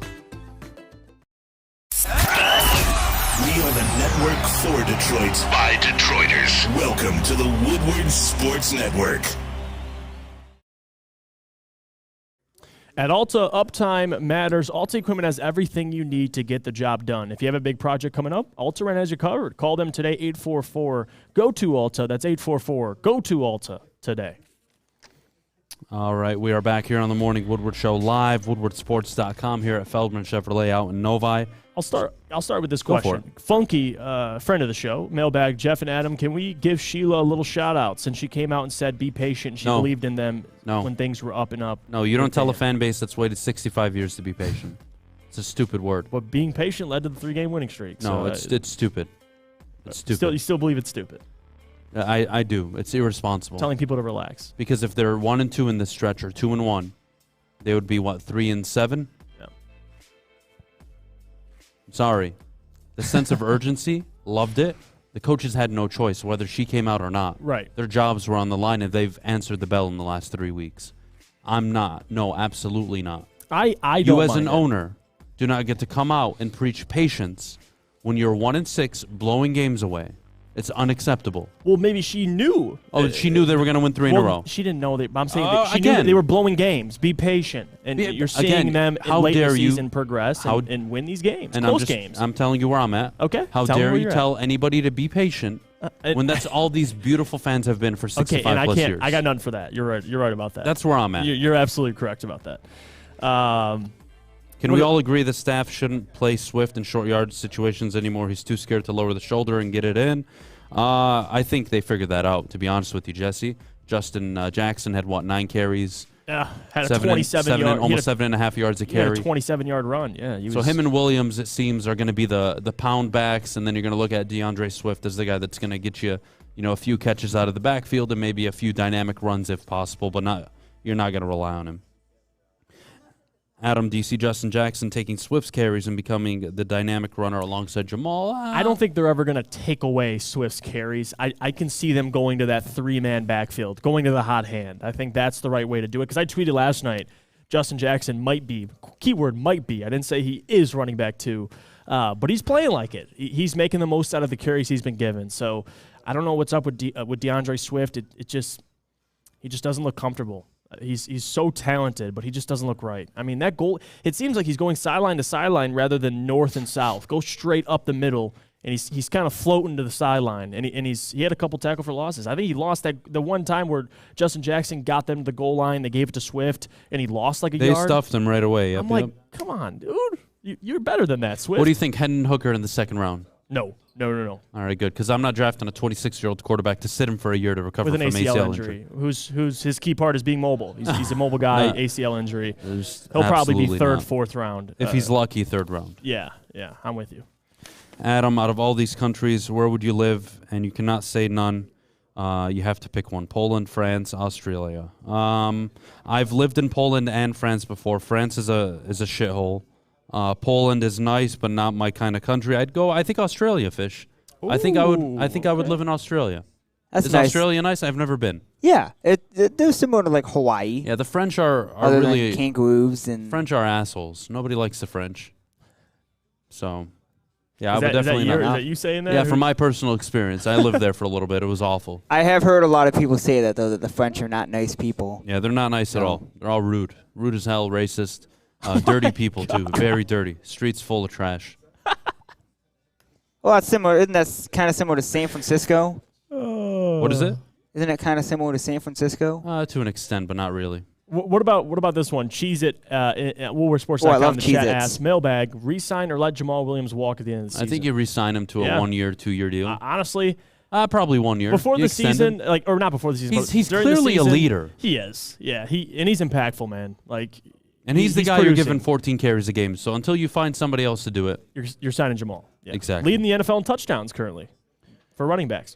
We are the network for Detroit by Detroiters. Welcome to the Woodward Sports Network. At Alta, uptime matters. Alta Equipment has everything you need to get the job done. If you have a big project coming up, Alta Rent has you covered. Call them today, 844-GO-TO-ALTA. That's 844-GO-TO-ALTA today. All right, we are back here on the Morning Woodward Show live, woodwardsports.com here at Feldman Chevrolet out in Novi. I'll start with this Go question. Funky, friend of the show, Mailbag, Jeff and Adham, can we give Sheila a little shout-out since she came out and said be patient, she believed in them when things were up and up? No, you don't tell a fan base that's waited 65 years to be patient. It's a stupid word. But being patient led to the 3-game winning streak. No, it's stupid. It's stupid. You still believe it's stupid? I do. It's irresponsible. Telling people to relax. Because if they're 1-2 in this stretch or 2-1, they would be, 3-7? Yeah. I'm sorry. The sense of urgency, loved it. The coaches had no choice whether she came out or not. Right. Their jobs were on the line, and they've answered the bell in the last 3 weeks. I'm not. No, absolutely not. I don't You as mind an it. owner do not get to come out and preach patience when you're 1-6 blowing games away. It's unacceptable. Well, maybe she knew. She knew they were going to win 3 in a row. She didn't know that. I'm saying that she knew that they were blowing games. Be patient. And you're seeing them late in the season progress and win these games, close games. I'm telling you where I'm at. Okay. How Tell me dare where you you're tell anybody to be patient when that's all these beautiful fans have been for 65 and plus I can't. years. I got none for that. You're right. You're right about that. That's where I'm at. You're absolutely correct about that. Can we all agree the staff shouldn't play Swift in short yard situations anymore? He's too scared to lower the shoulder and get it in. I think they figured that out, to be honest with you, Jesse. Justin Jackson had, 9 carries? Yeah, had a 27-yard. Almost 7.5 yards a carry. Had a 27-yard run, yeah. So him and Williams, it seems, are going to be the pound backs, and then you're going to look at DeAndre Swift as the guy that's going to get you, a few catches out of the backfield and maybe a few dynamic runs if possible, but you're not going to rely on him. Adam, do you see Justin Jackson taking Swift's carries and becoming the dynamic runner alongside Jamal? I don't think they're ever going to take away Swift's carries. I can see them going to that 3-man backfield, going to the hot hand. I think that's the right way to do it. Because I tweeted last night, Justin Jackson might be, keyword might be. I didn't say he is running back too, but he's playing like it. He's making the most out of the carries he's been given. So I don't know what's up with DeAndre Swift. He just doesn't look comfortable. He's so talented, but he just doesn't look right. I mean, that goal, it seems like he's going sideline to sideline rather than north and south. Go straight up the middle, and he's kind of floating to the sideline. And he had a couple tackle for losses. I think he lost the one time where Justin Jackson got them to the goal line. They gave it to Swift, and he lost like a yard. They stuffed him right away. I'm like, come on, dude. You're better than that, Swift. What do you think, Hendon Hooker in the second round? No. All right, good, because I'm not drafting a 26-year-old quarterback to sit him for a year to recover with an from ACL injury. Who's his key part is being mobile. He's a mobile guy. ACL injury. He'll probably be third, fourth round. If he's lucky, third round. Yeah, I'm with you. Adam, out of all these countries, where would you live? And you cannot say none. You have to pick one. Poland, France, Australia. I've lived in Poland and France before. France is a shithole. Poland is nice, but not my kind of country. I think Australia, Fish. Ooh, I think I would live in Australia. That's is nice. Australia nice? I've never been. Yeah, they're similar to like Hawaii. Yeah, the French are Other really than kangaroos and French are assholes. Nobody likes the French. So, yeah, I would Is definitely not. Is that you saying that? Yeah, from my personal experience, I lived there for a little bit. It was awful. I have heard a lot of people say that though, that the French are not nice people. Yeah, they're not nice at all. They're all rude as hell, racist. Dirty people, too. Very dirty. Streets full of trash. Well, that's similar. Isn't that kind of similar to San Francisco? What is it? Isn't it kind of similar to San Francisco? To an extent, but not really. What about this one? Cheez-It at WoolworthSports.com. I love the chat Cheez-Its. asks, Mailbag, re-sign or let Jamal Williams walk at the end of the season? I think you re-sign him to a 1 year, 2 year deal. Honestly, probably 1 year. Before You the extend season, him. or not before the season. He's but during the clearly a season, leader. He is. Yeah, he's impactful, man. And he's the guy producing. you're giving 14 carries a game. So until you find somebody else to do it, You're signing Jamal. Yeah. Exactly. Leading the NFL in touchdowns currently for running backs.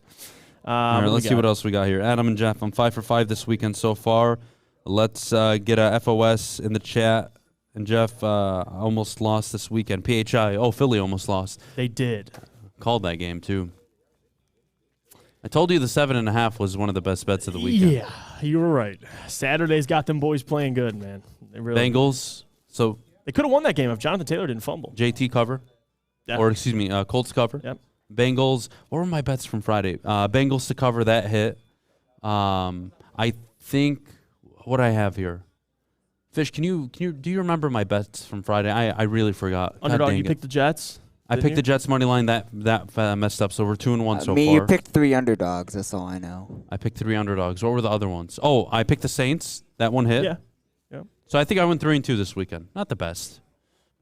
All right, let's see what else we got here. Adam and Jeff, I'm 5 for 5 this weekend so far. Let's get a FOS in the chat. And Jeff almost lost this weekend. PHI. Oh, Philly almost lost. They did. Called that game, too. I told you the 7.5 was one of the best bets of the weekend. Yeah, you were right. Saturday's got them boys playing good, man. They really Bengals. So they could have won that game if Jonathan Taylor didn't fumble. JT cover. Yeah. Or, excuse me, Colts cover. Yep. Bengals. What were my bets from Friday? Bengals to cover that hit. I think what I have here. Fish, do you remember my bets from Friday? I really forgot. Underdog, you picked the Jets? I picked the Jets money line. That messed up. So we're 2-1 so far. You picked 3 underdogs. That's all I know. I picked 3 underdogs. What were the other ones? Oh, I picked the Saints. That one hit. Yeah. So I think I went 3-2 this weekend. Not the best.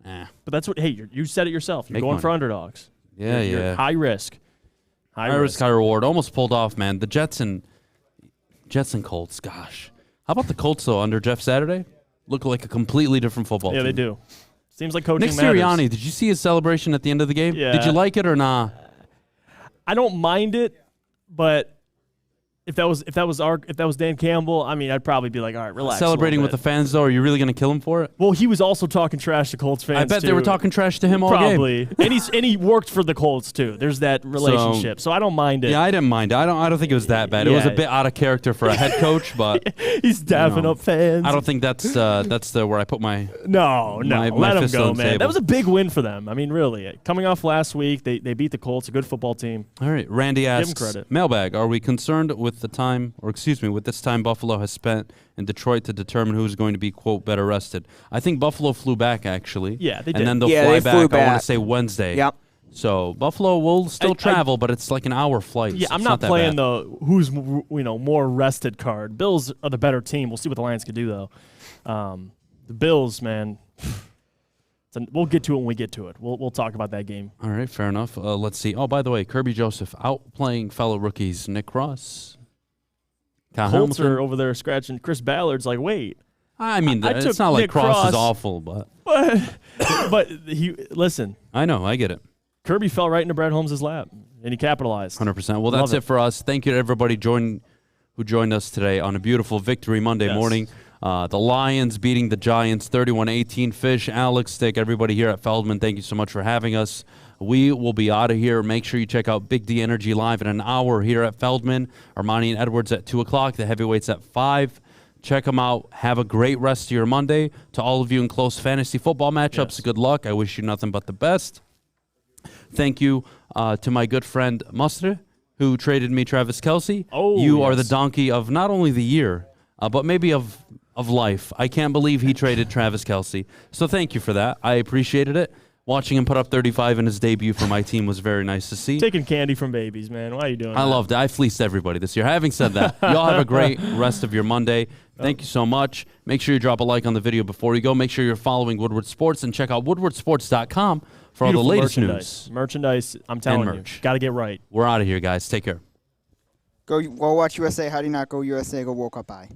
But that's what. Hey, you said it yourself. You're Make going money. for underdogs. You're high risk. High risk, high reward. Almost pulled off, man. The Jets and Colts. Gosh, how about the Colts though? Under Jeff Saturday, look like a completely different football team. Yeah, they do. Seems like coaching Nick matters. Sirianni, did you see his celebration at the end of the game? Yeah. Did you like it or not? I don't mind it, but if that was Dan Campbell, I mean, I'd probably be like, all right, relax. Celebrating with the fans though, are you really going to kill him for it? Well, he was also talking trash to Colts fans. I bet too. they were talking trash to him all probably. game. and he worked for the Colts too. There's that relationship, so I don't mind it. Yeah, I didn't mind it. I don't think it was that bad. It was a bit out of character for a head coach, but he's dapping up fans. I don't think that's where I put my No, let him fist go, on the man. table. That was a big win for them. I mean, really, coming off last week, they beat the Colts, a good football team. All right, Randy asks, Give him credit. Mailbag, are we concerned with this time Buffalo has spent in Detroit to determine who's going to be, quote, better rested? I think Buffalo flew back, actually. Yeah, they did. And then they'll Yeah, fly they flew back, I want back. to say Wednesday. Yep. So Buffalo will still travel, but it's like an hour flight. Yeah, so I'm it's not that playing bad. the who's more rested card. Bills are the better team. We'll see what the Lions can do though. The Bills, man. We'll get to it when we get to it. We'll talk about that game. All right, fair enough. Let's see. Oh, by the way, Kirby Joseph outplaying fellow rookies Nick Ross. Colts are over there scratching. Chris Ballard's like, wait. I mean, I it's took not like Nick Cross is Cross. awful, but but he listen. I know, I get it. Kirby fell right into Brad Holmes' lap, and he capitalized. 100%. Well, Love that's it for us. Thank you to everybody who joined us today on a beautiful Victory Monday morning. The Lions beating the Giants 31-18. Fish, Alex, Stick, everybody here at Feldman, thank you so much for having us. We will be out of here. Make sure you check out Big D Energy live in an hour here at Feldman. Armani and Edwards at 2 o'clock. The heavyweights at 5. Check them out. Have a great rest of your Monday. To all of you in close fantasy football matchups, good luck. I wish you nothing but the best. Thank you to my good friend Mustre, who traded me Travis Kelce. Oh, you are the donkey of not only the year, but maybe of life. I can't believe he traded Travis Kelce. So thank you for that. I appreciated it. Watching him put up 35 in his debut for my team was very nice to see. Taking candy from babies, man. Why are you doing that? I loved it. I fleeced everybody this year. Having said that, y'all have a great rest of your Monday. Thank you so much. Make sure you drop a like on the video before you go. Make sure you're following Woodward Sports and check out woodwardsports.com for all the latest news. Merchandise, I'm telling you. Got to get right. We're out of here, guys. Take care. Go watch USA. How do you not go USA? Go World Cup. Bye.